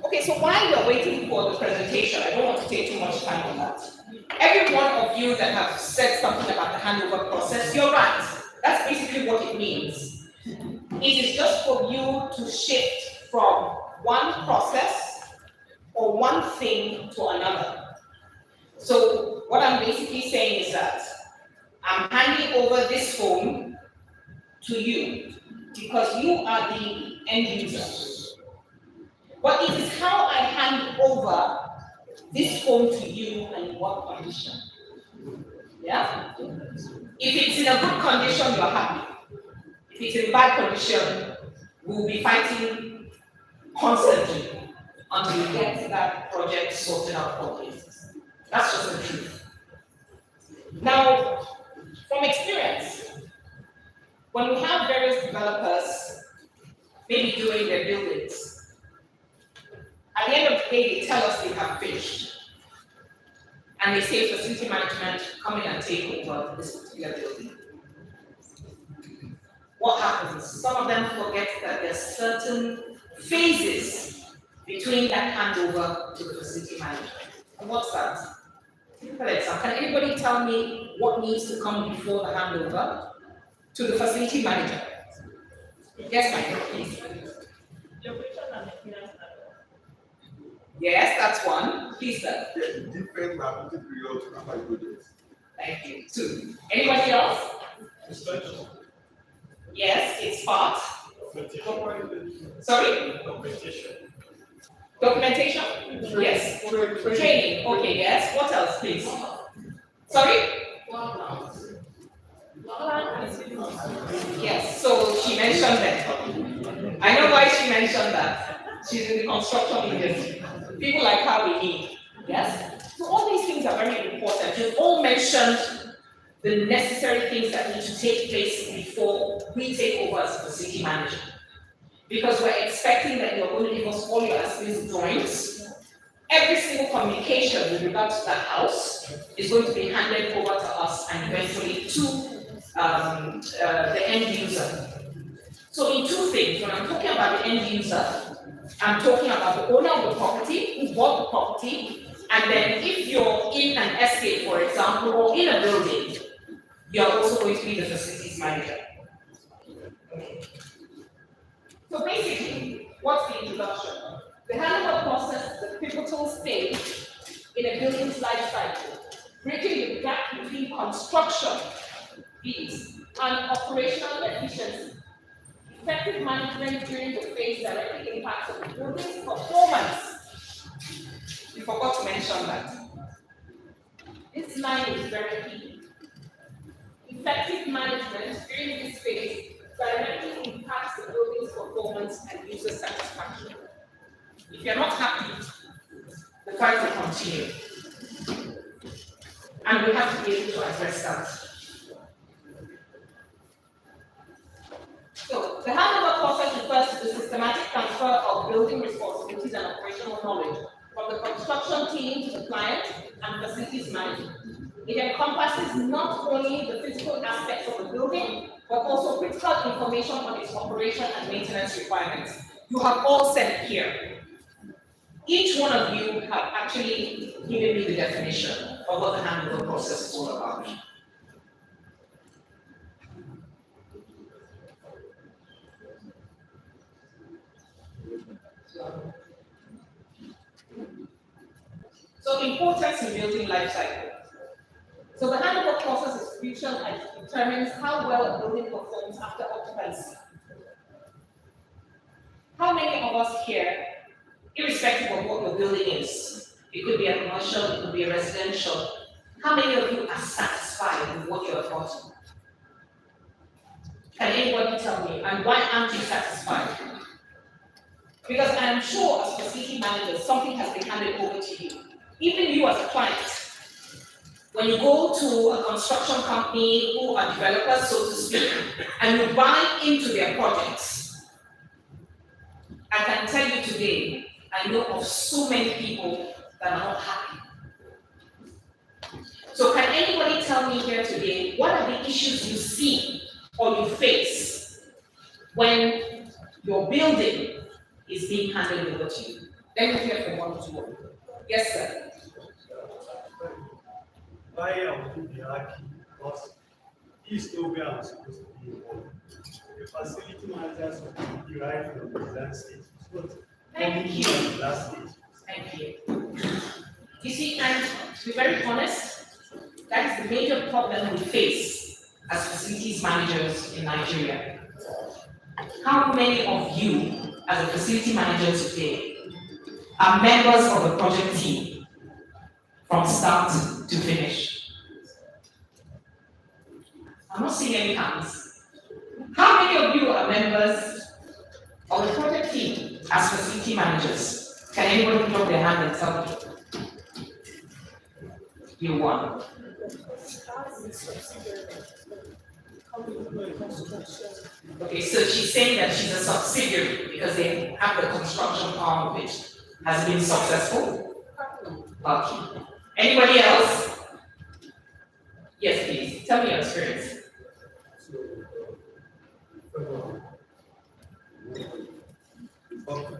Okay, so while you're waiting for the presentation, I don't want to take too much time on that. Every one of you that have said something about the handover process, you're right. That's basically what it means. It is just for you to shift from one process or one thing to another. So what I'm basically saying is that I'm handing over this phone to you because you are the end user. But it is how I hand over this phone to you and in what condition. Yeah? If it's in a good condition, you're happy. If it's in bad condition, we'll be fighting constantly until we get that project sorted out properly. That's just the truth. Now, from experience, when we have various developers maybe doing their buildings, at the end of the day, they tell us they have finished. And they say facility management, come in and take over this particular building. What happens is some of them forget that there's certain phases between that handover to the facility manager. And what's that? For example, can anybody tell me what needs to come before the handover to the facility manager? Yes, Michael, please. Yes, that's one. Please, sir. Different liability period to apply projects. Thank you. Two. Anybody else? Yes, it's part. Sorry? Documentation? Yes. Training. Okay, yes. What else, please? Sorry? Yes, so she mentioned that. I know why she mentioned that. She's in the construction industry. People like her we need. Yes? So all these things are very important. You've all mentioned the necessary things that need to take place before we take over as a facility manager. Because we're expecting that you're going to give us all your as-built drawings. Every single communication with regard to that house is going to be handed over to us and eventually to the end user. So in two things, when I'm talking about the end user, I'm talking about the owner of the property, who bought the property, and then if you're in an estate, for example, or in a building, you're also going to be the facilities manager. Okay. So basically, what's the introduction? The handover process is the pivotal stage in a building's life cycle, bridging the gap between construction fees and operational efficiency. Effective management during the phase directly impacts on the building's performance. We forgot to mention that. This line is very key. Effective management during this phase directly impacts the building's performance and user satisfaction. If you're not happy, the try to continue. And we have to be able to address that. So the handover process refers to the systematic transfer of building responsibilities and operational knowledge from the construction team to the client and facilities management. It encompasses not only the physical aspects of the building, but also critical information on its operation and maintenance requirements. You have all said it here. Each one of you have actually given me the definition of what the handover process is all about. So importance in building life cycle. So the handover process is crucial and it determines how well a building performs after occupancy. How many of us here, irrespective of what your building is, it could be a commercial, it could be a residential, how many of you are satisfied with what you have gotten? Can anybody tell me, and why aren't you satisfied? Because I am sure as facility managers, something has been handed over to you. Even you as a client, when you go to a construction company who are developers, so to speak, and you buy into their projects, I can tell you today, I know of so many people that are not happy. So can anybody tell me here today, what are the issues you see or you face when your building is being handed over to you? Let me hear from one or two of you. Yes, sir. Why I would be happy because this is where I'm supposed to be involved. The facility managers will be right from the design stage. Thank you. The last stage. Thank you. You see, and to be very honest, that is the major problem we face as facilities managers in Nigeria. How many of you, as a facility manager today, are members of the project team from start to finish? I'm not seeing any hands. How many of you are members of the project team as facility managers? Can anybody put up their hand and tell me? You won. Okay, so she's saying that she's a subsidiary because they have the construction arm of it. Has it been successful? Okay. Anybody else? Yes, please. Tell me your experience.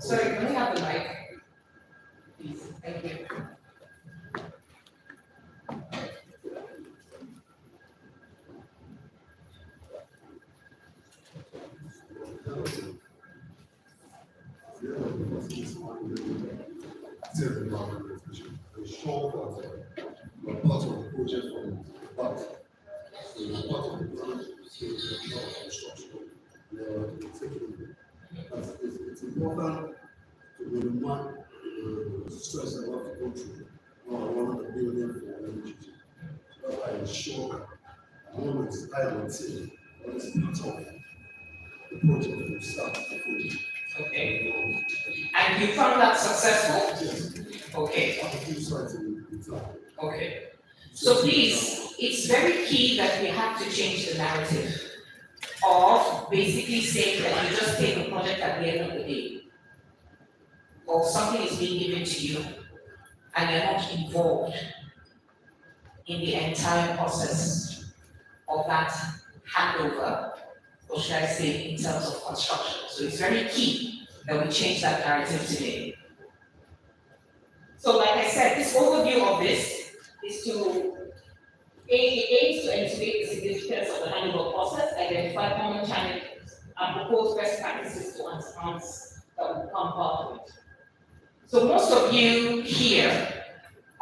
Sorry, can we have the mic? Please. Thank you. Ensure that you are part of the project from the back. So you are part of the plan, so you are part of construction. You are taking it's important to minimize the stress that you have to go through when I run the building for energy. So that I ensure the moment I am a team, that is part of the project from start to finish. Okay. And you found that successful? Yes. Okay. Okay. Okay. So please, it's very key that we have to change the narrative of basically saying that you just take a project at the end of the day, or something is being given to you, and you're not involved in the entire process of that handover, or should I say, in terms of construction. So it's very key that we change that narrative today. So like I said, this overview of this is to aims to elucidate the significance of the handover process, identify common challenges, and propose best practices to enhance that will come part of it. So most of you here,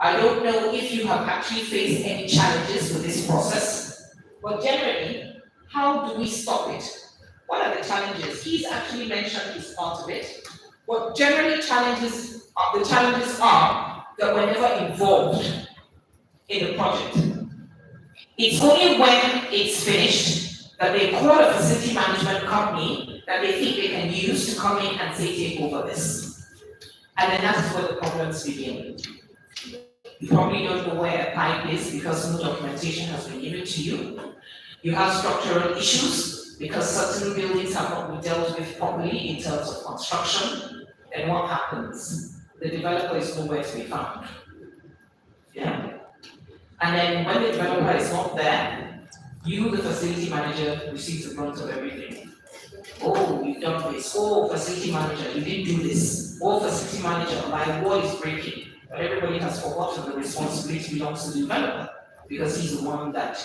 I don't know if you have actually faced any challenges with this process, but generally, how do we stop it? What are the challenges? He's actually mentioned his part of it, but generally the challenges are that we're never involved in the project. It's only when it's finished that they call a facility management company that they think they can use to come in and say, take over this. And then that's where the problems begin. You probably don't know where a pipe is because no documentation has been given to you. You have structural issues because certain buildings have not been dealt with properly in terms of construction. And what happens? The developer is nowhere to be found. Yeah? And then when the developer is not there, you, the facility manager, receives the brunt of everything. Oh, you've done this. Oh, facility manager, you didn't do this. Oh, facility manager, my wall is breaking. But everybody has forgotten the responsibility belongs to the developer because he's the one that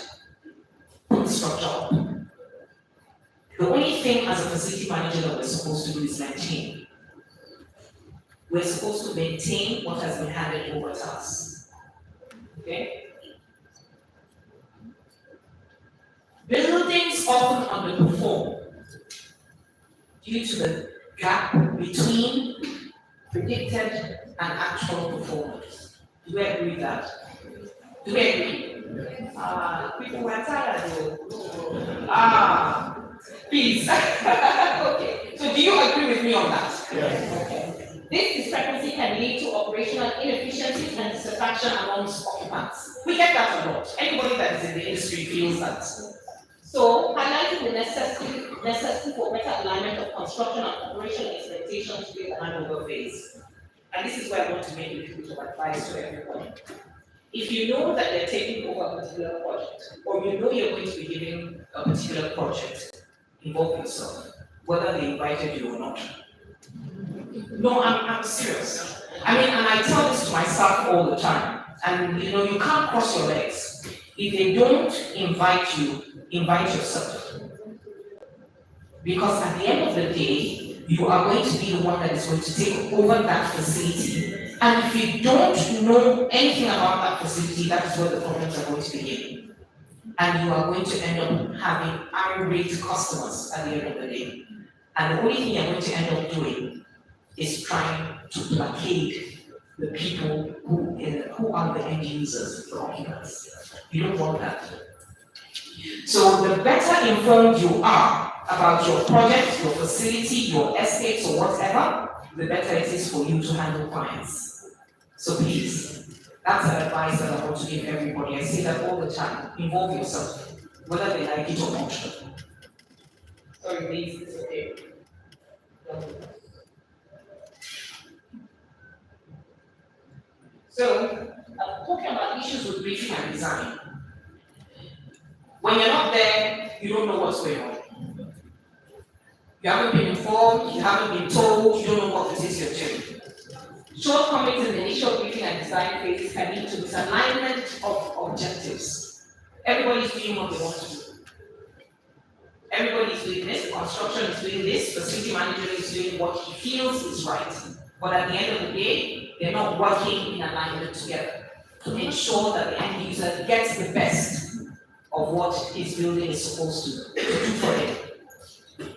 put the structure up. The only thing as a facility manager that we're supposed to do is maintain. We're supposed to maintain what has been handed over to us. Okay? Buildings often underperform due to the gap between predicted and actual performance. Do we agree with that? Do we agree? People were tired though. Please. Okay. So do you agree with me on that? Yes. Okay. This discrepancy can lead to operational inefficiencies and dissatisfaction amongst occupants. We get that a lot. Anybody that is in the industry feels that. So, highlighting the necessity for better alignment of construction and operational expectations during the handover phase. And this is where I want to make a little bit of advice to everyone. If you know that they're taking over a particular project, or you know you're going to be giving a particular project, involve yourself, whether they invited you or not. No, I'm serious. I mean, and I tell this to my staff all the time. And you know, you can't cross your legs. If they don't invite you, invite yourself. Because at the end of the day, you are going to be the one that is going to take over that facility. And if you don't know anything about that facility, that is where the problems are going to begin. And you are going to end up having irate customers at the end of the day. And the only thing you're going to end up doing is trying to placate the people who are the end users, the occupants. You don't want that. So the better informed you are about your project, your facility, your estates, or whatever, the better it is for you to handle clients. So please, that's an advice that I want to give everybody. I say that all the time. Involve yourself, whether they like it or not. Sorry, please, it's okay. So, talking about issues with briefing and design. When you're not there, you don't know what's going on. You haven't been informed, you haven't been told, you don't know what it is you're doing. Shortcomings in the initial briefing and design phases can lead to misalignment of objectives. Everybody's doing what they want to do. Everybody's doing this, construction is doing this, facility manager is doing what he feels is right. But at the end of the day, they're not working in alignment together to ensure that the end user gets the best of what his building is supposed to do for him.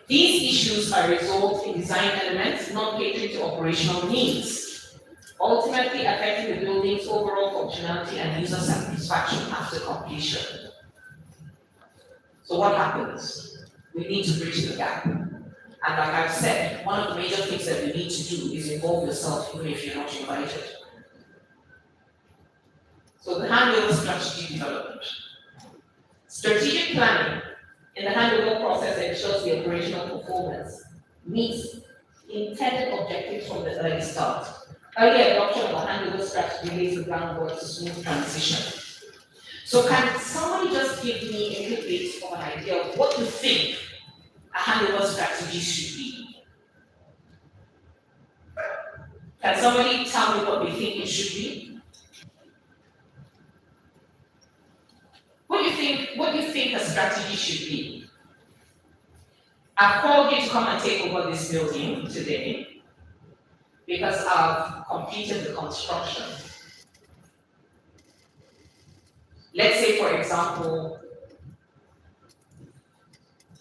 These issues are resolved in design elements not catering to operational needs, ultimately affecting the building's overall functionality and user satisfaction after completion. So what happens? We need to bridge the gap. And like I've said, one of the major things that you need to do is involve yourself even if you're not invited. So the handover strategy development. Strategic planning in the handover process ensures the operational performance meets intended objectives from the early start. Early adoption of a handover strategy lays the groundwork to smooth transition. So can somebody just give me a little bit of an idea of what you think a handover strategy should be? Can somebody tell me what they think it should be? What do you think a strategy should be? I've called you to come and take over this building today because I've completed the construction. Let's say, for example,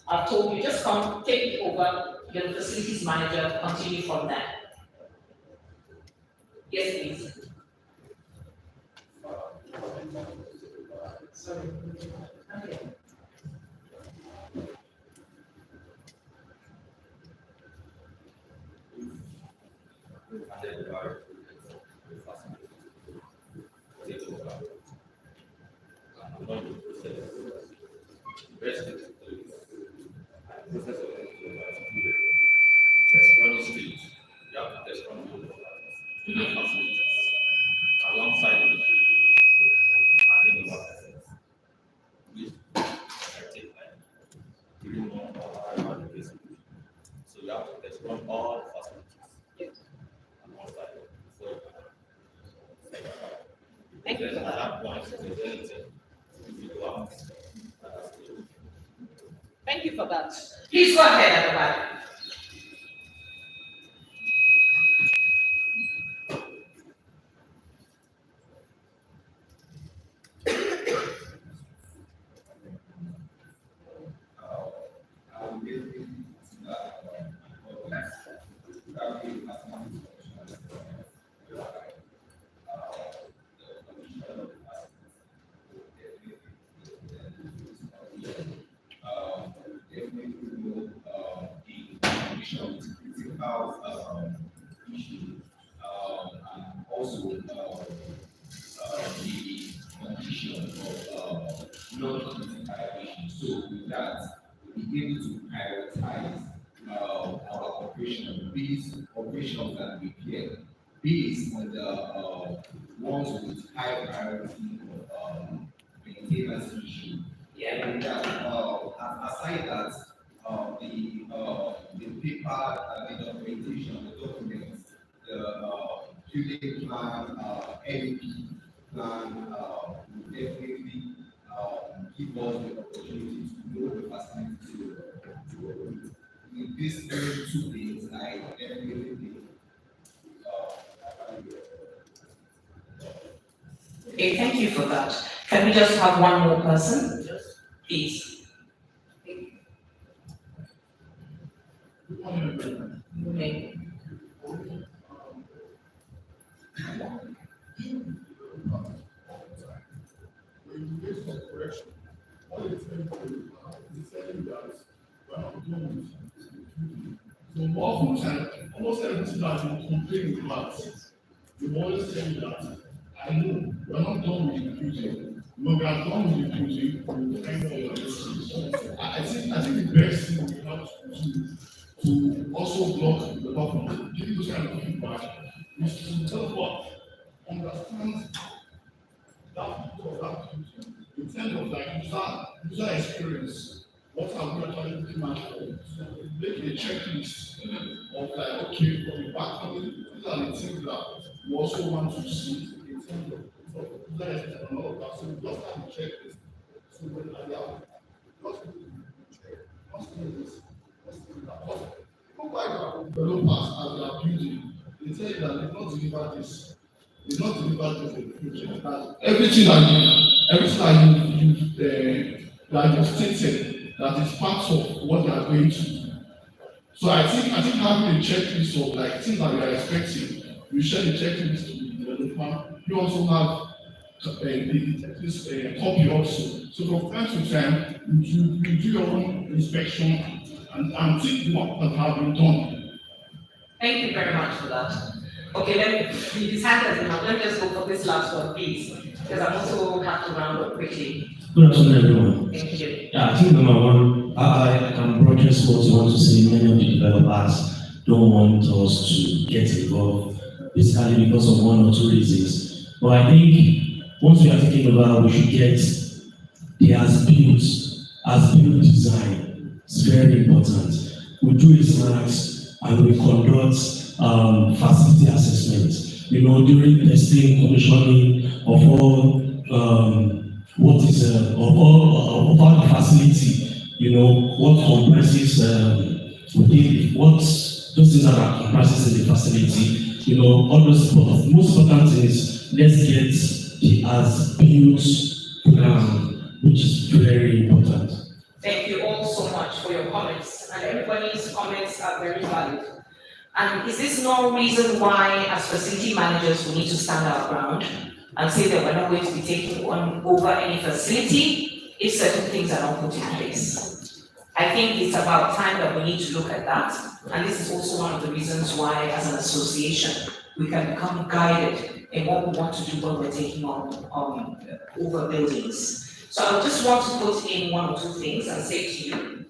I've told you, just come, take it over, you're the facilities manager, continue from there. Yes, please. Sorry. Okay. rest of the process of test running stage. You have to test run the facilities alongside the adding more assets, which take like 3 months or the case. So you have to test run all the facilities alongside. So Thank you. then at that point, you go out. Thank you for that. Please go ahead at the back. And also the condition of non-committing violation. So with that, we'll be able to prioritize our operation based operations that we care based on the ones with high priority of maintenance issue. Yeah. And aside that, the paper, the documentation, the documents, the building plan, MEP plan will definitely give us the opportunity to know the facility to operate. With these 2 things, I definitely think. Okay, thank you for that. Can we just have one more person, please? Okay. So often, almost everything that you complain about, you always tell me that I know we're not done with the building. When we are done with the building, we will find out your issues. I think the best thing we have to do to also block the government, give those kind of feedback, is to tell us understand that of that building in terms of like user experience. What are we actually looking at for? So make a checklist of like, okay, from the back coming, these are the things that we also want to see in terms of user experience and all of that. So we just have a checklist. So when I have just do this, just do that. People like developers as they are building, they tell you that they not deliver this. They not deliver this in the future. That everything that you stated that is part of what they are going to do. So I think having a checklist of like things that you are expecting, you share the checklist to the developer. You also have this copy also. So from time to time, you do your own inspection and think what has been done. Thank you very much for that. Okay, let me decide enough. Let me just go for this last one, please, because I'm also have to round up quickly. Good afternoon, everyone. Thank you. Yeah, I think number one, I can broadcast what you want to say. Many of the developers don't want us to get involved, basically because of 1 or 2 reasons. But I think once we are thinking about, we should get the as-built design. It's very important. We do research and we conduct facility assessments. During testing, commissioning of all what is of all the facility, what comprises what those things that are comprises in the facility, all those stuff. Most important thing is let's get the as-built plan, which is very important. Thank you all so much for your comments, and everybody's comments are very valid. And is this no reason why, as facility managers, we need to stand our ground and say that we're not going to be taking over any facility if certain things are not put in place? I think it's about time that we need to look at that, and this is also one of the reasons why, as an association, we can become guided in what we want to do when we're taking on over buildings. So I just want to put in one or two things and say to you,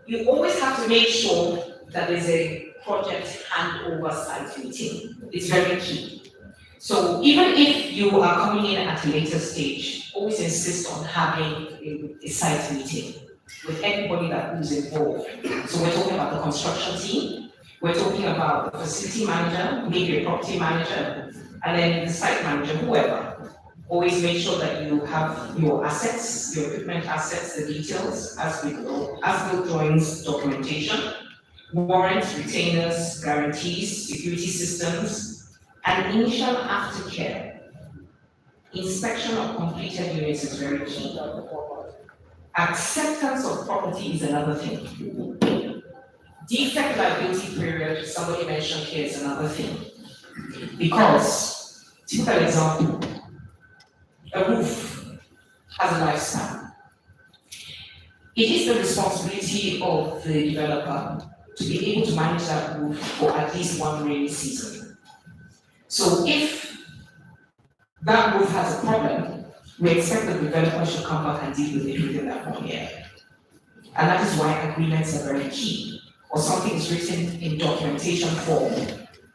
you always have to make sure that there's a project handover site meeting. It's very key. So even if you are coming in at a later stage, always insist on having a site meeting with everybody that is involved. So we're talking about the construction team, we're talking about the facility manager, maybe a property manager, and then the site manager, whoever. Always make sure that you have your assets, your equipment assets, the details, as-built drawings, documentation, warrants, retainers, guarantees, security systems, and initial aftercare. Inspection of completed units is very key. Acceptance of property is another thing. Defect liability period, somebody mentioned here, is another thing. Because, typical example, a roof has a lifespan. It is the responsibility of the developer to be able to manage that roof for at least one rainy season. So if that roof has a problem, we expect the developer should come back and deal with it within that 1 year. And that is why agreements are very key, or something is written in documentation form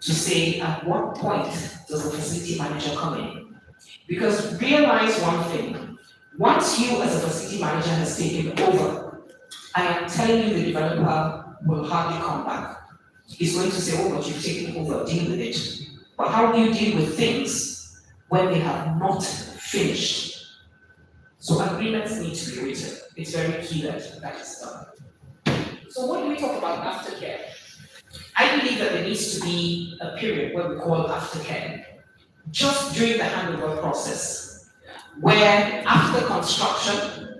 to say at what point does the facility manager come in. Because realize one thing, once you as a facility manager has taken over, I am telling you the developer will hardly come back. He's going to say, oh, but you've taken over, deal with it. But how do you deal with things when they have not finished? So agreements need to be written. It's very key that that is done. So what do we talk about aftercare? I believe that there needs to be a period what we call aftercare, just during the handover process, where after construction,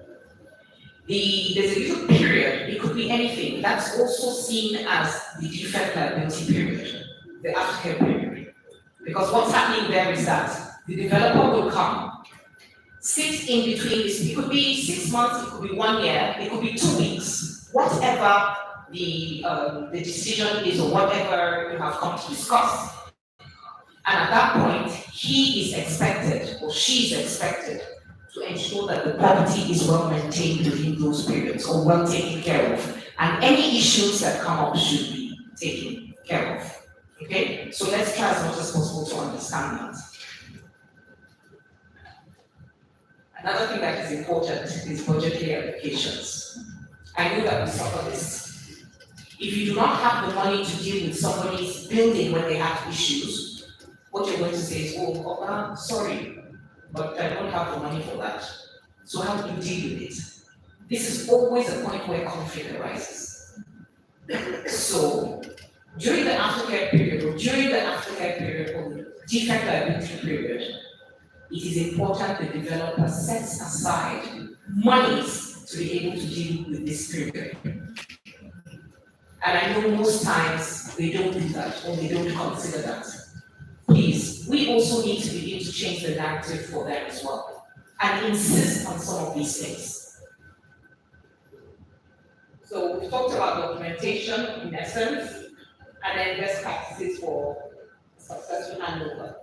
there's a little period, it could be anything, that's also seen as the defect liability period, the aftercare period. Because what's happening there is that the developer will come, sit in between this, it could be 6 months, it could be 1 year, it could be 2 weeks, whatever the decision is or whatever you have come to discuss. And at that point, he is expected or she is expected to ensure that the property is well maintained within those periods or well taken care of. And any issues that come up should be taken care of. Okay? So let's try as much as possible to understand that. Another thing that is important is budgetary allocations. I know that we suffer this. If you do not have the money to deal with somebody's building when they have issues, what you're going to say is, oh, sorry, but I don't have the money for that. So how do you deal with it? This is always a point where conflict arises. So during the aftercare period or the defect liability period, it is important the developer sets aside monies to be able to deal with this period. And I know most times they don't do that or they don't consider that. Please, we also need to begin to change the narrative for them as well and insist on some of these things. So we've talked about documentation in essence, and then best practices for successful handover.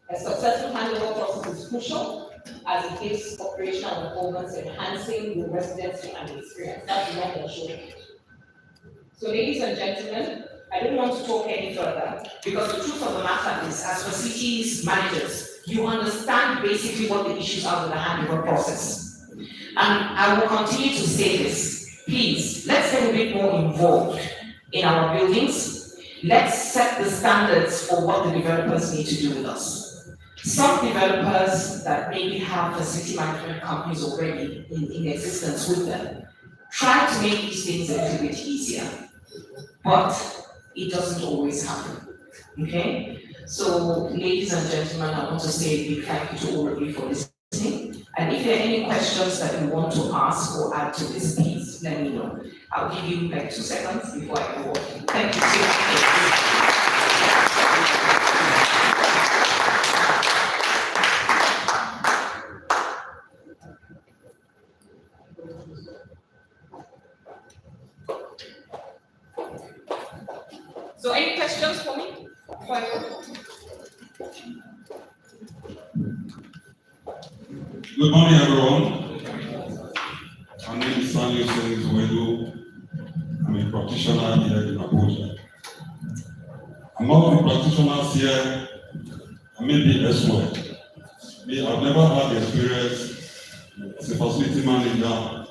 A successful handover process is crucial as it gives operational performance, enhancing the residency and the experience. That's the one that showed it. So ladies and gentlemen, I don't want to talk any further because the truth of the matter is, as facilities managers, you understand basically what the issues are with the handover process. And I will continue to say this. Please, let's get a bit more involved in our buildings. Let's set the standards for what the developers need to do with us. Some developers that maybe have facility management companies already in existence with them, try to make these things a little bit easier. But it doesn't always happen, okay? So, ladies and gentlemen, I want to say a big thank you to all of you for listening. And if there are any questions that you want to ask or add to this, please let me know. I'll give you like 2 seconds before I go on. Thank you so much. So any questions for me? Before I go? Good morning, everyone. My name is Sanyo Senizwedu. I'm a practitioner here in Abuja. Among the practitioners here, and maybe elsewhere, I've never had the experience as a facility manager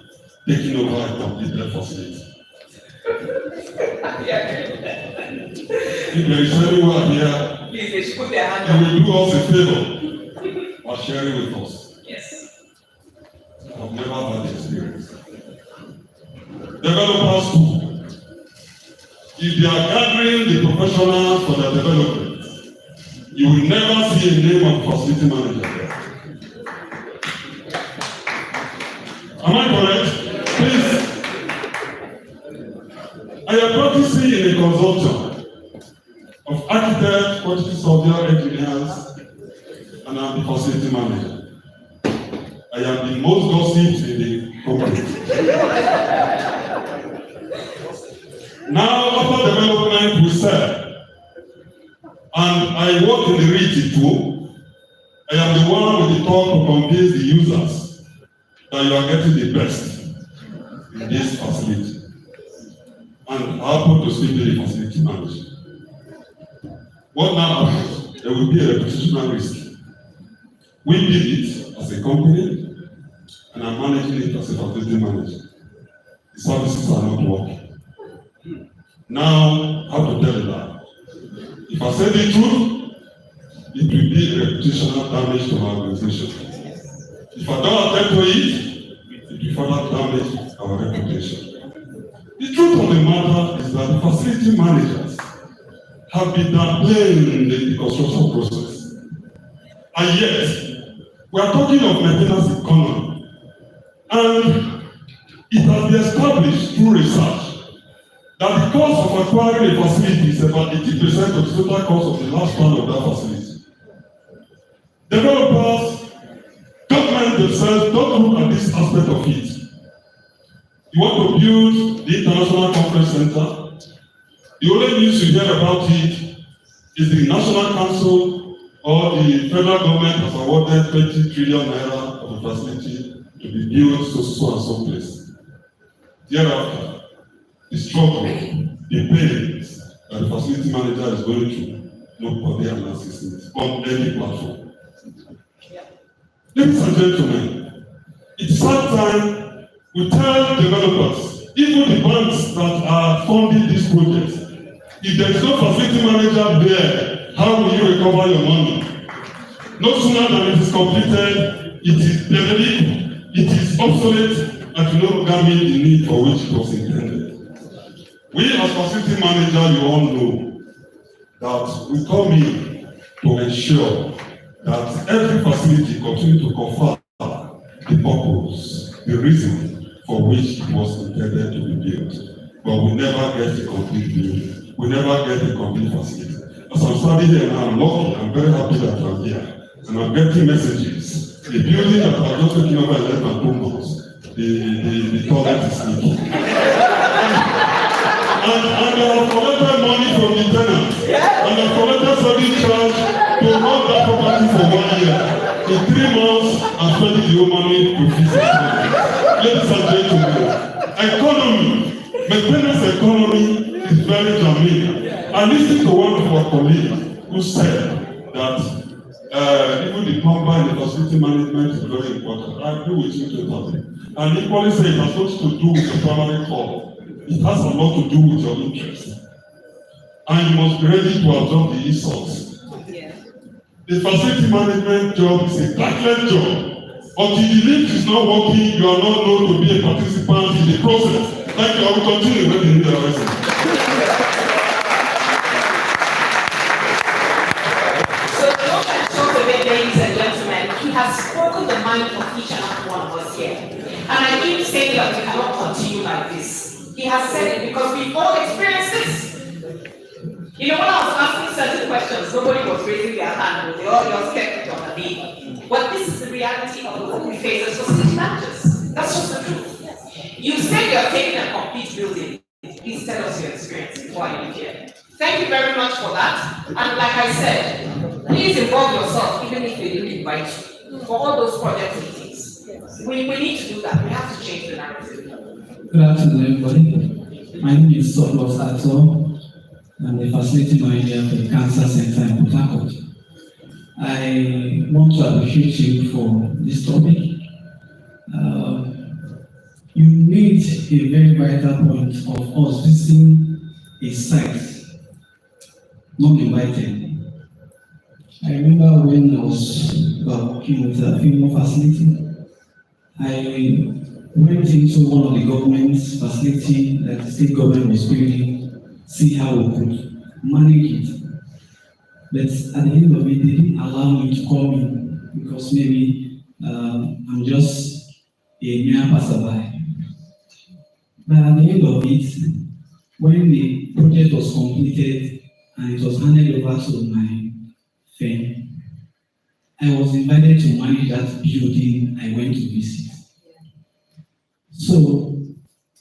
taking over a completed facility. If there is anyone here, Please, they should put their hand you will do us a favor by sharing with us. Yes. I've never had the experience. Developers too. If they are gathering the professionals for their development, you will never see a name of facility manager there. Am I correct? Please. I am practicing in a consortium of architects, quantity surveyor, engineers, and I'm the facility manager. I am the most gossip in the company. Now, after development, we sell. And I work in the region too. I am the one with the talk to convince the users that you are getting the best in this facility. And I happen to speak to the facility manager. What now happens? There will be a reputational risk. We did it as a company, and I'm managing it as a facility manager. The services are not working. Now, I have to tell you that. If I say the truth, it will be a reputational damage to our organization. If I don't attend to it, it will further damage our reputation. The truth of the matter is that the facility managers have been downplaying the construction process. And yet, we are talking of maintenance economy. And it has been established through research that the cost of acquiring a facility is about 80% of the total cost of the last plan of that facility. Developers, government themselves don't look at this aspect of it. You want to build the International Conference Center, the only news you hear about it is the National Council or the federal government has awarded 20 trillion naira of the facility to be built so and so place. Thereafter, the struggle, the pains that the facility manager is going through, nobody analyses it on any platform. Ladies and gentlemen, it's hard time we tell developers, even the banks that are funding this project, if there is no facility manager there, how will you recover your money? No sooner than it is completed, it is derelict, it is obsolete, and no longer meet the need for which it was intended. We as facility manager, you all know that we come in to ensure that every facility continues to confer the purpose, the reason for which it was intended to be built. But we never get a complete building. We never get a complete facility. As I'm standing here now, I'm lucky, I'm very happy that I'm here. And I'm getting messages. The building that I've just taken over in less than 2 months, the toilet is leaking. And I have collected money from the tenants. And I've collected service charge to run that property for 1 year. In 3 months, I'm spending the whole money to fix it. Ladies and gentlemen, economy, maintenance economy is very germane. I listened to one of our colleagues who said that even the plumber and the facility management is very important. I agree with you totally. And equally say it has nothing to do with the primary core. It has a lot to do with your interest. And you must be ready to absorb the insults. The facility management job is a thankless job. Until the lift is not working, you are not known to be a participant in the process. Thank you. I will continue when you need the rest. So the moment short of it, ladies and gentlemen, he has spoken the mind of each and every one of us here. And I keep saying that we cannot continue like this. He has said it because we've all experienced this. You know, when I was asking certain questions, nobody was raising their hand, they all just kept it on the beat. But this is the reality of what we face as facility managers. That's just the truth. You said you are taking a complete building. Please tell us your experience before I leave here. Thank you very much for that. And like I said, please involve yourself, even if they didn't invite you, for all those project meetings. We need to do that. We have to change the narrative. Good afternoon, everybody. My name is Sodlos Ato. I'm the facility manager for the Cancer Center in Port Harcourt. I want to appreciate you for this topic. You made a very vital point of us visiting a site not invited. I remember when I was working with a female facility, I went into one of the government's facility that the state government was building, see how we could manage it. But at the end of it, they didn't allow me to come in because maybe I'm just a mere passerby. But at the end of it, when the project was completed and it was handed over to my firm, I was invited to manage that building I went to visit. So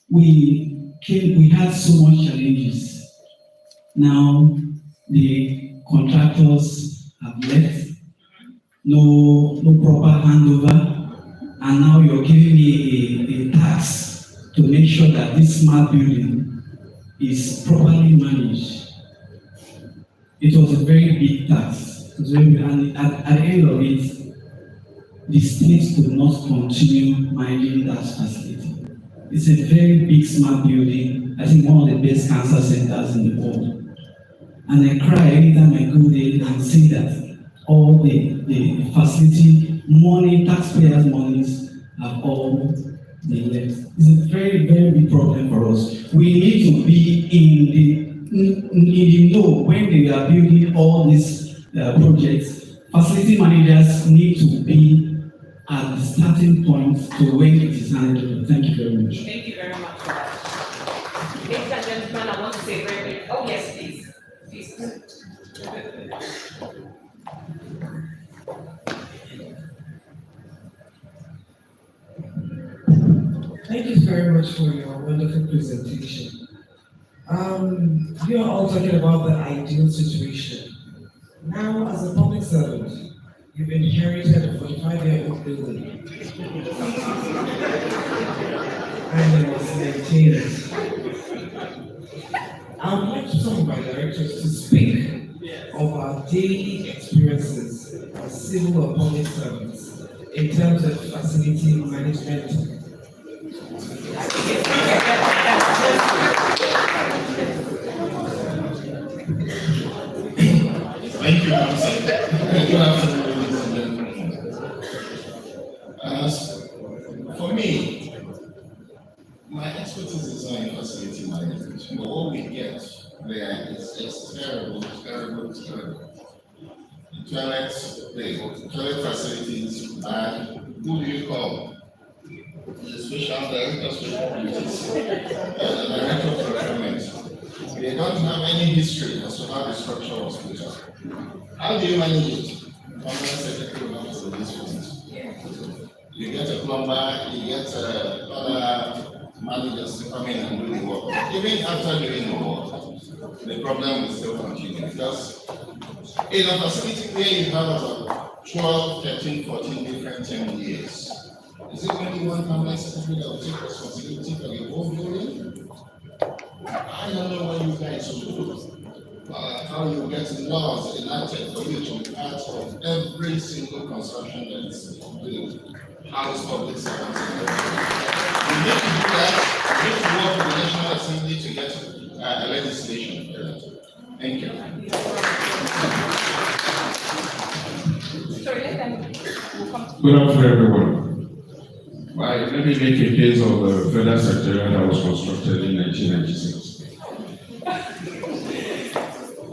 we had so much challenges. Now the contractors have left, no proper handover, and now you're giving me a task to make sure that this smart building is properly managed. It was a very big task. And at the end of it, the state could not continue managing that facility. It's a very big smart building, I think one of the best cancer centers in the world. And I cry anytime I go there and see that all the facility money, taxpayers' monies have all been left. It's a very, very big problem for us. We need to be in the know when they are building all these projects. Facility managers need to be at the starting point to when it is handled. Thank you very much. Thank you very much for that. Ladies and gentlemen, I want to say very quick. Oh yes, please. Please. Thank you very much for your wonderful presentation. You are all talking about the ideal situation. Now, as a public servant, you've inherited a 45-year-old building. And you must maintain it. I would like some of my directors to speak of our daily experiences as civil or public servants in terms of facility management. Thank you, Council. Good afternoon, ladies and gentlemen. For me, my expertise is in facility management. But what we get there is just terrible. The toilet facilities bad. Who do you call? The special director, special duties, the director of procurement. They don't have any history as to how the structure was put up. How do you manage it? Permanent secretary will have to this point. You get a plumber, you get other managers to come in and do the work. Even after doing the work, the problem will still continue because in a facility where you have about 12, 13, 14 different MDAs, is it only one permanent secretary that will take responsibility for the whole building? I don't know what you guys will do. How you get laws enacted for you to be part of every single construction that is built. House public servants. You need to do that. You need to work with the National Assembly to get legislation for that. Thank you. Sorry, let them come to. Good afternoon, everyone. Let me make a case of the federal secretariat that was constructed in 1996.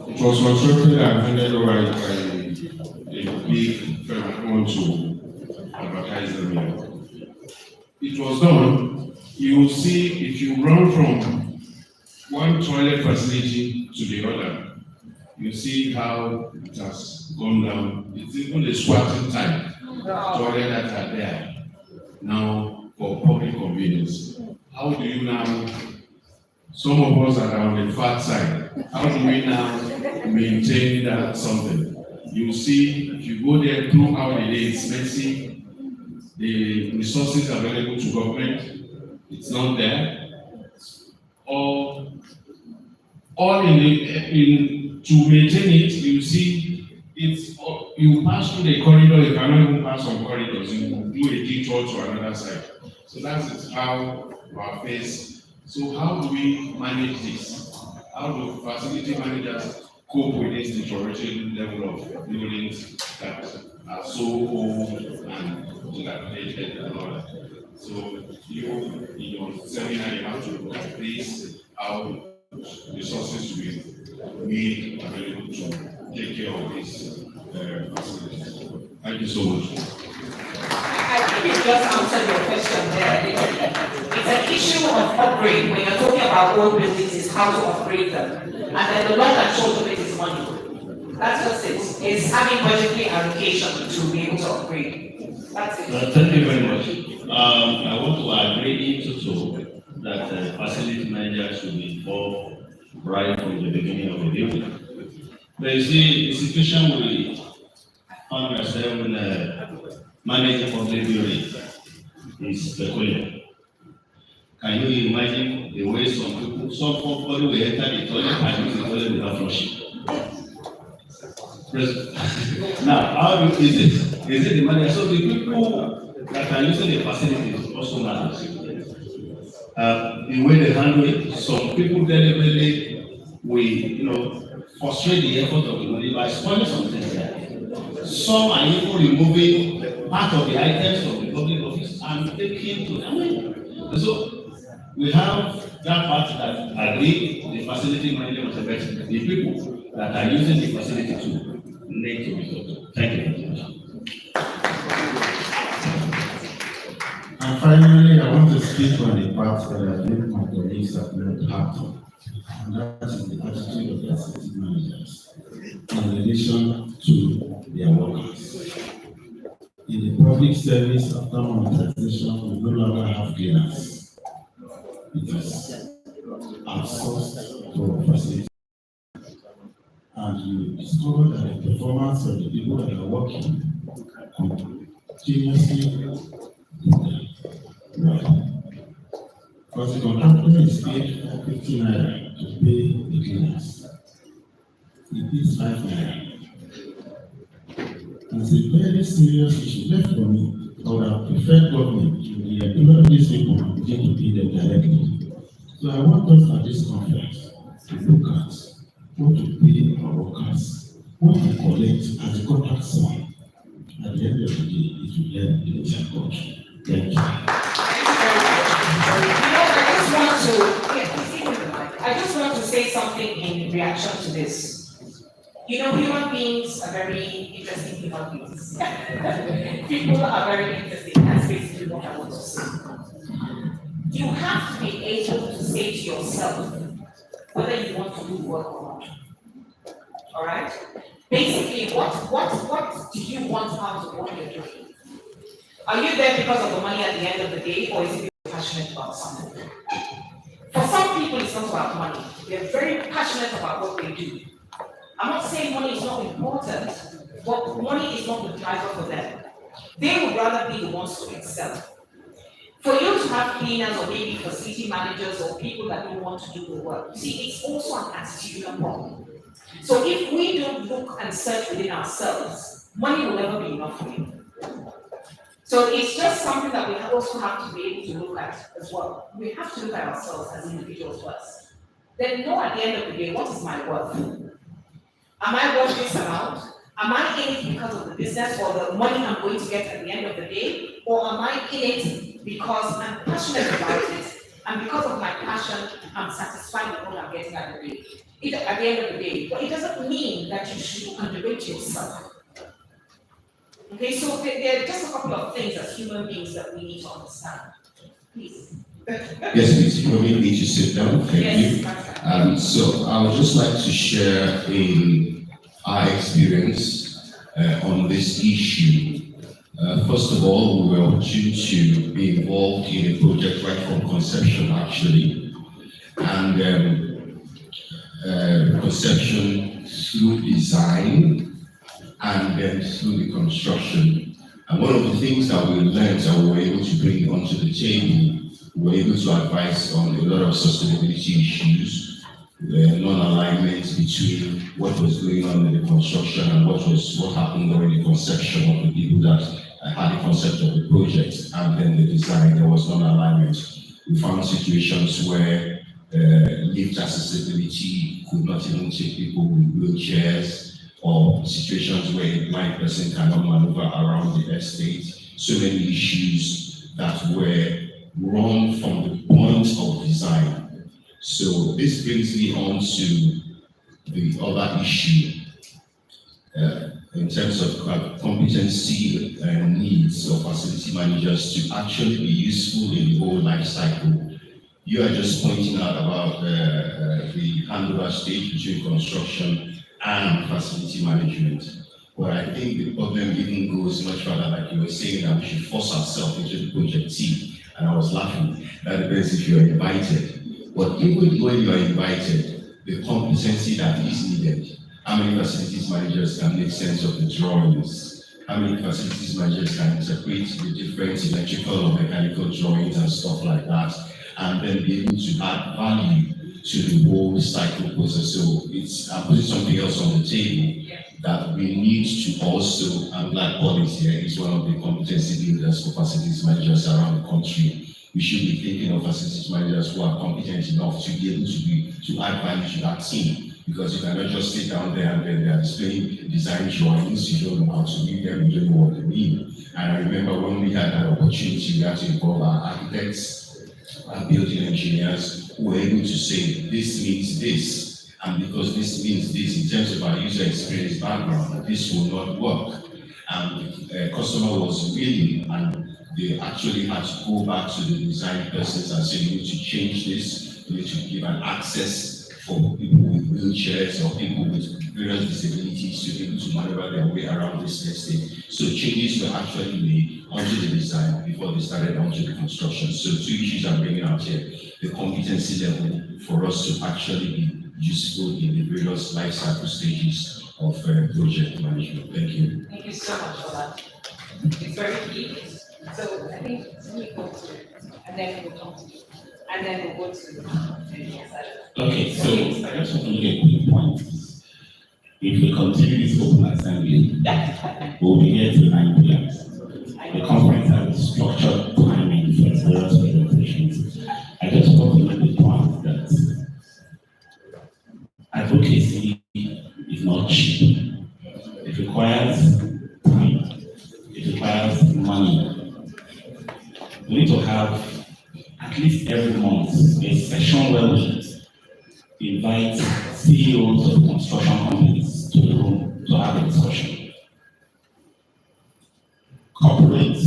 It was constructed and handed over by a big firm to advertise them here. It was done. You will see if you run from one toilet facility to the other, you see how it has gone down. It's even the squatting time. Toilet that are there now for public convenience. How do you now, some of us are on the fat side, how do we now maintain that something? You see, if you go there throughout the day, it's messy, the resources available to government, it's not there. All to maintain it, you see, you pass through the corridor, you cannot even pass some corridors, you do a detour to another side. So that's how we are faced. So how do we manage this? How do facility managers cope with this deteriorating level of buildings that are so old and dilapidated and all that? So you, in your seminar, you have to look at this, how resources will be available to take care of these facilities. Thank you so much. I think you just answered your question there. It's an issue of upgrade. When you're talking about old buildings, is how to upgrade them. And then the long and short of it is money. That's just it. It's having budgetary allocation to be able to upgrade. That's it. Thank you very much. I want to agree into that facility manager should be involved right from the beginning of the building. But you see, the situation we found ourselves in managing public building is peculiar. Can you imagine the way some people, some will enter the toilet and use the toilet without flushing? Now, how is it? Is it the manager? So the people that are using the facilities also matters. The way they handle it, some people deliberately frustrate the effort of the money by spoiling something there. Some are even removing part of the items of the public office and taking to them. So we have that part that agree the facility manager must affect the people that are using the facility to make the result. Thank you very much. And finally, I want to speak on the part that I think my colleagues have not part of, and that is the attitude of the facility managers in relation to their workers. In the public service, after monetization, we no longer have cleaners. It is outsourced to facility. And you discover that the performance of the people that are working continuously because the contractor is paid 50 naira to pay the cleaners. It is 5 naira. It's a very serious issue. Left for me, I would have preferred government to employ these people and begin to pay them directly. So I want us at this conference to look at what to pay our workers, what to collect as a contract sum. At the end of the day, it will help the entire country. Thank you. I just want to say something in reaction to this. Human beings are very interesting human beings. People are very interesting. That's basically what I want to say. You have to be able to say to yourself whether you want to do work or not. All right? Basically, what do you want out of what you're doing? Are you there because of the money at the end of the day, or is it because you're passionate about something? For some people, it's not about money. They're very passionate about what they do. I'm not saying money is not important, but money is not the driver for them. They would rather be the ones to excel. For you to have cleaners or maybe facility managers or people that don't want to do the work, you see, it's also an attitudinal problem. So if we don't look and search within ourselves, money will never be enough for you. So it's just something that we also have to be able to look at as well. We have to look at ourselves as individuals first. Then know at the end of the day, what is my worth? Am I worth this amount? Am I in it because of the business or the money I'm going to get at the end of the day? Or am I in it because I'm passionate about it? And because of my passion, I'm satisfied with what I'm getting at the end of the day. But it doesn't mean that you should underrate yourself. Okay, so there are just a couple of things as human beings that we need to understand. Please. Yes, please. You probably need to sit down. Thank you. So I would just like to share our experience on this issue. First of all, we were opportune to be involved in a project right from conception, actually, and conception through design and then through the construction. And one of the things that we learned and we were able to bring onto the table, we were able to advise on a lot of sustainability issues, non-alignment between what was going on in the construction and what happened during the conception of the people that had the concept of the project, and then the design. There was non-alignment. We found situations where lift accessibility could not even take people with wheelchairs, or situations where a blind person cannot maneuver around the estate. So many issues that were wrong from the point of design. So this brings me on to the other issue in terms of competency and needs of facility managers to actually be useful in the whole life cycle. You are just pointing out about the handover stage between construction and facility management. But I think the problem even goes much further, like you were saying, that we should force ourselves into the project team. And I was laughing. That depends if you are invited. But even when you are invited, the competency that is needed. How many facilities managers can make sense of the drawings? How many facilities managers can interpret the different electrical or mechanical drawings and stuff like that, and then be able to add value to the whole cycle process? So I'm putting something else on the table that we need to also, and Black Policy here is one of the competency builders for facilities managers around the country. We should be thinking of facilities managers who are competent enough to be able to add value to that team. Because you cannot just sit down there and then they are displaying design drawings, you don't know how to read them, you don't know what they mean. And I remember when we had that opportunity, we had to involve our architects and building engineers who were able to say, this means this, and because this means this in terms of our user experience background, this will not work. And the customer was willing, and they actually had to go back to the design persons and say, you need to change this, you need to give an access for people with wheelchairs or people with various disabilities to be able to maneuver their way around this estate. So changes were actually made onto the design before they started onto the construction. So two issues I'm bringing out here: the competency level for us to actually be useful in the various life cycle stages of project management. Thank you. Thank you so much for that. It's very key. So I think we go to, and then we'll come to you, and then we'll go to the next side. Okay, so I just want to make a quick point. If we continue this open assembly, we'll be here till 9 p.m. The conference has structured timing for its various presentations. I just want to make the point that advocacy is not cheap. It requires time. It requires money. We need to have at least every month a session where we invite CEOs of construction companies to the room to have a discussion. Corporate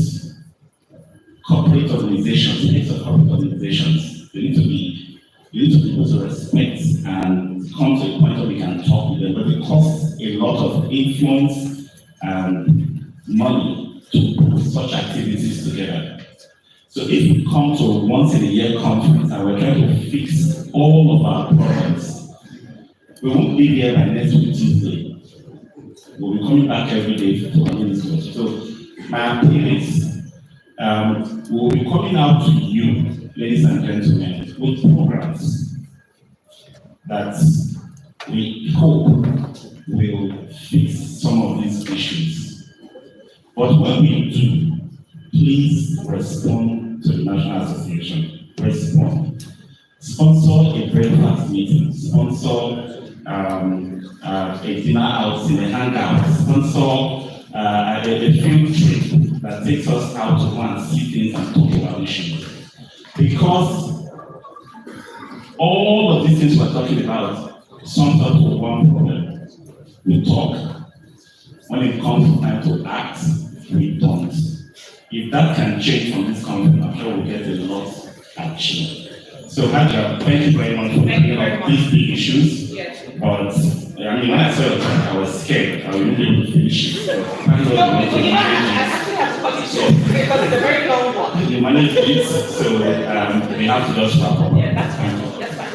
organizations, heads of corporate organizations, they need to be able to respect and come to a point where we can talk with them, but it costs a lot of influence and money to put such activities together. So if we come to a once-in-a-year conference and we're trying to fix all of our problems, we won't be here by next week Tuesday. We'll be coming back every day to continue this discussion. So my appeal is, we'll be coming out to you, ladies and gentlemen, with programs that we hope will fix some of these issues. But when we do, please respond to the National Association. Respond. Sponsor a breakfast meeting. Sponsor a dinner out in a hangout. Sponsor a field trip that takes us out to go and see things and talk about issues. Because all of these things we're talking about sums up to one problem. We talk. When it comes time to act, we don't. If that can change from this conference, I'm sure we'll get a lot achieved. So, Haja, thank you very much for bringing up these big issues. Yes. But, I mean, when I saw it, I was scared. I wouldn't be able to finish it. So, thank you very much. Because it's a very long one. You managed it, so we have to just wrap up. Yeah, that's fine. That's fine.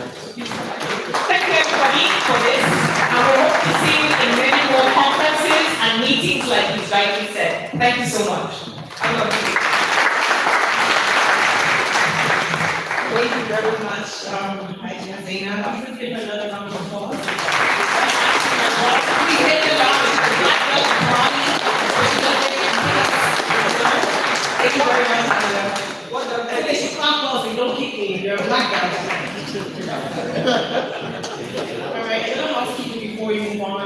Thank you, everybody, for this. we hope to see you in many more conferences and meetings like Ms. Rightly said. Thank you so much. I love you. Thank you very much, Hajia Zainab. Please give another round of applause. We take the round of Thank you very much, Hajia. At least you clap off and don't kick me. You're a black guy. All right, a little housekeeping before you move on.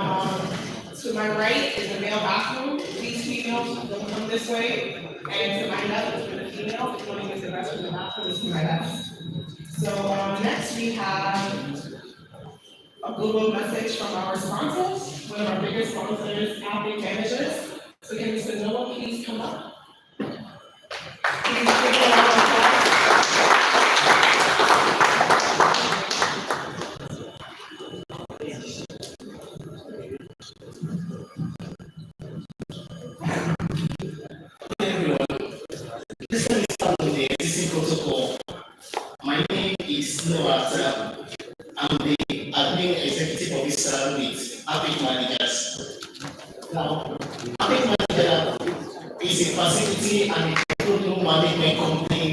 To my right is the male bathroom. These females don't come this way. And to my left is for the female. If you want to use the restroom, the bathroom is to my left. So next we have a Google message from our sponsors, one of our biggest sponsors, Appic Managers. So can Mr. Noah please come up? Please give a round of applause. This is the existing protocol. My name is Noah. I'm the admin executive officer with Appic Managers. Now, Appic Manager is a facility and a portfolio management company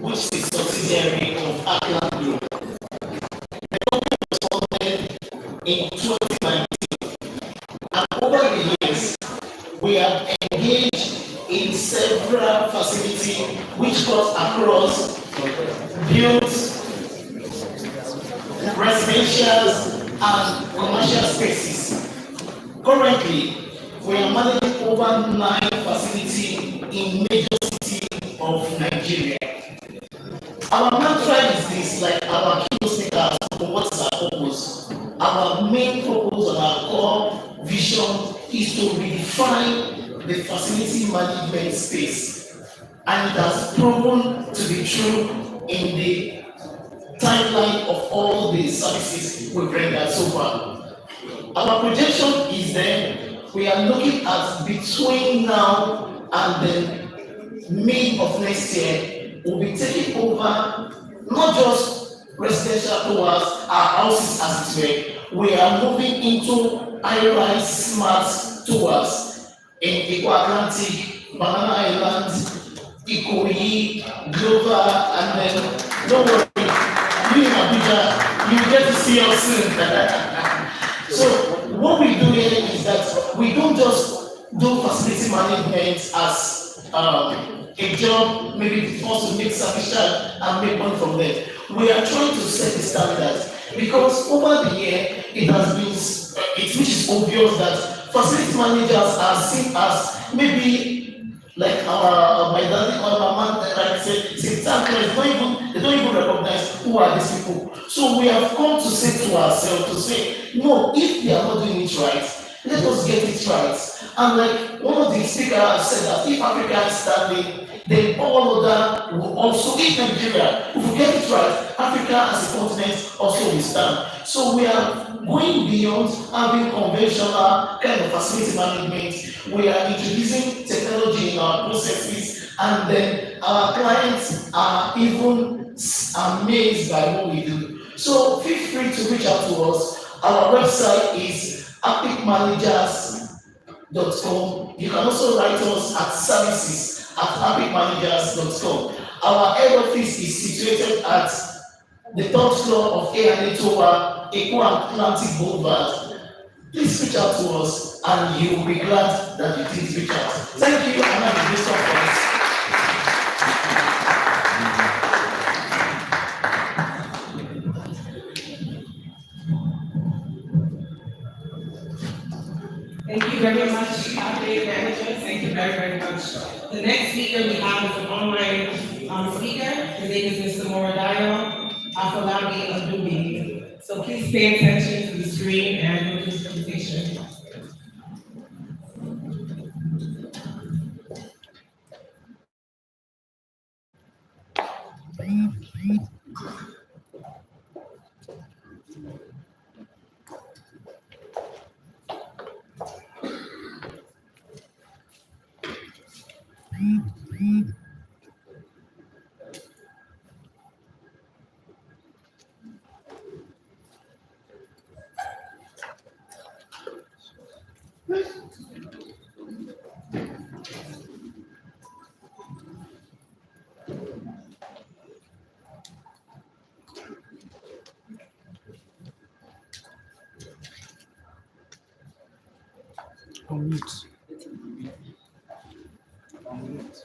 which is a subsidiary of Appic Group. The company was founded in 2019, and over the years, we have engaged in several facilities which cut across built, residential and commercial spaces. Currently, we are managing over 9 facilities in major cities of Nigeria. Our mantra is this, like our key speakers, what is our purpose? Our main purpose and our core vision is to redefine the facility management space. And it has proven to be true in the timeline of all the services we've rendered so far. Our projection is that we are looking at between now and the mid of next year, we'll be taking over not just residential towards our houses as it were. We are moving into high-rise smart towards in Eco Atlantic, Banana Island, Ikoyi, Glover, and then don't worry. You in Abuja, you get to see us soon. So what we do here is that we don't just do facility management as a job, maybe for to make service charge and make money from there. We are trying to set the standards because over the year it has been, which is obvious that facility managers are seen as maybe like my daddy or my man, like I said, they don't even recognize who are these people. So we have come to say to ourselves, to say, no, if they are not doing it right, let us get it right. And like one of the speakers have said that if Africa is standing, then all other will also, if Nigeria, if we get it right, Africa as a continent also will stand. So we are going beyond having conventional kind of facility management. We are introducing technology in our processes, and then our clients are even amazed by what we do. So feel free to reach out to us. Our website is appicmanagers.com. You can also write us at services@appicmanagers.com. Our head office is situated at the third floor of A&A Tower, Eco Atlantic Boulevard. Please reach out to us and you will be glad that you did reach out. Thank you, and have a great conference. Thank you very much, Appic Managers. Thank you very, very much. The next speaker we have is an online speaker. His name is Mr. Moradayo Afolabi Adubi. So please pay attention to the screen and look at his presentation. On mute. On mute.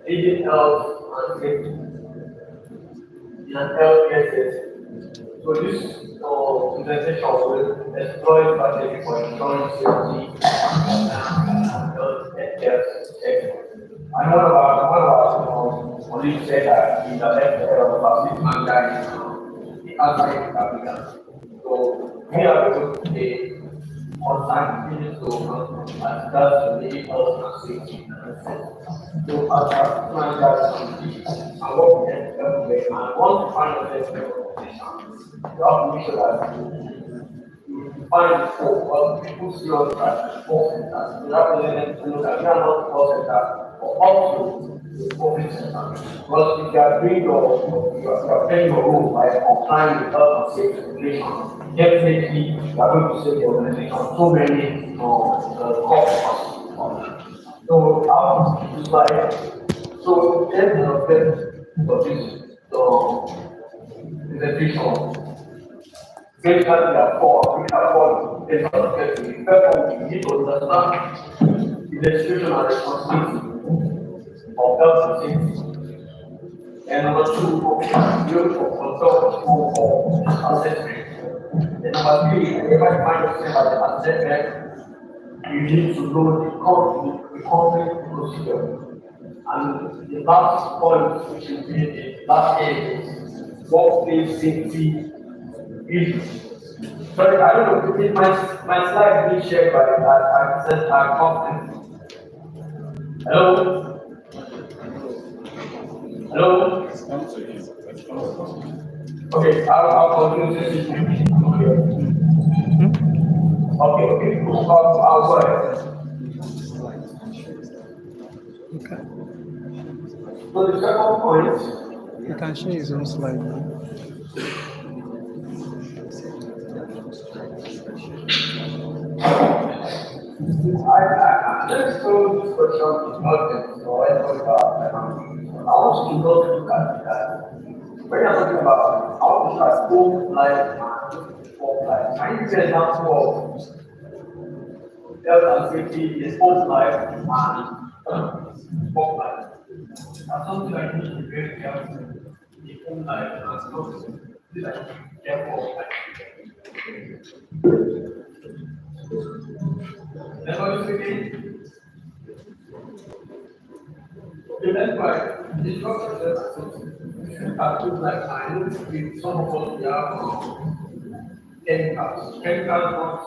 Agent health and safety in an healthcare setting. So this presentation will explore strategy for ensuring safety and healthcare sector. And one of our colleagues said that he's a facility manager in outside Africa. So we are going to take on scientific as regards to the health and safety and safety. So as a manager and what we can everywhere and once you find yourself in a competition, you have to make sure that you find the scope of people see us as call centers. You have to let them know that we are not call centers, but also the profit center. Because if you are doing you are playing your role by complying with health and safety regulations, definitely you are going to save the organization so many costs. So how to slide. So there's an effect of this presentation. Basically, there are four there's an effect. The first one, we need to understand the description and responsibility of health and safety. And number two, you for assessment. And number three, whenever you find yourself at the assessment, you need to know the company procedure. And the last point, which is the last area, is workplace safety issues. Sorry, I don't know if my slide being shared by our conference. Hello? Hello? Okay, I'll continue to see. Okay, I'll go ahead. Okay. So the second point. You can share his own slide now. Let's go this question to Norton, so I want you to go through that. When you're talking about how to start home life and work life, can you give an example of health and safety in home life and work life? That's something I need to be very careful in home life and something that I need to be careful of. Never speaking. Okay, that's why this process like I know with some of us we have chemicals. Chemicals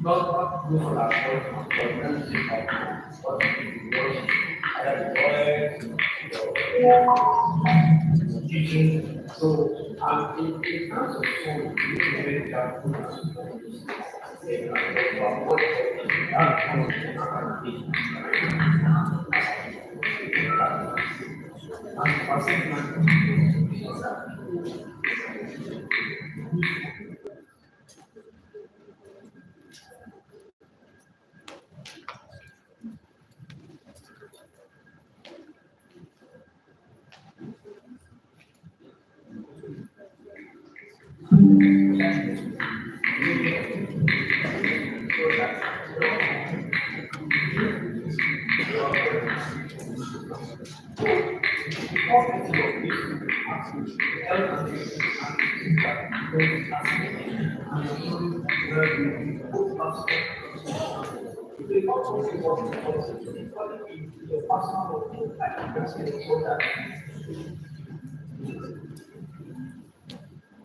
not good for our health, but very safe what kitchen. So in terms of food, we need to be very careful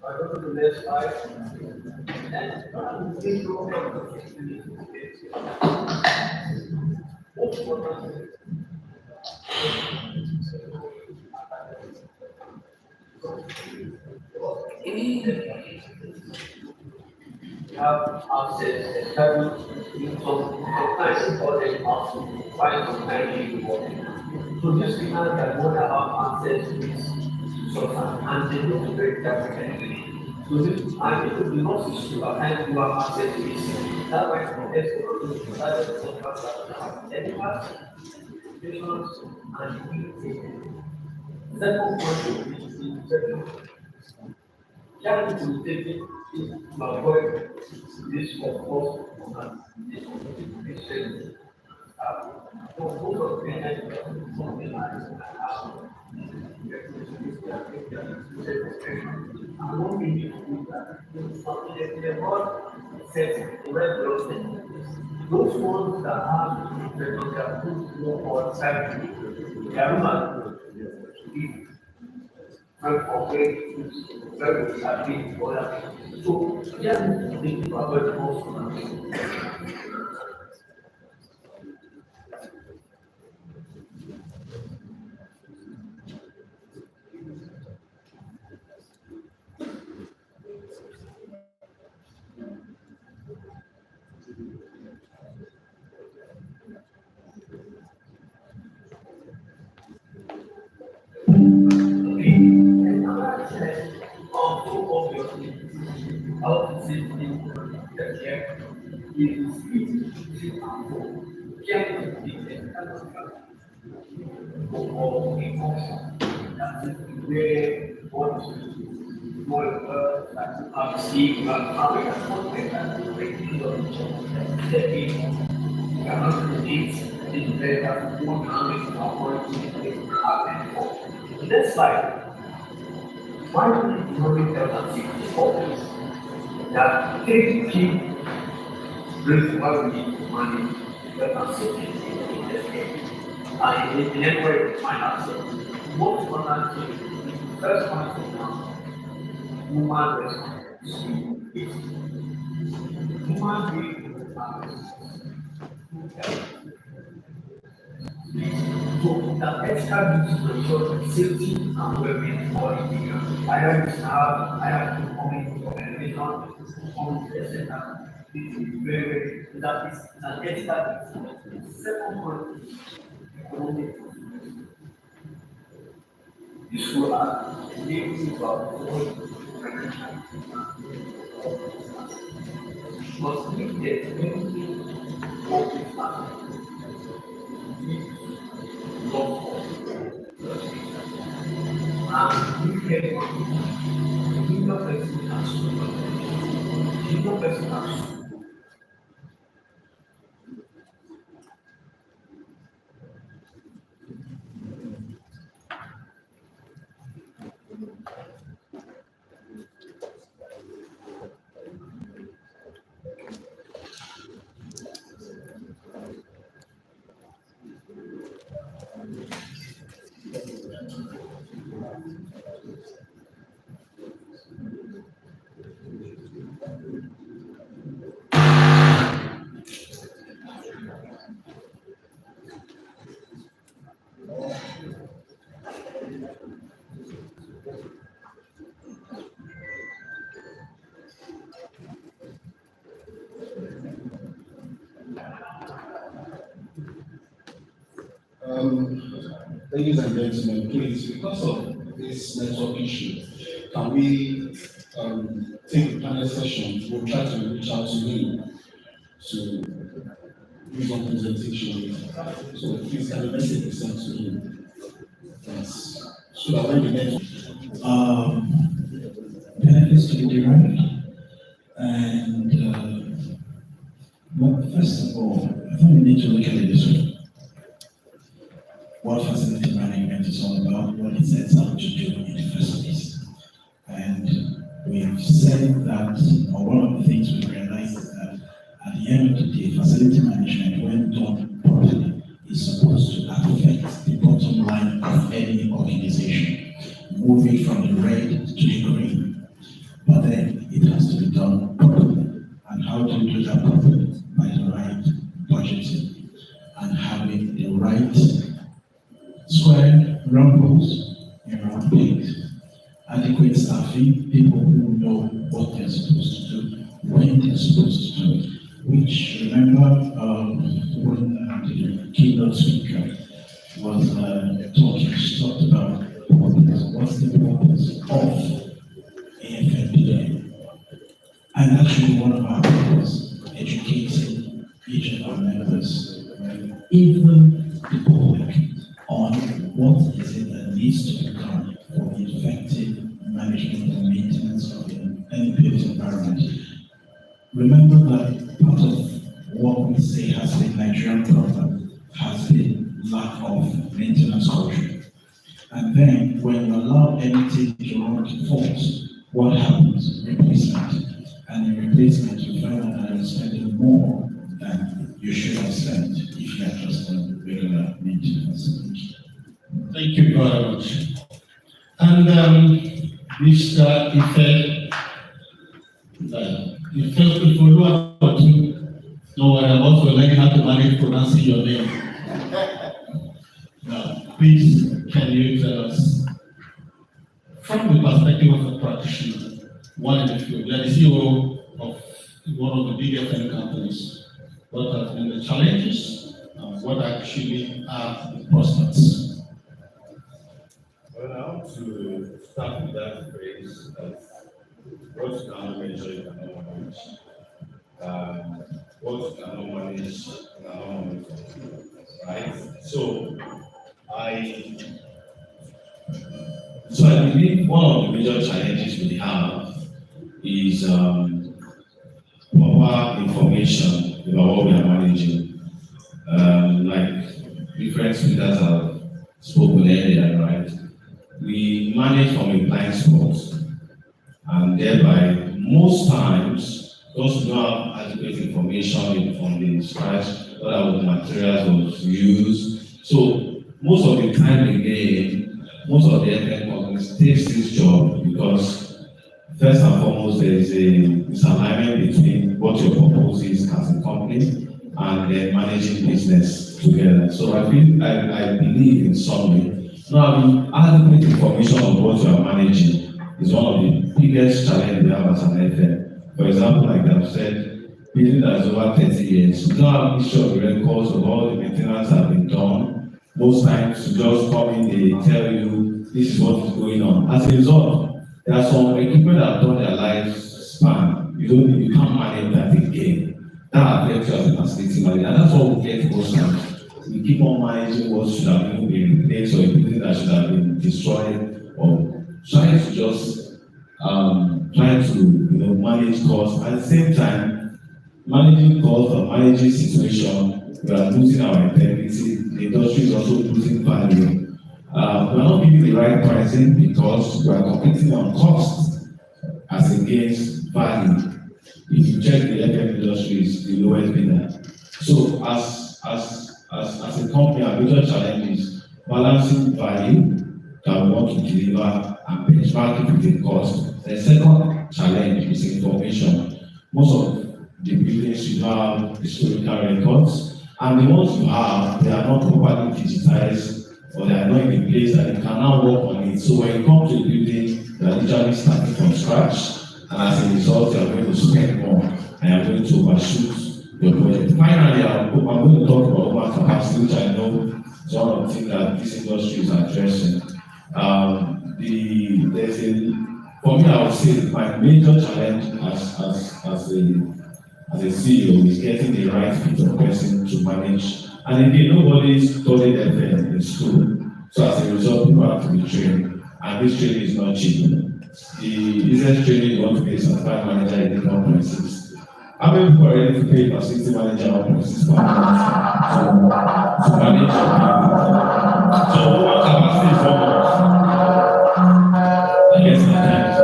I go to the next slide. And please go have access, especially sometimes important also find some kind of work. So this people that don't have access to this substance and they don't very different. So this and people do not see to attend to have access to this. That's why protest for that is the first education, patients and community. Second point is the challenge to take it is to avoid this of course this for both of them and something like I won't be able to do that. Something that they want says red those ones that have the put more on site, they are not very happy for that. So, just think about it also. Also, obviously, how to safety the care is or emotion. That is where what more see how it affects and breaking the stepping cannot predict the better what happens happen. That's like why do the economic development always that take key brings what we need to manage the uncertainty in the state. And in every finance, most important thing, first one is now, human responsibility is human being so the extra needs to ensure safety and well-being for individuals. I have to comment on elevation on the center. This is very, that is an extra needs. Second one, economic. This will enable to avoid must be the community of the family. And you can Ladies and gentlemen, please, because of this network issue, can we take the panel session? We'll try to reach out to me to do some presentation. So please, can the message be sent to him? Yes. So that when the network benefits to be derived. And well, first of all, I think we need to look at it this way. What facility management is all about, what it sets out to do in the first place. And we've said that, or one of the things we realized is that at the end of the day, facility management, when done properly, is supposed to affect the bottom line of any organization, moving from the red to the green. but then it has to be done properly. And how do you do that properly? By the right budgeting and having the right square rules in round pegs, adequate staffing, people who know what they're supposed to do, when they're supposed to do it. Which, remember, when the keynote speaker was talking, she talked about what's the purpose of AFMPN. And actually, one of our purposes, educating each of our members, even the public, on what is it that needs to be done for the effective management and maintenance of any built environment. Remember that part of what we say has been Nigerian problem has been lack of maintenance culture. And then when you allow anything to run to fault, what happens? Replacement. And in replacement, you find out that you're spending more than you should have spent if you had just done regular maintenance. Thank you very much. And Mr. Ife, if you know what to do, no worry, I'm also learning how to manage pronouncing your name. Now, please, can you tell us, from the perspective of a practitioner, one in the field, you are the CEO of one of the big FM companies, what have been the challenges and what actually are the prospects? Well, I want to start with that phrase that what you cannot measure, you cannot manage. What you cannot manage, you cannot monitor. Right? So I believe one of the major challenges we have is proper information about what we are managing. Like different speakers have spoken earlier, right? We manage from a blind spot, and thereby most times, because we don't have adequate information on the scratch, what are the materials was used. So most of the time again, most of the FM companies takes this job because first and foremost there is a misalignment between what your purpose is as a company and then managing business together. So I believe in some way, not having adequate information on what you are managing is one of the biggest challenges we have as an FM. For example, like I've said, building that is over 30 years, we don't have history of the records of all the maintenance that have been done. Most times, you just come in, they tell you this is what is going on. As a result, there are some equipment that have done their lifespan. You can't manage that again. That affects you as a facility manager, and that's what we get most times. We keep on managing what should have been replaced or equipment that should have been destroyed, or trying to just manage costs. At the same time, managing costs or managing situation, we are losing our integrity. The industry is also losing value. We are not giving the right pricing because we are competing on cost as against value. If you check the FM industry, is the lowest bidder. So as a company, our major challenge is balancing value that we want to deliver and benchmarking with the cost. The second challenge is information. Most of the buildings you don't have historical records, and the ones you have, they are not properly digitized, or they are not in a place that you can now work on it. So when you come to a building, you are literally starting from scratch, and as a result, you are going to spend more and you are going to overshoot your budget. Finally, I'm going to talk about over capacity, which I know is one of the things that this industry is addressing. For me, I would say my major challenge as a CEO is getting the right fit of person to manage. And again, nobody studied FM in school. So as a result, people have to be trained. And this training is not cheap. The business training you want to be a certified manager is 1.6. How many people are ready to pay a facility manager 1.6 per month to manage your people? So what capacity is one? I guess my time is up.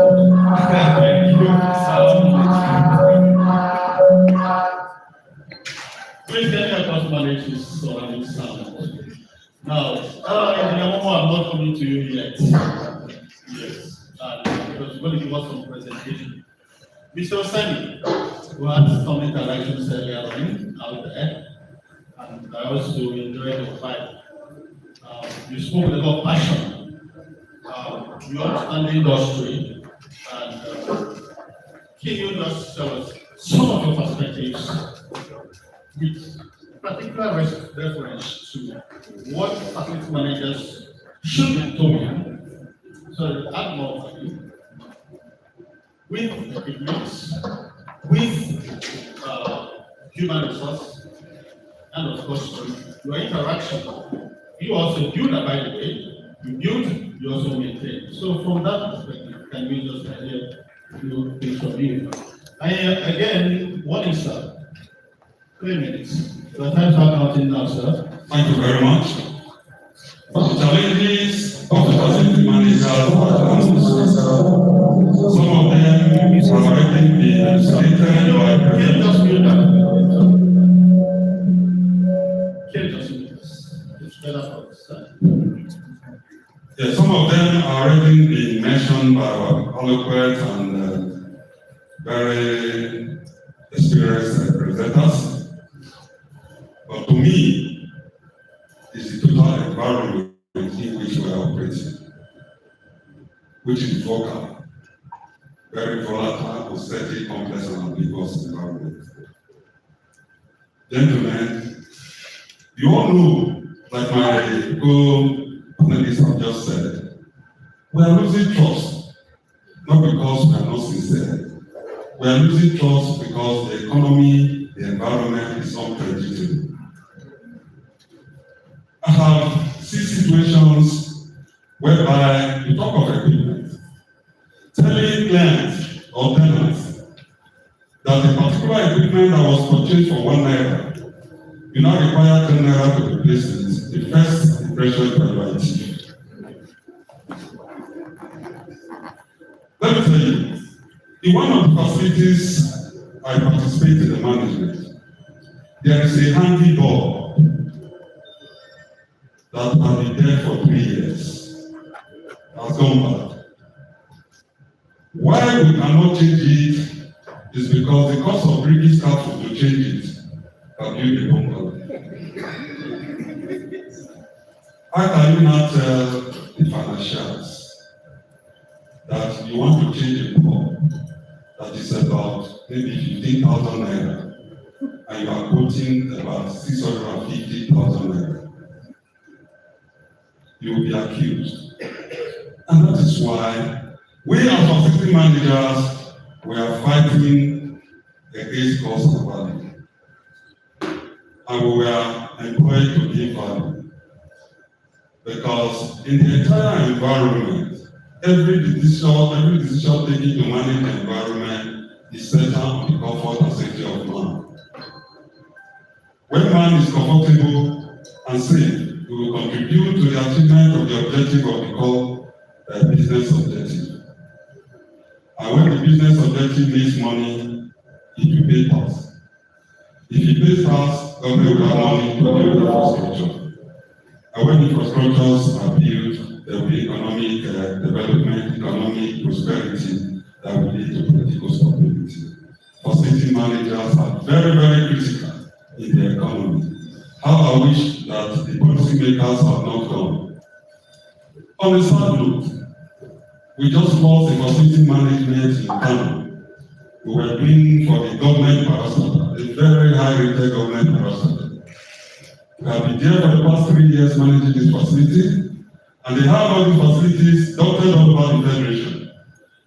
Please let me help us manage this surrounding sound. Now, I'm not coming to you yet. Yes, because we're going to give us some presentation. Mr. Sani, who had some interactions earlier on out there, and I also enjoyed the fact you spoke with a lot of passion. You understand the industry, and can you just tell us some of your perspectives with particular reference to what facility managers should be doing so that add more value with equipment, with human resource, and of course your interaction. You also build, by the way, you build, you also maintain. So from that perspective, can you just hear a few things from you? Again, what is that? 3 minutes. The times are counting now, sir. Thank you very much. The challenges of the facility managers are some of them have already been illustrated by Can just mute that? Can just mute this? It's better for us, sir. Yeah, some of them are already been mentioned by our eloquent and very experienced presenters. But to me, it's the total environment in which we are operating, which is vocal, very volatile, uncertain, complex, and ambiguous environment. Gentlemen, you all know, like my co-panelists have just said, we are losing trust, not because we are not sincere. We are losing trust because the economy, the environment is unpredictable. I have seen situations whereby you talk of equipment, telling clients or tenants that a particular equipment that was purchased for 1 naira, you now require 10 naira to replace it. The first impression is evaluative. Let me tell you, in one of the facilities I participate in the management, there is a handy door that has been there for 3 years, has gone bad. Why we cannot change it is because the cost of bringing staff to change it can build a bungalow. How can you not tell the financials that you want to change a pump that is about maybe 15,000 naira and you are quoting about 650,000 naira? You will be accused. And that is why we as facility managers, we are fighting against cost of value. And we were employed to give value. Because in the entire environment, every decision taken to manage the environment is centered on the comfort and safety of man. When man is comfortable and safe, we will contribute to the achievement of the objective of the core business objective. And when the business objective needs money, it will pay tax. If it pays tax, government will have money to build infrastructure. And when infrastructures are built, there will be economic development, economic prosperity that will lead to political stability. Facility managers are very, very critical in the economy. How I wish that the policymakers have not gone. On a sad note, we just lost the facility management in Kano. We were doing for the government parastatal, a very high-rated government parastatal. We have been there for the past 3 years managing this facility, and they have all the facilities dotted all over the federation.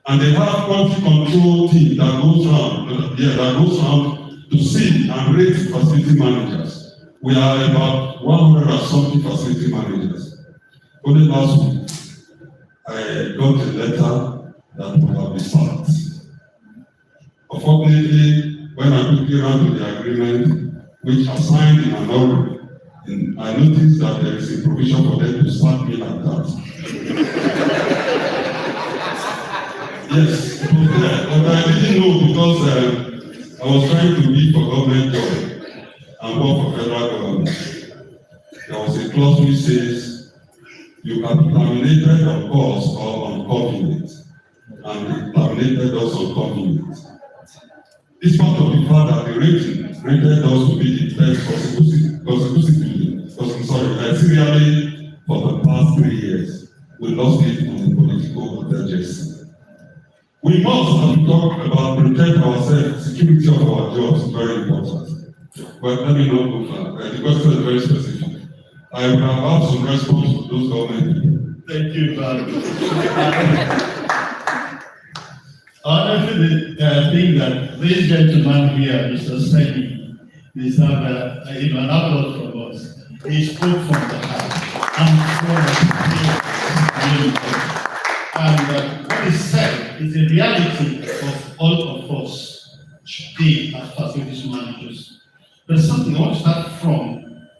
And they have quality control team that goes around to see and rate facility managers. We are about 100 and something facility managers. Only last week, I got a letter that we have been sacked. Unfortunately, when I quickly ran to the agreement, which are signed in an order, I noticed that there is a provision for them to sack me like that. Yes, it was there, but I didn't know because I was trying to bid for government job and work for federal government. There was a clause which says you can be terminated on cause or on convenience, and they terminated us on convenience. This part of the fact that the rating rated us to be the best serially for the past 3 years. We lost it on the political intelligence. We must, as we talk about, protect ourselves. Security of our jobs is very important. But let me not go far. The question is very specific. I will have some response to those government people. Thank you, honestly, the thing that this gentleman here, Mr. Sedi, is an applause from us. He spoke from the heart. And what he said is a reality of all of us today as facilities managers. There's something I want to start from.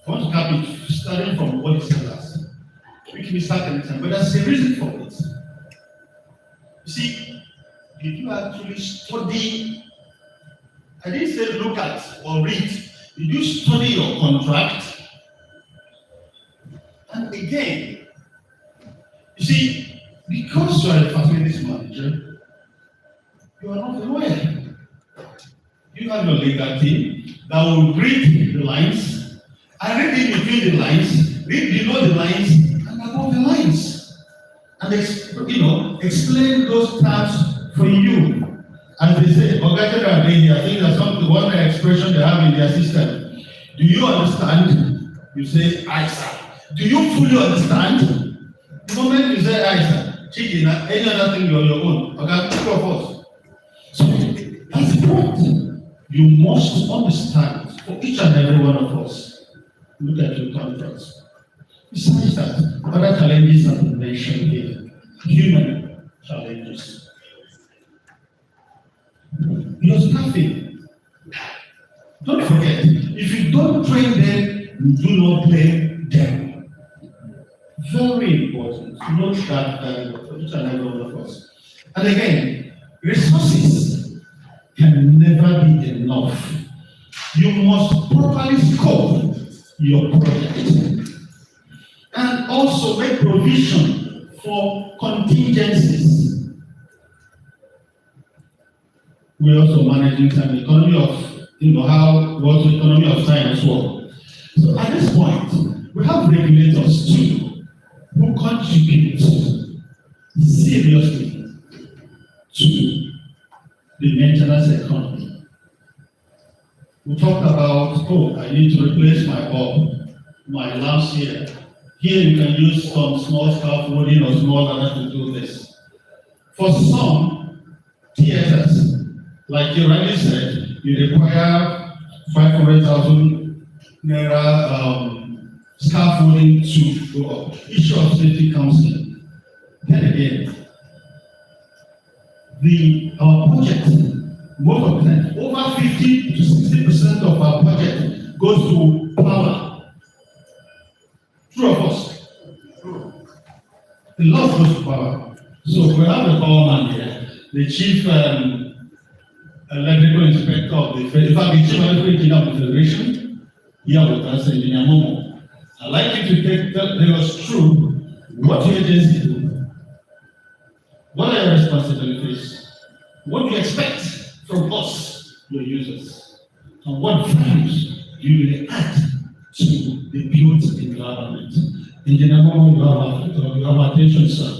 I want to cap it starting from what he said last. We can start anytime, but there's a reason for it. You see, if you actually study, I didn't say look at or read, did you study your contract? And again, you see, because you are a facilities manager, you are not a lawyer. You have your legal team that will read the lines, and read in between the lines, read below the lines, and above the lines. And explain those terms for you. As they say, I think that's one expression they have in their system. Do you understand? You say, I sir. Do you fully understand? The moment you say, I sir, chicken, any other thing you're your own. Okay, two of us. So that's the point. You must understand for each and every one of us. Look at your contracts. Besides that, other challenges have been mentioned here. Human challenges. Your staffing. Don't forget, if you don't train them, you do not pay them. Very important. Note that for each and every one of us. And again, resources can never be enough. You must properly scope your project. And also make provision for contingencies. We're also managing time, economy of, what the economy of time as well. So at this point, we have regulators too, who contribute seriously to the maintenance economy. We talked about, I need to replace my bulb, my lamps here. Here you can use some small scaffolding or small ladder to do this. For some theaters, like you rightly said, you require 500,000 naira scaffolding to go up. Issue of safety comes in. Then again, our budget, most of the time, over 50 to 60% of our budget goes to power. True of us. The lot goes to power. So we have the power man here, the chief electrical inspector of the Federation, in fact, the chief electrical engineer of the Federation, here with us, Engineer Momo. I'd like you to tell us true what your agency do, what are your responsibilities, what do you expect from us, your users, and what values do you add to the built environment. Engineer Momo, you have attention, sir.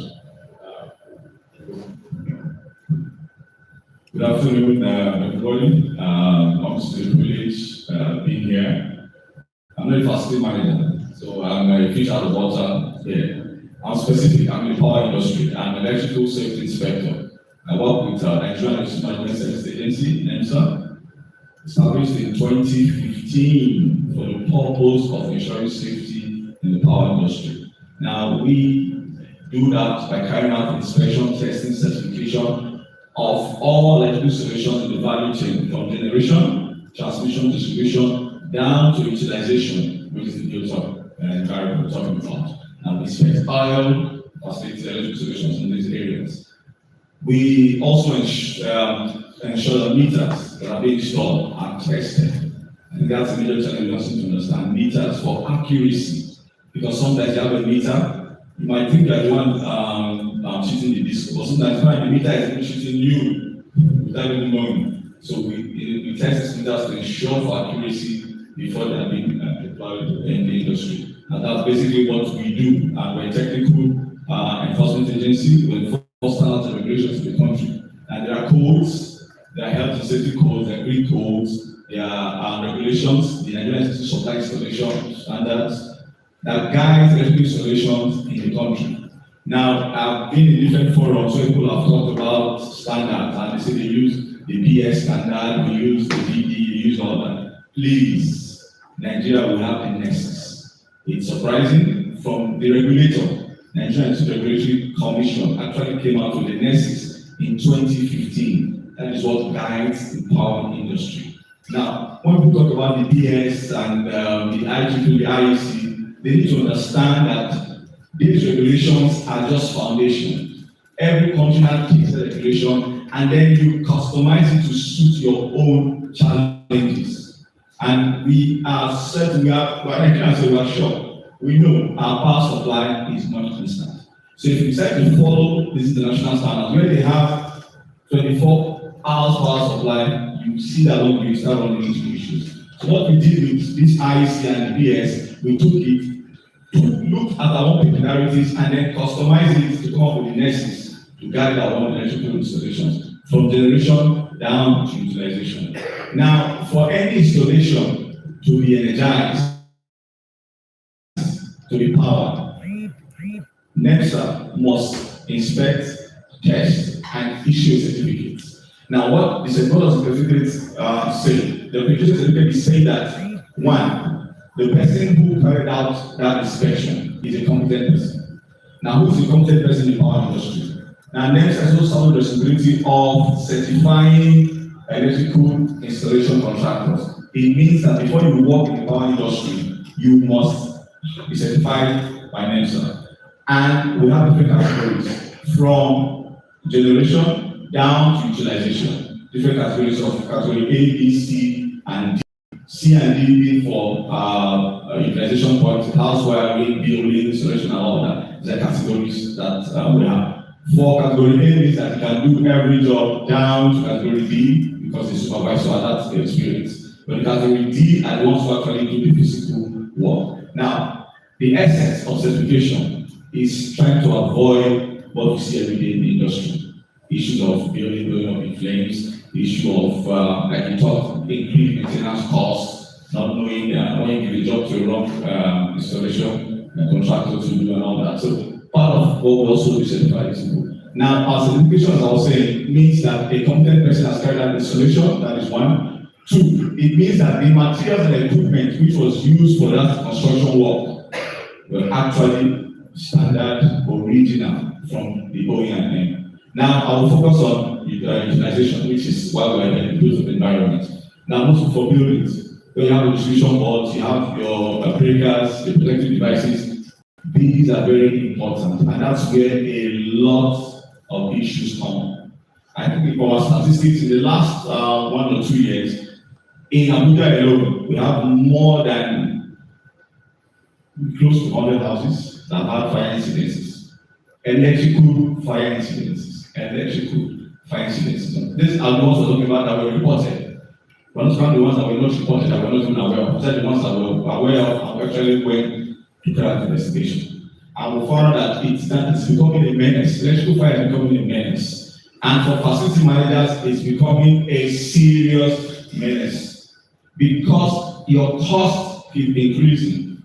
Good afternoon, everybody. I'm still privileged being here. I'm not a facility manager, so I'm a fish out of water here. I'm specific, I'm in the power industry. I'm an electrical safety inspector. I work with Nigerian Electric Management Service Agency, NEMSA, established in 2015 for the purpose of ensuring safety in the power industry. Now, we do that by carrying out inspection, testing, certification of all electrical solutions in the value chain, from generation, transmission, distribution, down to utilization, which is the built-up environment we're talking about. Now, we inspect oil, facility electrical solutions in these areas. We also ensure that meters that are being installed are tested. I think that's a major challenge we also need to understand. Meters for accuracy. Because sometimes you have a meter, you might think that the one shooting the disco, but sometimes the meter is even shooting you without even knowing. So we test these meters to ensure for accuracy before they are being deployed in the industry. And that's basically what we do. And we're a technical enforcement agency. We enforce standards and regulations in the country. And there are codes, there are health and safety codes, there are green codes, there are regulations, the Nigerian Institute of Supply Installation standards that guide electrical installations in the country. Now, I've been in different forums where people have talked about standards and they say they use the PS standard, we use the VD, we use all that. Please, Nigeria will have the nexus. It's surprising from the regulator. Nigerian Regulatory Commission actually came out with the nexus in 2015. That is what guides the power industry. Now, when we talk about the PS and the IEEE, the IEC, they need to understand that these regulations are just foundation. Every country has its regulation, and then you customize it to suit your own challenges. And we are certain, we are sure, we know our power supply is not constant. So if you decide to follow these international standards, where they have 24 hours power supply, you see that when you start running into issues. So what we did with this IEC and the PS, we took it, look at our own peculiarities, and then customize it to come up with the nexus to guide our own electrical installations from generation down to utilization. Now, for any installation to be energized, to be powered, NEMSA must inspect, test, and issue certificates. Now, what the certificate say? The application certificate is saying that, one, the person who carried out that inspection is a competent person. Now, who is a competent person in the power industry? Now, NEMSA has also the responsibility of certifying electrical installation contractors. It means that before you work in the power industry, you must be certified by NEMSA. And we have different categories from generation down to utilization. Different categories of category A, B, C, and D. C and D being for utilization points, house wiring, building, installation, and all that. These are categories that we have. For category A means that you can do every job down to category B because the supervisor has the experience. But in category D are the ones who actually do the physical work. Now, the essence of certification is trying to avoid what we see every day in the industry. Issues of building going up in flames, issue of, like you talked, increased maintenance costs, not knowing when you give the job to a wrong installation contractor to do and all that. So part of what we also do certify people. Now, our certification, as I was saying, means that a competent person has carried out the installation, that is one. Two, it means that the materials and equipment which was used for that construction work were actually standard, original from the OEM. Now, I will focus on utilization, which is why we are in the built environment. Now, most for buildings, where you have the distribution boards, you have your breakers, the protective devices. These are very important, and that's where a lot of issues come. I think for our statistics in the last 1 or 2 years, in Abuja alone, we have more than close to 100 houses that have fire incidences, electrical fire incidences, electrical fire incidences. These are the ones we're talking about that were reported. We're not talking the ones that were not reported, that we're not even aware of. These are the ones that we're aware of and actually went to carry out investigation. And we found that it's becoming a menace. Electrical fire is becoming a menace. And for facility managers, it's becoming a serious menace because your costs keep increasing.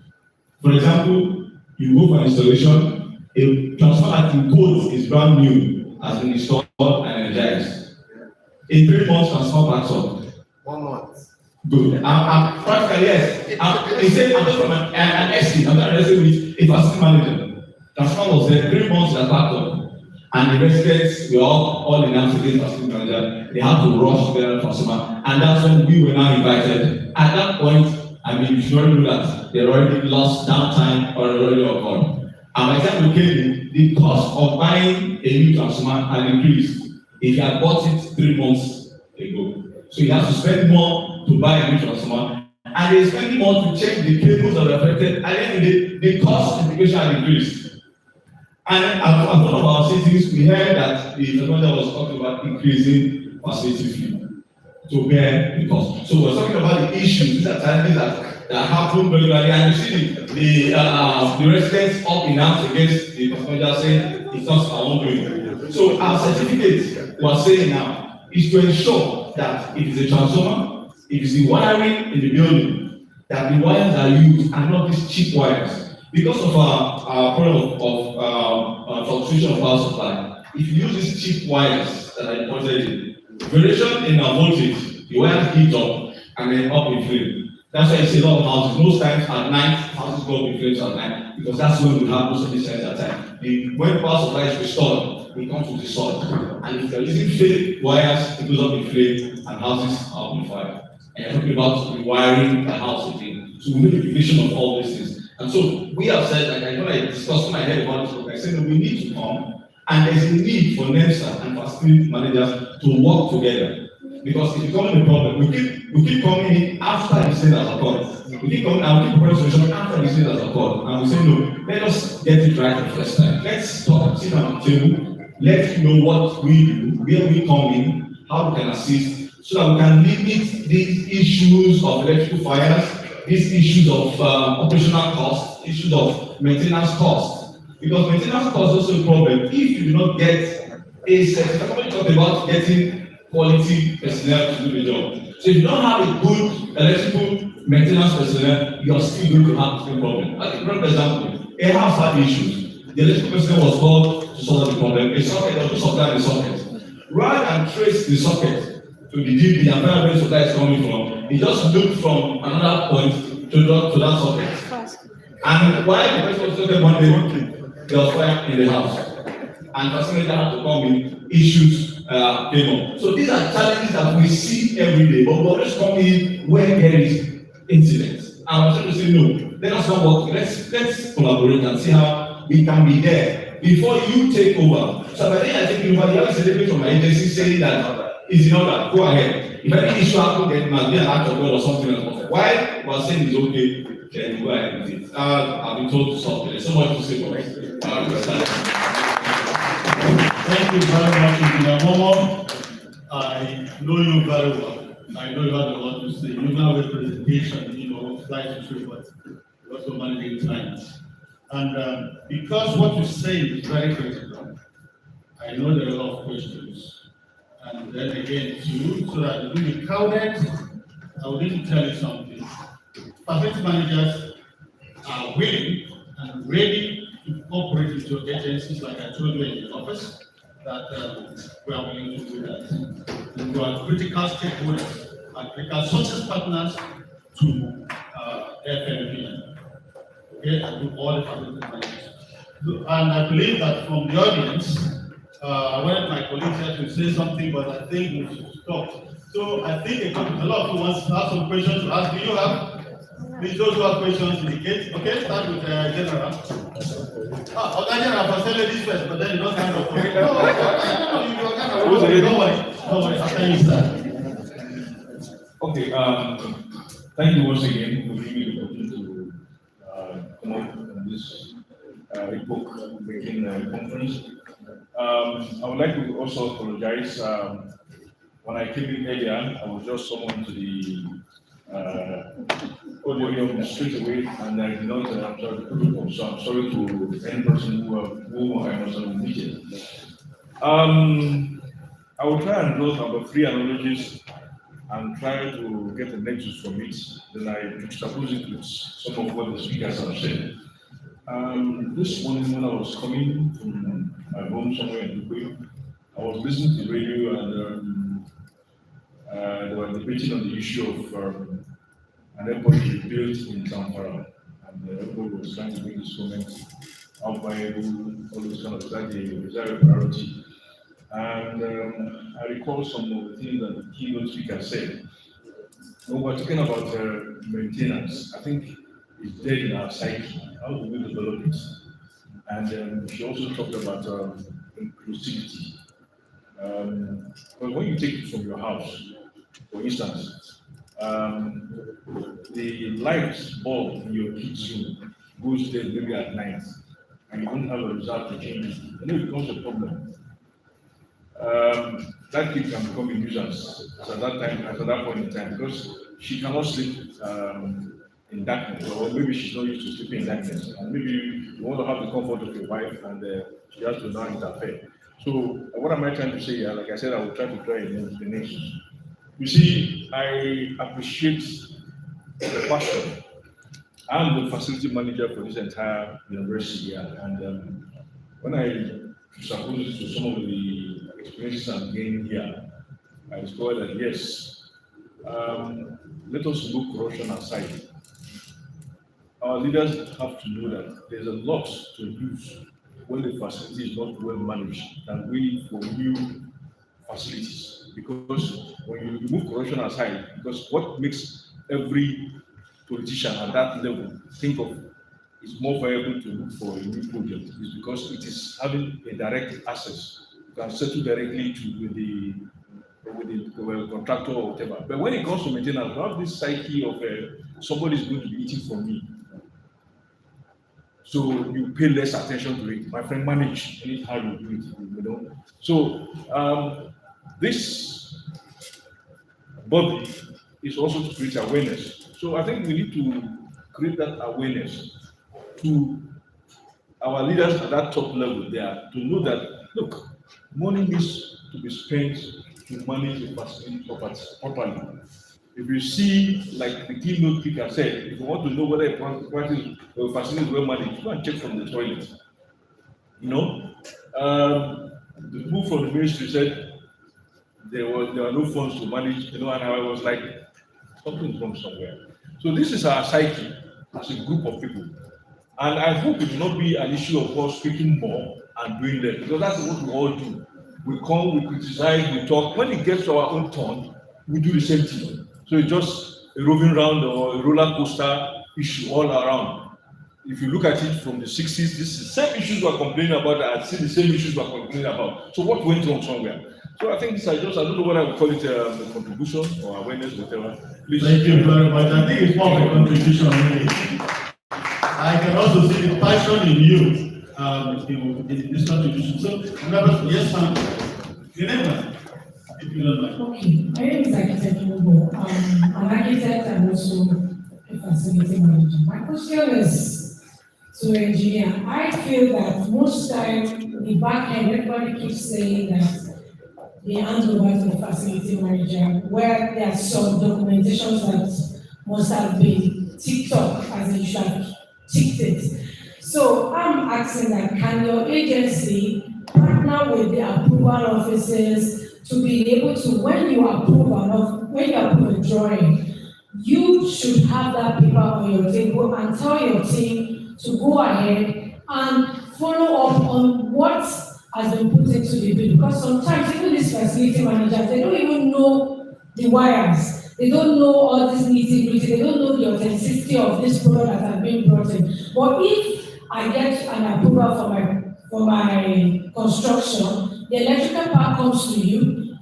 For example, you go for installation, a transformer in codes is brand new, has been installed and energized. In 3 months, transformer backs up. 1 month. Good. I'm practically, yes. I'm just from an estate. I'm not resident with a facility manager. Transformer was there, 3 months that backed up. And the residents were all announced against facility manager. They had to rush their transformer. And that's when we were now invited. At that point, I mean, you should already know that they already lost downtime or already occurred. And by the time we came in, the cost of buying a new transformer had increased. If you had bought it 3 months ago. So you have to spend more to buy a new transformer, and they're spending more to check the cables that are affected, and then the cost implication had increased. And at one of our cities, we heard that the government was talking about increasing facility fee. to bear the cost. So we're talking about the issues, these are challenges that happen regularly, and you see the residents up in arms against the passenger saying it's not our own doing. So our certificate we are saying now is to ensure that it is a transformer, it is the wiring in the building, that the wires are used and not these cheap wires. Because of our problem of fluctuation of power supply, if you use these cheap wires that I pointed in, variation in our voltage, the wires heat up and then up in flame. That's why you see a lot of houses. Most times at night, houses go up in flames at night because that's when we have most of these things at time. When power supply is restored, it comes with the sun. And if you're using fake wires, it goes up in flame and houses are up in fire. And you're talking about rewiring the house again. So we need a division of all these things. And so we have said, like I know I discussed in my head about this book, I said that we need to come, and there's a need for NEMSA and facility managers to work together. Because it's becoming a problem. We keep coming in after the state has occurred. We keep coming and we keep proposing solution after the state has occurred. And we say, no, let us get it right the first time. Let's talk, sit down at the table, let's know what we do, where we come in, how we can assist, so that we can limit these issues of electrical fires, these issues of operational costs, issues of maintenance costs. Because maintenance costs is also a problem if you do not get a certificate. Somebody talked about getting quality personnel to do the job. So if you don't have a good electrical maintenance personnel, you are still going to have the same problem. Like a great example, a house had issues. The electrical personnel was called to solve the problem. A socket or to supply the socket. Rather than trace the socket to the DB and where the supply is coming from, he just looked from another point to that socket. And while the person was talking one day, there was fire in the house. And facility had to come in, issues came up. So these are challenges that we see every day, but we always come in when there is incidents. And I'm trying to say, no, let us not work, let's collaborate and see how we can be there before you take over. So by the time I take over, you have a certificate from my agency saying that it's in order, go ahead. If any issue happens, then it must be an act of God or something else. Why we are saying it's okay, then go ahead with it. I've been told to stop. There's so much to say for me. Thank you very much, Engineer Momo. I know you very well. I know you have a lot to say. You now have a presentation, slides to show, but you're also managing time. And because what you say is very critical, I know there are a lot of questions. And then again, too, so that you will be crowded, I would need to tell you something. Facility managers are willing and ready to cooperate with your agencies, like I told you in the office, that we are willing to do that. And we are critical stakeholders and critical sources partners to AFMPN. Okay, and to all the facility managers. And I believe that from the audience, I wanted my colleagues here to say something, but I think we should stop. So I think a lot of you want to have some questions to ask. Do you have? Please, those who have questions indicate. Okay, start with General. General, for say ladies first, but then you don't kind of. No, don't worry, after you start. Okay, thank you once again for giving me the opportunity to come up on this book-making conference. I would like to also apologize. When I came in earlier, I was just summoned to the auditorium straight away, and I did not observe the protocol. So I'm sorry to any person who I was on the meeting. I will try and draw about 3 analogies and try to get a nexus from it. Then I juxtapose it with some of what the speakers have said. This morning when I was coming from my home somewhere in Dubai, I was listening to the radio and they were debating on the issue of an airport to be built in Zamfara. And everybody was trying to make this comment how viable, all those kind of stuff, is that a priority? And I recall some of the things that the keynote speaker said. When we're talking about maintenance, I think it's dead in our psyche. How do we develop it? And she also talked about inclusivity. But when you take it from your house, for instance, the light bulb in your kids' room goes there maybe at night, and you don't have a result to change it. Then it becomes a problem. that kid can become a nuisance at that point in time, because she cannot sleep in darkness, or maybe she's not used to sleeping in darkness, and maybe you want to have the comfort of your wife, and she has to now interfere. So what am I trying to say here? Like I said, I will try to draw the names. You see, I appreciate the passion. I'm the facility manager for this entire university here, and when I suppose to some of the experiences I'm gaining here, I discovered that yes, let us look corruption aside. Our leaders have to know that there's a lot to lose when the facility is not well managed than waiting for new facilities. Because when you remove corruption aside, because what makes every politician at that level think of is more viable to look for a new project is because it is having a direct access. You can settle directly with the contractor or whatever. But when it comes to maintenance, you have this psyche of somebody is going to be eating from me. So you pay less attention to it. My friend manage how you do it, So this body is also to create awareness. So I think we need to create that awareness to our leaders at that top level there to know that look, money needs to be spent to manage the facility properly. If you see, like the keynote speaker said, if you want to know whether a facility is well managed, go and check from the toilet. The people from the ministry said there were no funds to manage, and I was like, something's wrong somewhere. So this is our psyche as a group of people. And I hope it will not be an issue of us speaking more and doing less, because that's what we all do. We come, we criticize, we talk. When it gets to our own turn, we do the same thing. So it's just a roving round or a roller coaster issue all around. If you look at it from the 60s, this is the same issues we're complaining about, I see the same issues we're complaining about. So what went wrong somewhere? So I think this I don't know what I would call it a contribution or awareness, whatever. Please. Thank you very much. I think it's more of a contribution really. I can also see the passion in you in this contribution. So, yes, ma'am. The name, ma'am, if you don't mind. Okay, my name is Architect Mubo. I'm an architect and also a facility manager. My question is to engineer. I feel that most time the back end, everybody keeps saying that they hand over to the facility manager, where there are some documentations that must have been ticked up as they should have ticked it. So I'm asking that, can your agency partner with the approval offices to be able to, when you approve a drawing, you should have that paper on your table and tell your team to go ahead and follow up on what has been put into the bid. Because sometimes even these facility managers, they don't even know the wires. They don't know all this nitty-gritty. They don't know the authenticity of this product that has been brought in. But if I get an approval for my construction, the electrical part comes to you,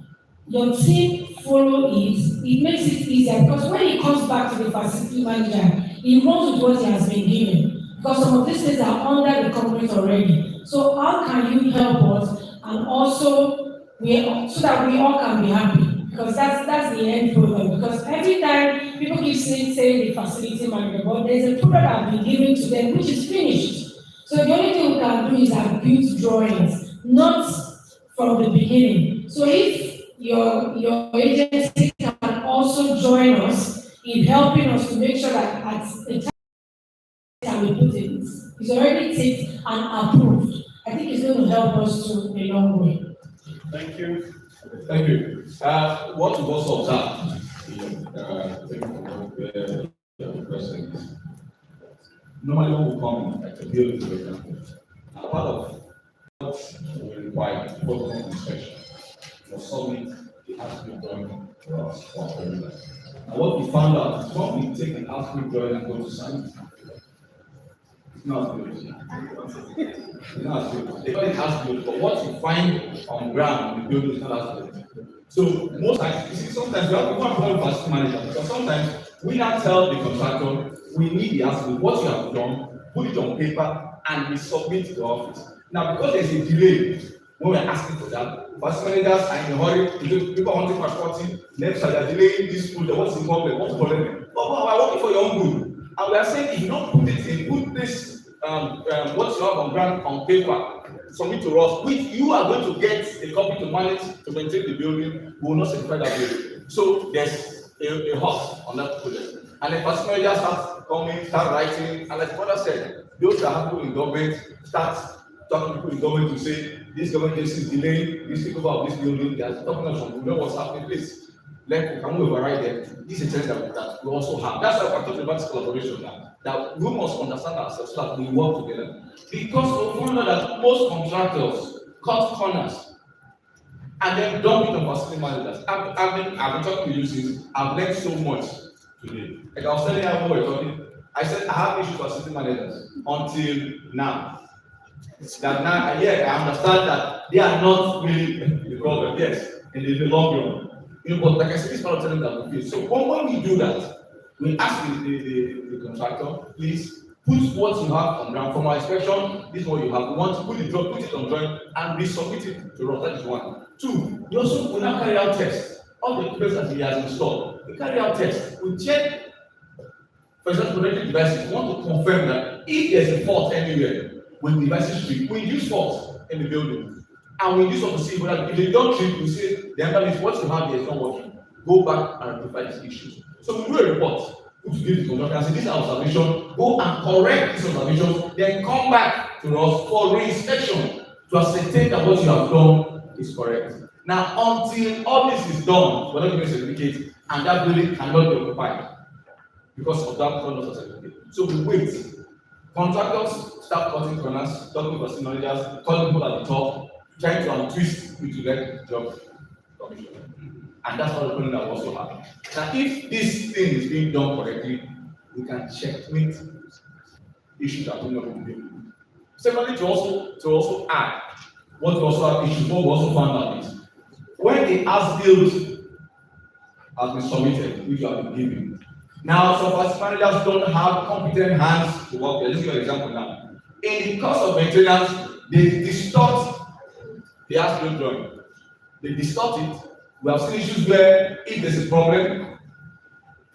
your team follow it, it makes it easier because when it comes back to the facility manager, he runs with what he has been given. Because some of these things are under the concrete already. So how can you help us and also so that we all can be happy? Because that's the end product. Because every time people keep saying the facility manager, but there's a product that has been given to them which is finished. So the only thing we can do is build drawings, not from the beginning. So if your agency can also join us in helping us to make sure that at the time we put it, it's already ticked and approved. I think it's going to help us to a long way. Thank you. Thank you. What we've also observed, the president, normally when we come like a building, for example, part of what we require for the inspection was submit the as-built drawing for us for our perimeter. And what we found out is when we take an as-built drawing and go to site, it's not good. It's not good. They call it as-built, but what you find on ground in the building is not as-built. So most times, you see, sometimes we have to call facility manager because sometimes we not tell the contractor we need the as-built, what you have done, put it on paper, and we submit to the office. Now, because there's a delay, when we're asking for that, facility managers are in a hurry, people are wanting passporting, next are delaying this project, what's the problem, what's the problem? Oh, we're working for your own good. And we are saying if you don't put it in, put this what you have on ground on paper, submit to us, which you are going to get a copy to manage, to maintain the building, we will not certify that building. So there's a halt on that project. And the first manager starts coming, start writing, and like Father said, those that have people in government start talking to people in government to say, this government agency is delaying, this people of this building, they are talking us from, we know what's happening, please. Like, can we override them? This is a trend that we also have. That's why we're talking about this collaboration now. That we must understand ourselves so that we work together. Because we know that most contractors cut corners and then dump it on facility managers. I've been talking to you since I've learned so much today. Like I was telling you when we were talking, I said I have issues with facility managers until now. That now, I understand that they are not really the problem. Yes, in the long run. But like I said, it's part of telling that we feel. So when we do that, we ask the contractor, please put what you have on ground. From our inspection, this is what you have. We want to put it on drawing and resubmit it to us. That is one. Two, we also will now carry out tests. All the equipment that he has installed, we carry out tests. We check, for example, connected devices. We want to confirm that if there's a fault anywhere, when the devices trip, we use faults in the building. And we use what to see whether if they don't trip, we say the analyst, what you have here is not working. Go back and rectify these issues. So we do a report, which gives the contractor and say this is observation, go and correct this observation, then come back to us for re-inspection to ascertain that what you have done is correct. Now, until all this is done, we're not giving a certificate, and that building cannot be occupied because of that conduct of certificate. So we wait. Contractors start cutting corners, talking to facility managers, calling people at the top, trying to untwist you to get the job commission. And that's what the problem that also happens. Now, if this thing is being done correctly, we can checkmate issues that we know will be. Secondly, to also add, what we also have issues, what we also found out is when the as-built has been submitted, which you have been given. Now, some facility managers don't have competent hands to work there. Let's give an example now. In the course of maintenance, they distort the as-built drawing. They distort it. We have seen issues where if there's a problem,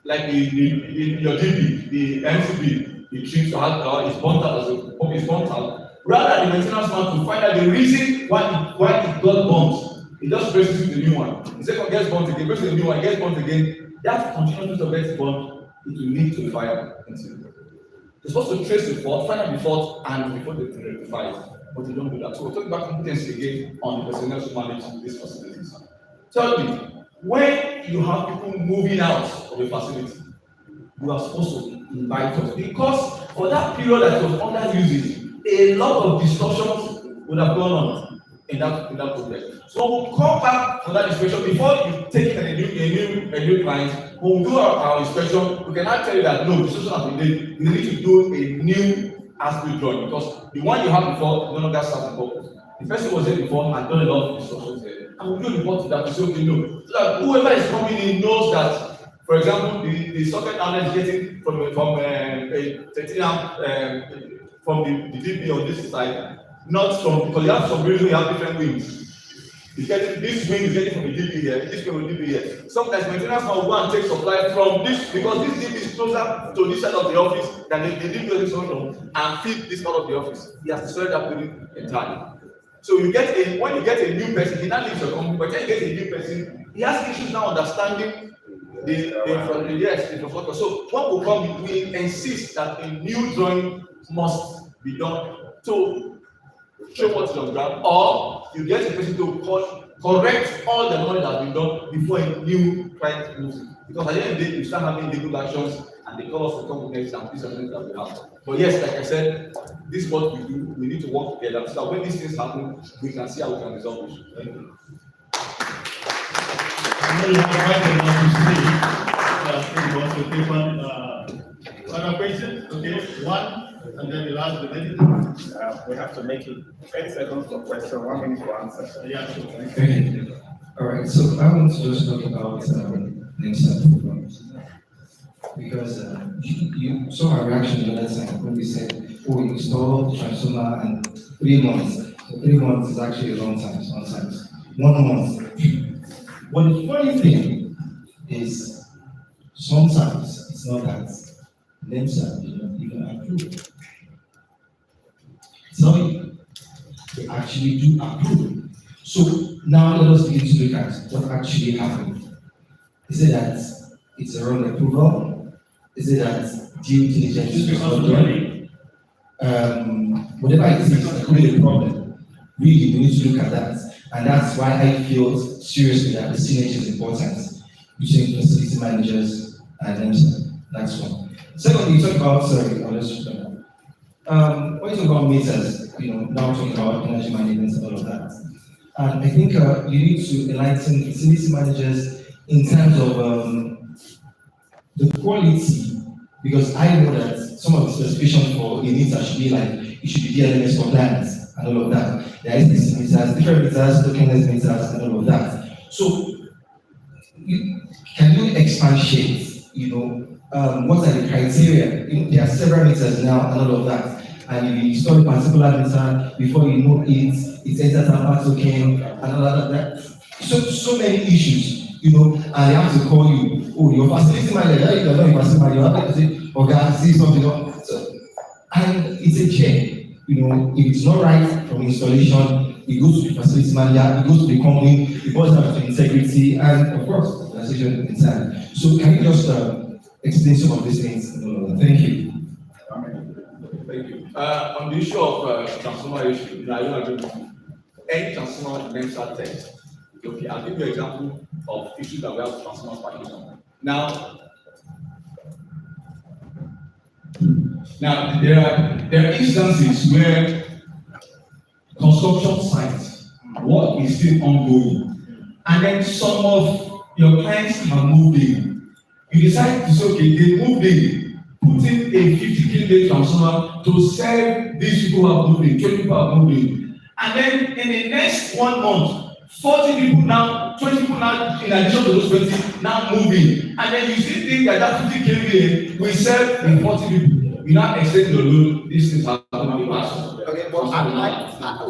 like your DB, the MCB, the trips out is burnt out as a pump is burnt out. Rather the maintenance man to find out the reason why it got burnt. He just presses the new one. The second gets burnt again, presses the new one, gets burnt again. That continuous to get burnt, it will lead to a fire incident. They're supposed to trace the fault, find out the fault, and before they rectify it. But they don't do that. So we're talking about competency again on the personnel to manage these facilities. Thirdly, when you have people moving out of a facility, you are supposed to invite us because for that period that was under usage, a lot of discussions would have gone on in that project. So we'll come back for that inspection before you take a new client. When we do our inspection, we can now tell you that no, the inspection has been made. You need to do a new as-built drawing because the one you have before no longer serves the purpose. The person was there before and done a lot of instructions there. And we do report to that to say, okay, no. So that whoever is coming in knows that, for example, the socket outlet is getting from a 13 amp from the DB on this side, not from, because you have some reason you have different wings. It's getting, this wing is getting from the DB here, this wing will DB here. Sometimes maintenance will go and take supply from this, because this DB is closer to this side of the office than the DB is from, and feed this part of the office. He has destroyed that building entirely. So you get when you get a new person, he now leaves your company, but when you get a new person, he has issues now understanding the infrastructure. So what will come, we insist that a new drawing must be done to show what's on ground, or you get a person to correct all the knowledge that has been done before a new client moves in. Because at the end of the day, you start having legal actions and they call us to come next and this and that we have. But yes, like I said, this is what we do. We need to work together so that when these things happen, we can see how we can resolve it. Thank you. I know you have right enough to speak. Want to take on other questions? Okay, one. And then the last minute. We have to make it 30 seconds for question, 1 minute for answer. Yeah, sure. Okay. All right. So I want to just talk about inside programs because you saw our reaction the last time when we said, "Oh, we installed transformer and 3 months." So 3 months is actually a long time, sometimes. 1 month. But the funny thing is, sometimes it's not that NEMSA do not even approve. It's not even. They actually do approve. So now let us begin to look at what actually happened. Is it that it's a wrong approval? Is it that due diligence was not done? Whatever it is, it could be a problem. Really, we need to look at that. And that's why I feel seriously that the synergy is important between facility managers and NEMSA. That's one. Secondly, you talk about, sorry, I'll just when you talk about meters, now we're talking about energy management and all of that. And I think you need to enlighten facility managers in terms of the quality, because I know that some of the specifications for a meter should be like, it should be DLMS compliant and all of that. There is this meters, different meters, tokenless meters, and all of that. So, can you expatiate, what are the criteria? There are several meters now and all of that. And you install a particular meter, before you know it enters a token and all of that. So many issues, and they have to call you, oh, your facility manager, you don't know your facility manager, you have to say, okay, see something on. So, and it's a chain, if it's not right from installation, it goes to the facility manager, it goes to the company, it goes down to integrity, and of course, the organization inside. So can you just explain some of these things? Thank you. Thank you. On the issue of transformer issue, I don't agree with you. Any transformer NEMSA test. Okay, I'll give you an example of issues that we have with transformer package. Now there are instances where construction sites, work is still ongoing, and then some of your clients have moved in. You decide to say, okay, they moved in, put in a 50 kV transformer to serve these people who have moved in, 20 people have moved in. And then in the next 1 month, 40 people now, 20 people now, in addition to those 20, now moving. And then you still think that 50 kVA will serve the 40 people. You now extend your load, this is how okay, but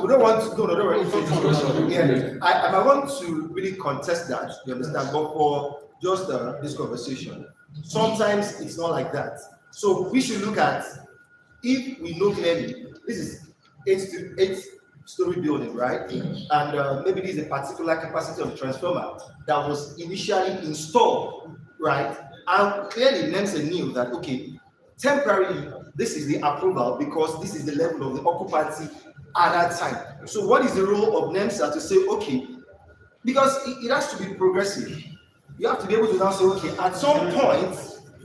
we don't want to go, no, don't worry, it's not question. Yeah, I want to really contest that, you understand, but for just this conversation, sometimes it's not like that. So we should look at, if we know clearly, this is 8-story building, right? And maybe this is a particular capacity of transformer that was initially installed, right? And clearly NEMSA knew that, okay, temporarily, this is the approval because this is the level of the occupancy at that time. So what is the role of NEMSA to say, okay, because it has to be progressive. You have to be able to now say, okay, at some point,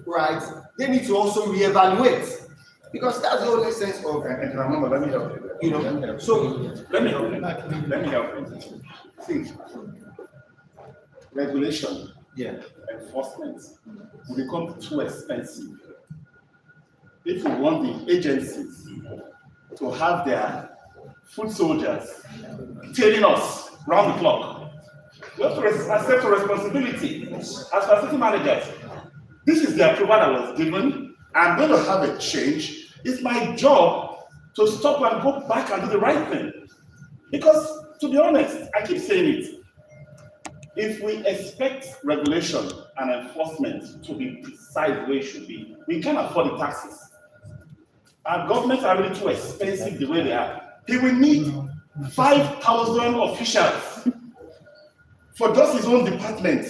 right, they need to also reevaluate. Because that's the only sense of, and remember, let me help you. So let me help you. See, regulation, enforcement will become too expensive if we want the agencies to have their foot soldiers tailing us round the clock. We have to accept a responsibility as facility managers. This is the approval that was given. I'm going to have a change. It's my job to stop and go back and do the right thing. Because, to be honest, I keep saying it. If we expect regulation and enforcement to be precise the way it should be, we can't afford the taxes. Our governments are really too expensive the way they are. He will need 5,000 officials for just his own department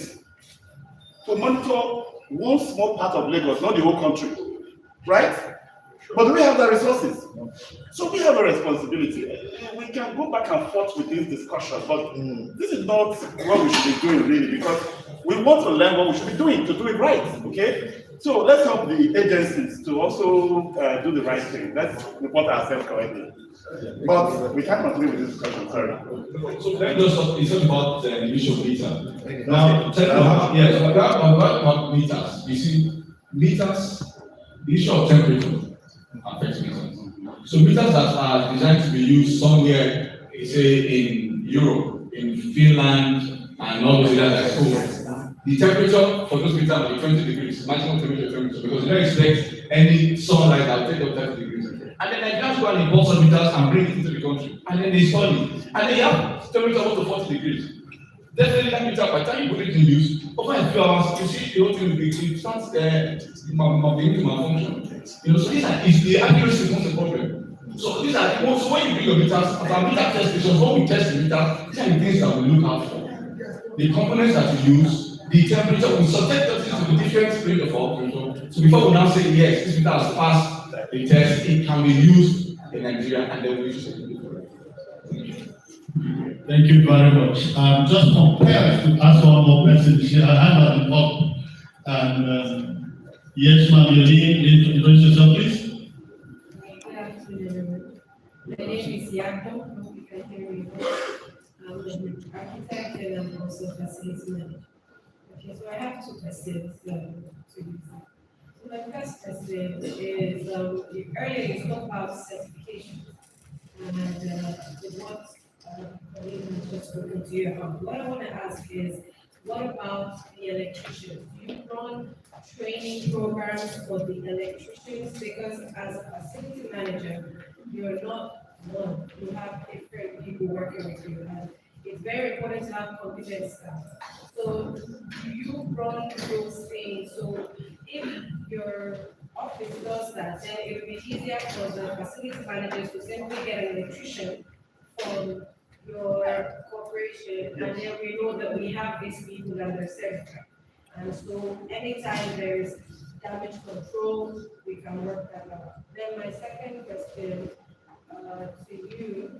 to monitor one small part of Lagos, not the whole country, right? But do we have the resources? So we have a responsibility. We can go back and forth with this discussion, but this is not what we should be doing really, because we want to learn what we should be doing to do it right, okay? So let's help the agencies to also do the right thing. Let's report ourselves correctly. But we can't continue with this discussion, sorry. So let me just talk about the issue of meter. Now, about meters. You see, meters, the issue of temperature affects meters. So meters that are designed to be used somewhere, say in Europe, in Finland, and all those areas like cold. The temperature for those meters will be 20 degrees, maximum temperature, because you don't expect any sunlight that will take up 30 degrees. And then Nigerians go and import some meters and bring it into the country. And then they install it. And then you have temperature up to 40 degrees. Definitely that meter, by the time you put it in use, over a few hours, you see the whole thing it starts beginning to malfunction. You know, so these are the accuracy becomes a problem. So these are so when you bring your meters, at our meter test stations, when we test the meter, these are the things that we look out for. The components that we use, the temperature, we subject those to the different range of operation. So before we now say yes, this meter has passed the test, it can be used in Nigeria, and then we use it. Thank you very much. Just compare to ask one more person. I have an up. And yes, ma'am, your name, introduce yourself, please. Good afternoon. My name is Yako. Hope you can hear me. I'm an architect and I'm also facility manager. Okay, so I have two questions to you. So my first question is earlier you spoke about certification and what colleague has just spoken to you about. What I want to ask is, what about the electricians? Do you run training programs for the electricians? Because as a facility manager, you're not one. You have different people working with you, and it's very important to have competent staff. So do you run those things? So if your office does that, then it will be easier for the facility managers to simply get an electrician from your corporation, and then we know that we have these people that are certified. And so anytime there is damage control, we can work that out. Then my second question to you.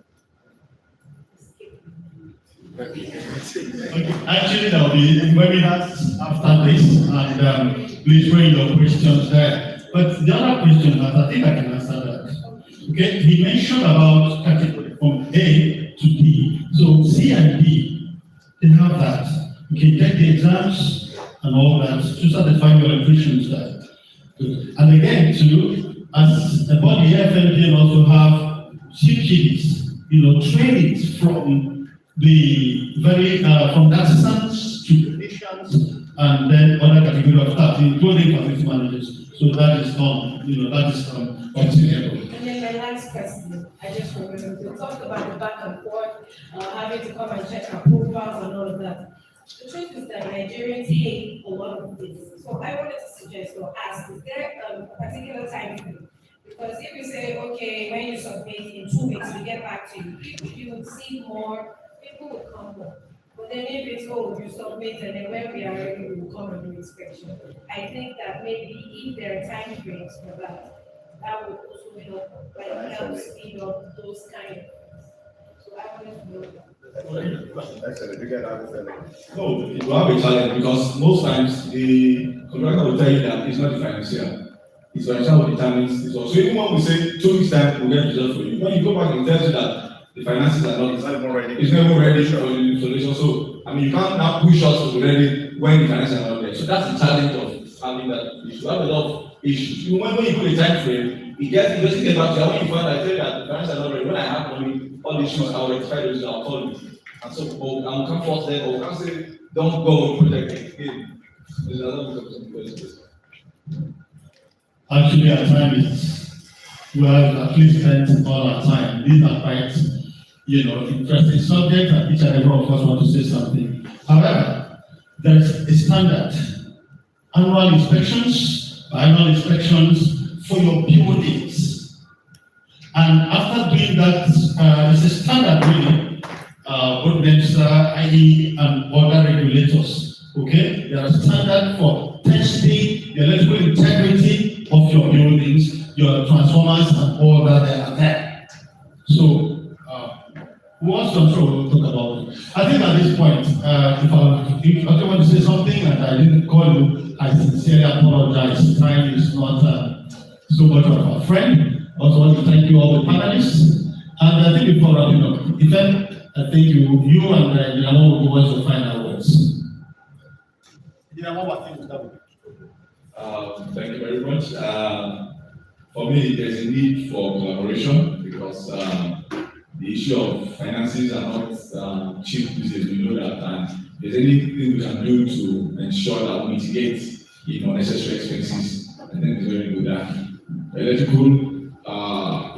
Actually, there will be webinars after this, and please bring your questions there. But the other question, I think I can answer that. Okay, he mentioned about category from A to D. So C and D, they have that. You can take the exams and all that to satisfy your electricians there. And again, too, as a body, AFMPN also have CPDs, trainings from the from the assistants to technicians and then other category of staff, including facility managers. So that is continuable. And then my last question, I just remember to talk about the back and forth, having to come and check approvals and all of that. The truth is that Nigerians hate a lot of this. So I wanted to suggest or ask, is there a particular time frame? Because if you say, okay, when you submit in 2 weeks, we get back to you, you would see more, people will come more. But then if it's, you submit and then when we are ready, we will come and do inspection. I think that maybe if there are time frames for that, that would also help speed up those kind of things. So I wanted to know that. No, it will have a challenge because most times the contractor will tell you that it's not the financier. It's financial who determines this. So even when we say 2 weeks time, we'll get results for you. When you go back and tell you that the finances are not, it's not even ready for the installation. So you can't now push us to ready when the finances are not ready. So that's the challenge of having that issue. Have a lot of issues. When you put a time frame, it doesn't get back to you. When you find I tell you that the finances are not ready, when I have money, all the issues I will rectify those, I'll call you. And so I can't force them, or can't say, don't go and protect it again. There's another question. Actually, our time is, we have at least spent all our time. These are quite, interesting subjects, and each and every one of us want to say something. However, there's a standard. Annual inspections for your buildings. And after doing that, it's a standard really. Both NEMSA, IE, and other regulators. Okay, there are standards for testing the electrical integrity of your buildings, your transformers, and all that they are there. So, who wants to talk about it? I think at this point, if I want to say something and I didn't call you, I sincerely apologize. Time is not so much of a friend. Also want to thank you all the panelists. And I think before wrapping up, I think you and Dinamo will go on to final words. Thank you very much. For me, there's a need for collaboration because the issue of finances are not cheap these days. We know that, and if there's anything we can do to ensure that we mitigate unnecessary expenses, I think it's very good. Electrical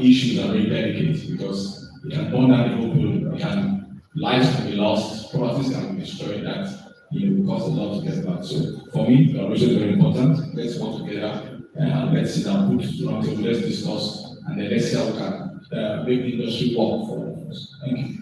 issues are very delicate because it can burn down the whole building, lives can be lost, properties can be destroyed, that will cost a lot to get back. So for me, collaboration is very important. Let's work together and let's sit down, put round table, let's discuss, and then let's see how we can make the industry work for us. Thank you.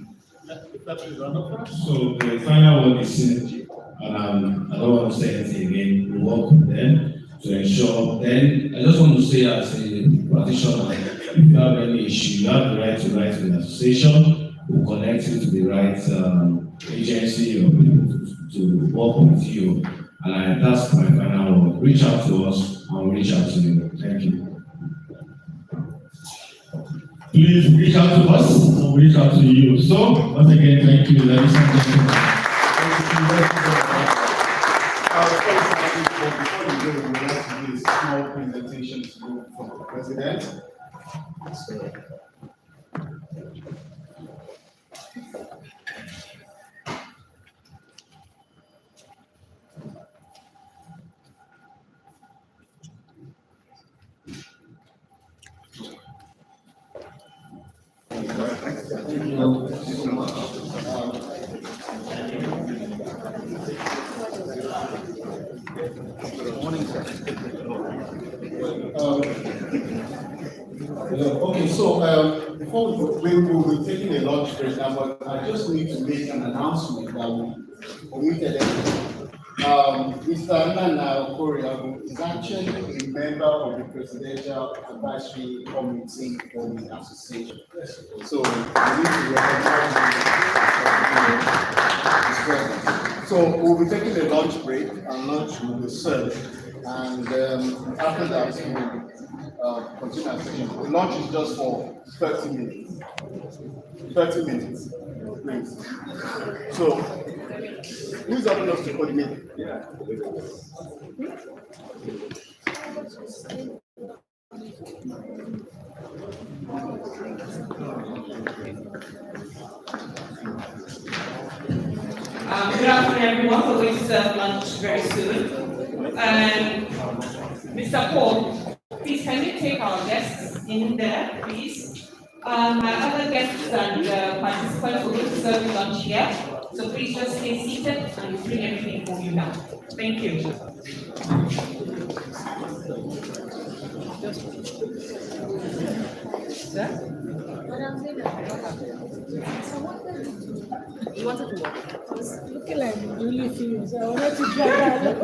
So the final one is synergy, and I don't want to say anything again. We work with them to ensure. Then I just want to say, as a practitioner, if you have any issue, you have the right to write to the association. We'll connect you to the right agency or people to work with you. And that's my final word. Reach out to us, and we'll reach out to you. Thank you. Please reach out to us, and we'll reach out to you. So, once again, thank you, ladies and gentlemen. Before you go, we would like to do a small presentation to you from the president. So, okay, so before we will be taking a lunch break now, but I just need to make an announcement that we committed everything. Mr. Nana Okoriabu is actually a member of the Presidential Advisory Committee for the association. So we need to recognize his presence. So we'll be taking a lunch break, and lunch will be served. And after that, we'll continue our session. The lunch is just for 30 minutes. 30 minutes, please. So, who's helping us to coordinate? Yeah. Good afternoon, everyone. We're going to serve lunch very soon. Mr. Paul, please can you take our guests in there, please? My other guests and participants will go to serve lunch here. So please just stay seated and we'll bring everything for you now. Thank you. Sir? You wanted to work? I was looking like really furious. I wanted to drag out.